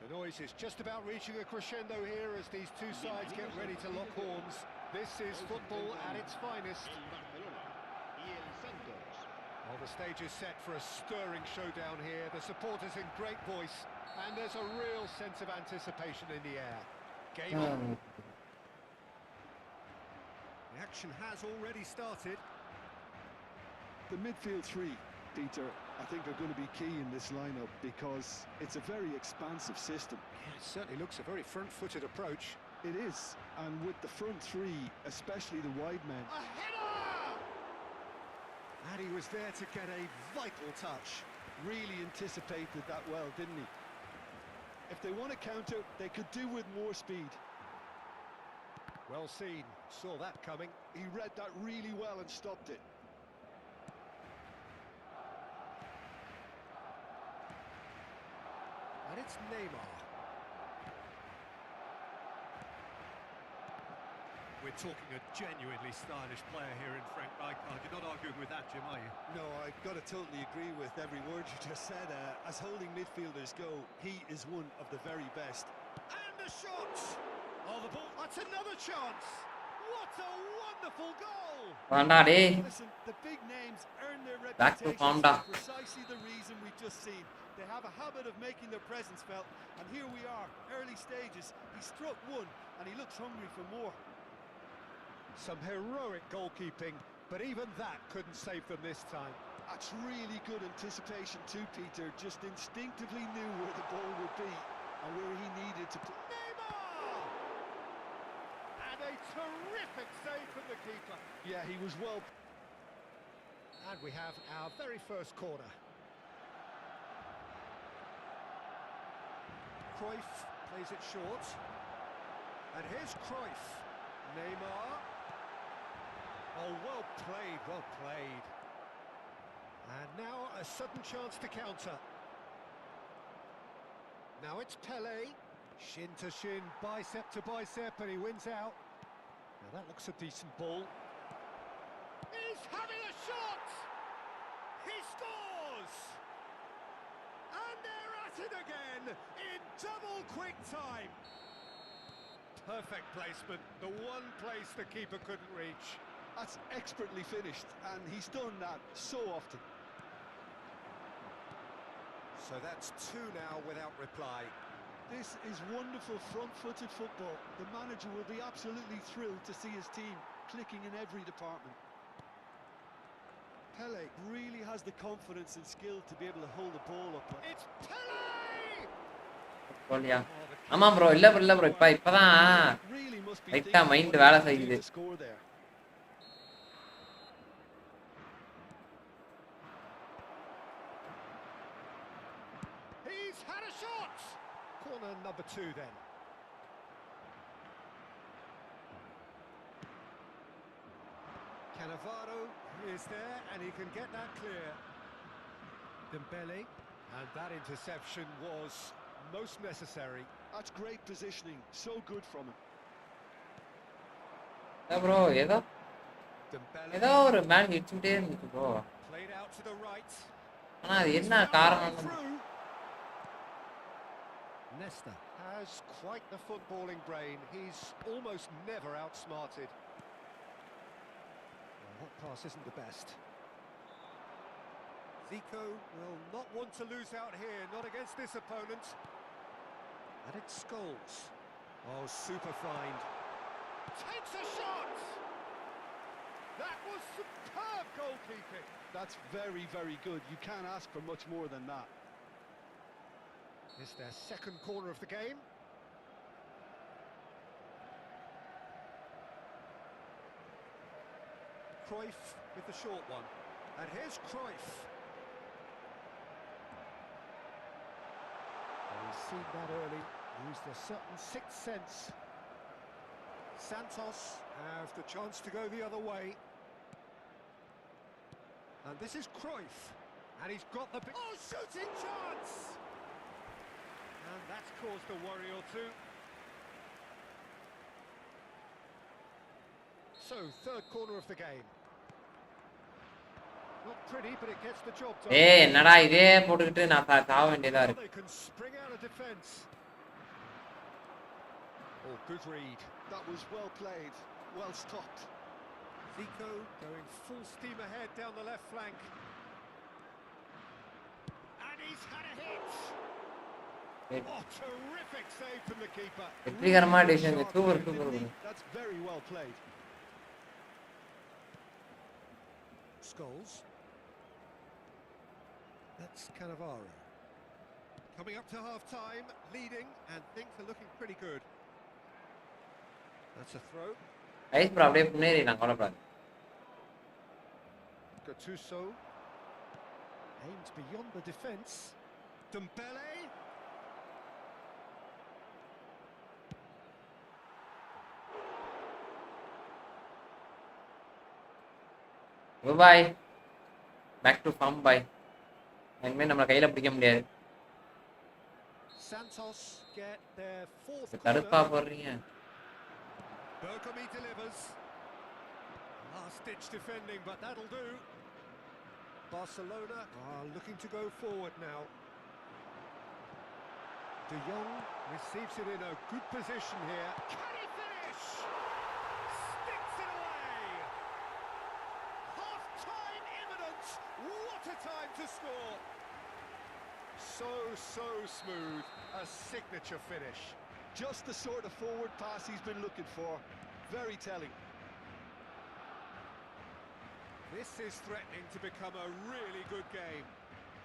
The noise is just about reaching a crescendo here as these two sides get ready to lock horns. This is football at its finest. Well, the stage is set for a stirring showdown here. The supporters in great voice, and there's a real sense of anticipation in the air. Game on. The action has already started. The midfield three, Peter, I think are going to be key in this lineup because it's a very expansive system. Yeah, it certainly looks a very front-footed approach. It is, and with the front three, especially the wide men. A header! And he was there to get a vital touch. Really anticipated that well, didn't he? If they want to counter, they could do with more speed. Well seen, saw that coming. He read that really well and stopped it. And it's Neymar. We're talking a genuinely stylish player here in Frank Rijkaard. You're not arguing with that, Jim, are you? No, I've got to totally agree with every word you just said. As holding midfielders go, he is one of the very best. And the shot! Oh, the ball, that's another chance! What a wonderful goal! வேண்டா டேய். Listen, the big names earn their Back to reputation Honda. for precisely the reason we've just seen. They have a habit of making their presence felt, and here we are, early stages. He struck one, and he looks hungry for more. Some heroic goalkeeping, but even that couldn't save them this time. That's really good anticipation too, Peter. Just instinctively knew where the ball would be and where he needed to put. Neymar! And a terrific save from the keeper. Yeah, he was well. And we have our very first corner. Cruyff plays it short. And here's Cruyff. Neymar. Oh, well played, well played. And now a sudden chance to counter. Now it's Pele. Shin to shin, bicep to bicep, and he wins out. Now that looks a decent ball. He's having a shot! He scores! And they're at it again in double quick time. Perfect placement, the one place the keeper couldn't reach. That's expertly finished, and he's done that so often. So that's two now without reply. This is wonderful front-footed football. The manager will be absolutely thrilled to see his team clicking in every department. Pele really has the confidence and skill to be able to hold the ball up. It's Pele! போலியா? ஆமா bro, இல்ல bro இப்பதான் Really must be ரைட்டா thinking mind what வேலை he can do செய்யுது. to score there. He's had a shot! Corner number two then. Cannavaro is there and he can get that clear. Dembele, and that interception was most necessary. That's great positioning, so good from him. Bro ஏதோ Dembele ஒரு man இடிச்சுட்டே இருந்துச்சு bro. played out to the right. ஆனா அது என்ன காரணம்? Nesta has quite the footballing brain. He's almost never outsmarted. Well, that pass isn't the best. Zico will not want to lose out here, not against this opponent. And it's Scholes. Oh, super find. Takes a shot! That was superb goalkeeping. That's very, very good. You can't ask for much more than that. It's their second corner of the game. Cruyff with the short one. And here's Cruyff. He's seen that early, used a certain sixth sense. Santos have the chance to go the other way. And this is Cruyff. And he's got the... Oh, shooting chance! And that's caused a worry or two. So, third corner of the game. Not pretty, but it gets the job done. ஏய் என்னடா இதே போட்டுக்கிட்டு நான் சாவ வேண்டியதா இருக்கு. They can spring out of defense. Oh, good read. That was well played, well stopped. Zico going full steam ahead down the left flank. And he's had a hit. Oh, terrific save from the keeper. வெற்றிகரமா decision super super. That's very well played. Scholes. That's Cannavaro. Coming up to half-time, leading, and things are looking pretty good. That's a throw. ஐஸ் bro அப்படியே முன்னேறி நான் கவலைப்படாத. Gattuso. Aimed beyond the defence. Dembele. Bye. Back to farm bye. இனிமே நம்ம கையில பிடிக்க முடியாது. Santos get their fourth தடுப்பா போறீங்க. Bergami delivers. Last ditch defending, but that'll do. Barcelona are looking to go forward now. De Jong receives it in a good position here. Can he finish? Sticks it away. Half-time imminent. What a time to score. So smooth. A signature finish. Just the sort of forward pass he's been looking for. Very telling. This is threatening to become a really good game.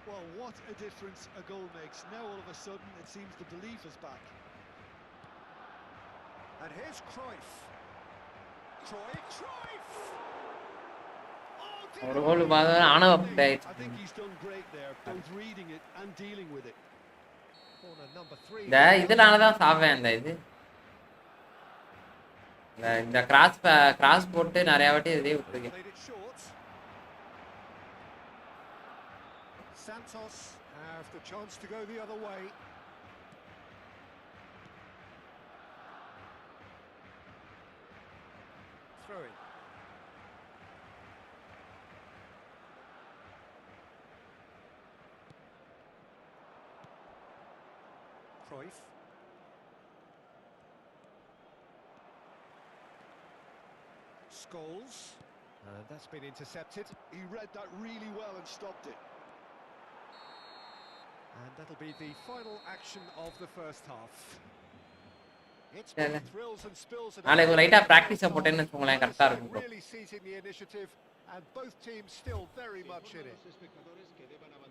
Well, what a difference a goal makes. Now all of a sudden it seems the belief is back. And here's Cruyff. Cruyff! ஒரு கோல் பாதா ஆனவ update. I think he's done great there, both reading it and dealing with it. Corner number 3. இதனால தான் சாவேன் அந்த இது. இந்த cross போட்டு நிறைய வாட்டி இதே விட்டுருக்கேன். Santos have the chance to go the other way. Throw it. Cruyff. Scholes. That's been intercepted. He read that really well and stopped it. And that'll be the final action of the first half. It's been thrills and spills. நாளைக்கு லைட்டா practice போட்டேன்னு வெச்சுங்களேன் கரெக்ட்டா இருக்கும் bro. Really seizing the initiative and both teams still very much in it.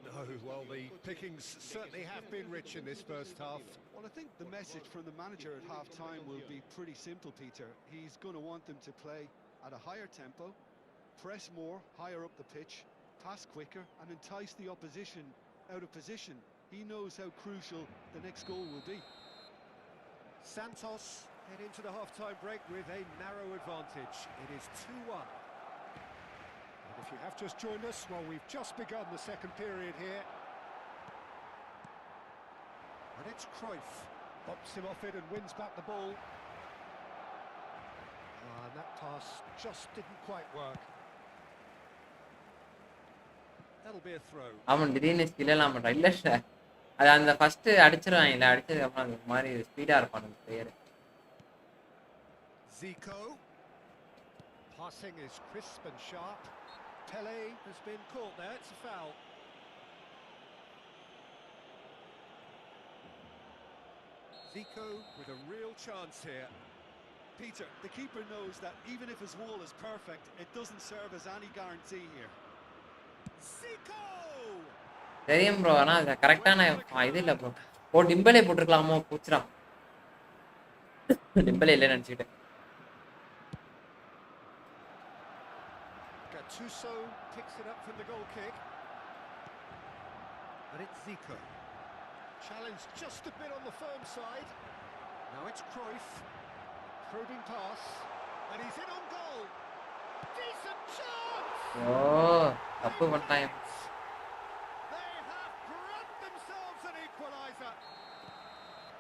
No, well, the pickings certainly have been rich in this first half. Well, I think the message from the manager at half-time will be pretty simple, Peter. He's going to want them to play at a higher tempo, press more, higher up the pitch, pass quicker, and entice the opposition out of position. He knows how crucial the next goal will be. Santos head into the half-time break with a narrow advantage. It is 2-1. And if you have just joined us, well, we've just begun the second period here. And it's Cruyff. Bops him off it and wins back the ball. And that pass just didn't quite work. That'll be a throw. அவன் திடீர்னு skill எல்லாம் பண்றான் இல்ல sir அது அந்த first அடிச்சிருவான் இல்ல அடிச்சதுக்கு அப்புறம் அந்த மாதிரி ஸ்பீடா இருப்பான் அந்த player. Zico. Passing is crisp and sharp. Pele has been caught there. It's a foul. Zico with a real chance here. Peter, the keeper knows that even if his wall is perfect, it doesn't serve as any guarantee here. Zico! தெரியும் bro ஆனா அது கரெக்டான இது இல்ல bro. ஓ டிம்பலே போட்டுருக்கலாமோ பூச்சரா. டிம்பலே இல்ல நினைச்சிட்டேன். Tuso picks it up from the goal kick. And it's Zico. Challenged just a bit on the firm side. Now it's Cruyff. Probing pass. And he's in on goal. Decent chance! Oh, தப்பு பண்ணாங்க. They have grabbed themselves an equaliser.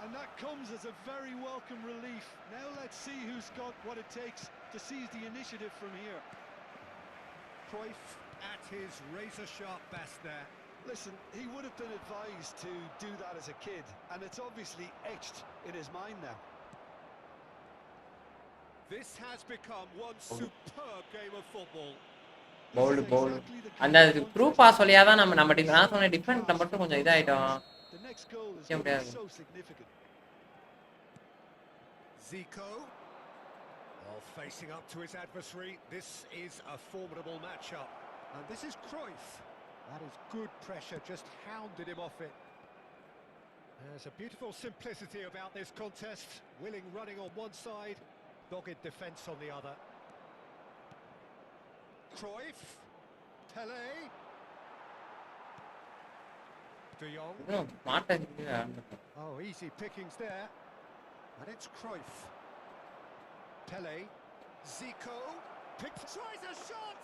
And that comes as a very welcome relief. Now let's see who's got what it takes to seize the initiative from here. Cruyff at his razor-sharp best there. Listen, he would have been advised to do that as a kid, and it's obviously etched in his mind now. This has become one superb game of football. Pavul அந்த through pass வழியா தான் நம்ம நான் சொன்ன டிஃபென்ஸ்ல மட்டும் கொஞ்சம் இதாயிட்டோம். The next goal is going to be so significant. Zico, while facing up to his adversary, this is a formidable matchup. And this is Cruyff. That is good pressure, just hounded him off it. There's a beautiful simplicity about this contest. Willing running on one side, dogged defence on the other. Cruyff, Pelé, De Jong. Oh, easy pickings there. And it's Cruyff. Pelé, Zico, tries a shot!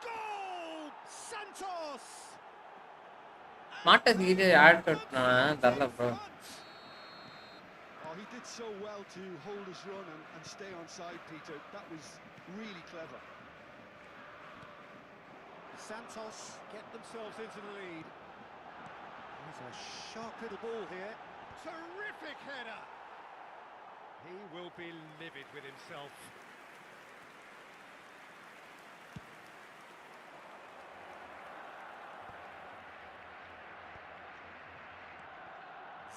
Goal! Santos! மாட்டஸ் இது add பண்ணா தரல bro. Oh, he did so well to hold his run and stay on side, Peter. That was really clever. Santos get themselves into the lead. There's a sharp little ball here. Terrific header! He will be livid with himself.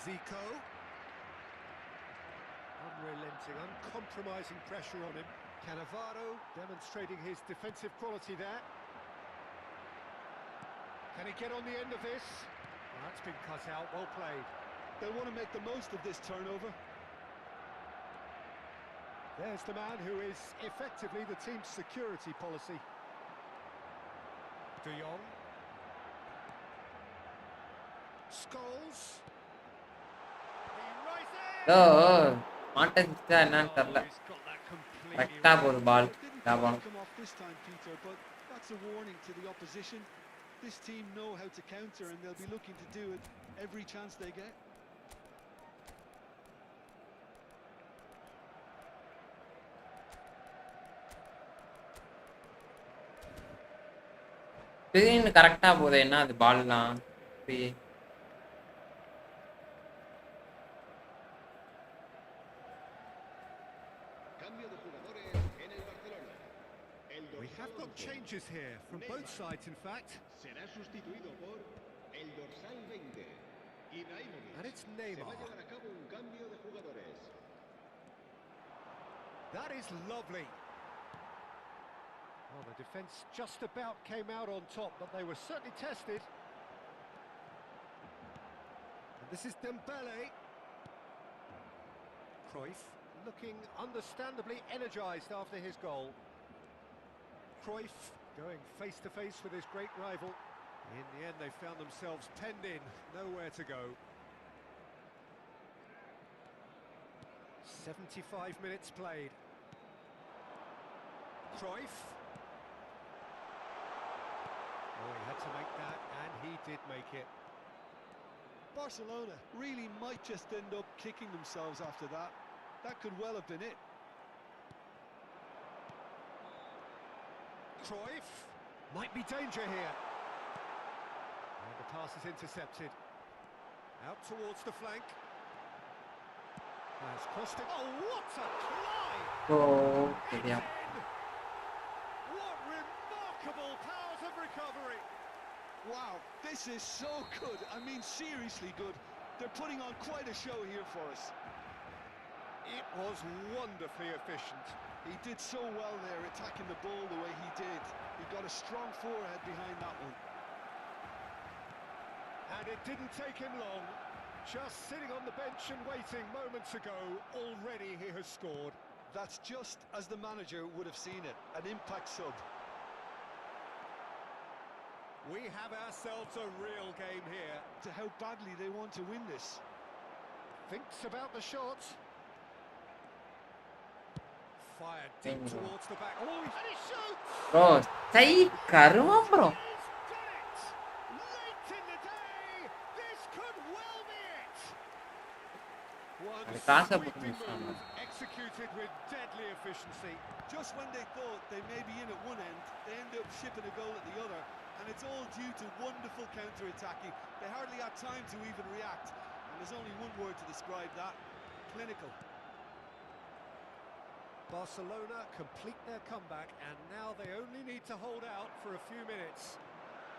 Zico. Unrelenting, uncompromising pressure on him. Cannavaro demonstrating his defensive quality there. Can he get on the end of this? Well, that's been cut out, well played. They'll want to make the most of this turnover. There's the man who is effectively the team's security policy. De Jong. Scholes. He rises! Oh, மாட்டஸ் என்னன்னு தெரியல. கரெக்ட்டா போகுது பால். Come off this time, Peter, but that's a warning to the opposition. This team know how to counter, and they'll be looking to do it every chance they get. திடீர்னு கரெக்டா போகுது என்ன அது பால்லாம். We have got changes here from both sides, in fact. Será sustituido por el dorsal 20. And it's Neymar. Se va a llevar a cabo un cambio de jugadores. That is lovely. Well, the defence just about came out on top, but they were certainly tested. And this is Dembele. Cruyff looking understandably energised after his goal. Cruyff going face-to-face with his great rival. In the end, they found themselves penned in, nowhere to go. 75 minutes played. Cruyff. Oh, he had to make that, and he did make it. Barcelona really might just end up kicking themselves after that. That could well have been it. Cruyff. Might be danger here. And the pass is intercepted. Out towards the flank. Has crossed it. Oh, what a climb! Oh, yeah. What remarkable powers of recovery! Wow, this is so good. I mean, seriously good. They're putting on quite a show here for us. It was wonderfully efficient. He did so well there, attacking the ball the way he did. He got a strong forehead behind that one. And it didn't take him long. Just sitting on the bench and waiting moments ago, already he has scored. That's just as the manager would have seen it, an impact sub. We have ourselves a real game here. To how badly they want to win this. Thinks about the shot. Fired deep towards the back. Oh, and he shoots! Bro, say karma bro. He's got it! Late in the day, this could well be it! One Hani kasa sweeping bulmuş ama. move, executed with deadly efficiency. Just when they thought they may be in at one end, they end up shipping a goal at the other. And it's all due to wonderful counter-attacking. They hardly had time to even react. And there's only one word to describe that: clinical. Barcelona complete their comeback, and now they only need to hold out for a few minutes.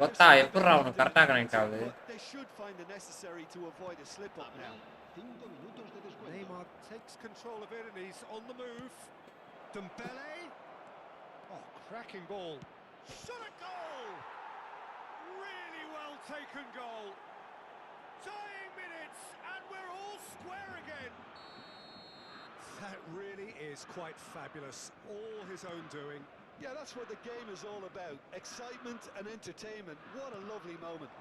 Kotta எப்பறா அவனு கரெக்ட்டா connect ஆகுது. But they should find the necessary to avoid a slip-up now. 5 minutos de descuento. Neymar takes control of it, and he's on the move. Dembele. Oh, cracking ball. Shot a goal! Really well taken goal. Dying minutes, and we're all square again. That really is quite fabulous. All his own doing. Yeah, that's what the game is all about. Excitement and entertainment. What a lovely moment.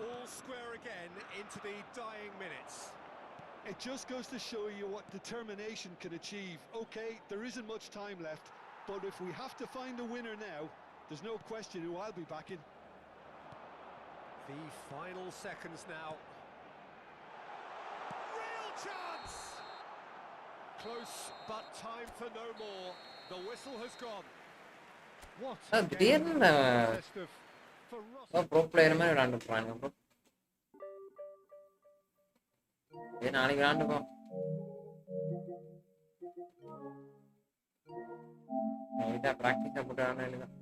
All square again into the dying minutes. It just goes to show you what determination can achieve. Okay, there isn't much time left, but if we have to find a winner now, there's no question who I'll be backing. The final seconds now. Real chance! Close, but time for no more. The whistle has gone. What a game. திடீர்னு Best of ferocity. Bro player மாதிரி விளையாண்டு போறாங்க bro. நாளைக்கு விளையாண்டுப்போம். நைட்டா பிராக்டிஸா போட்டு விளையாடணும்.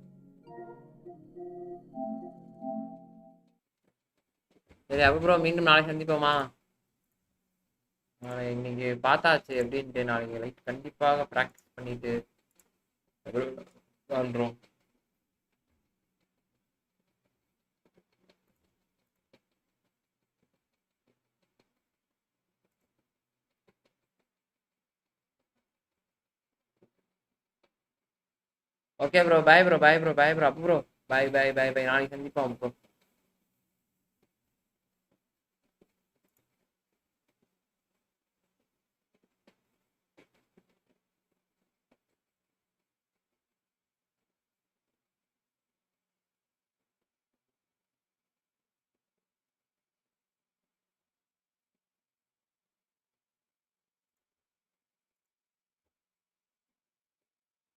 சரி அப்ப bro மீண்டும் நாளைக்கு சந்திப்போமா? இன்னைக்கு பார்த்தாச்சு எப்படின்ட்டு நாளைக்கு லைக் கண்டிப்பாக ப்ராக்டிஸ் பண்ணிட்டு வாழ்றோம். Okay bro, bye bro, bye bro, bye bro, Appu bro, bye bye bye bye, நாளைக்கு சந்திப்போம் ப்ரோ.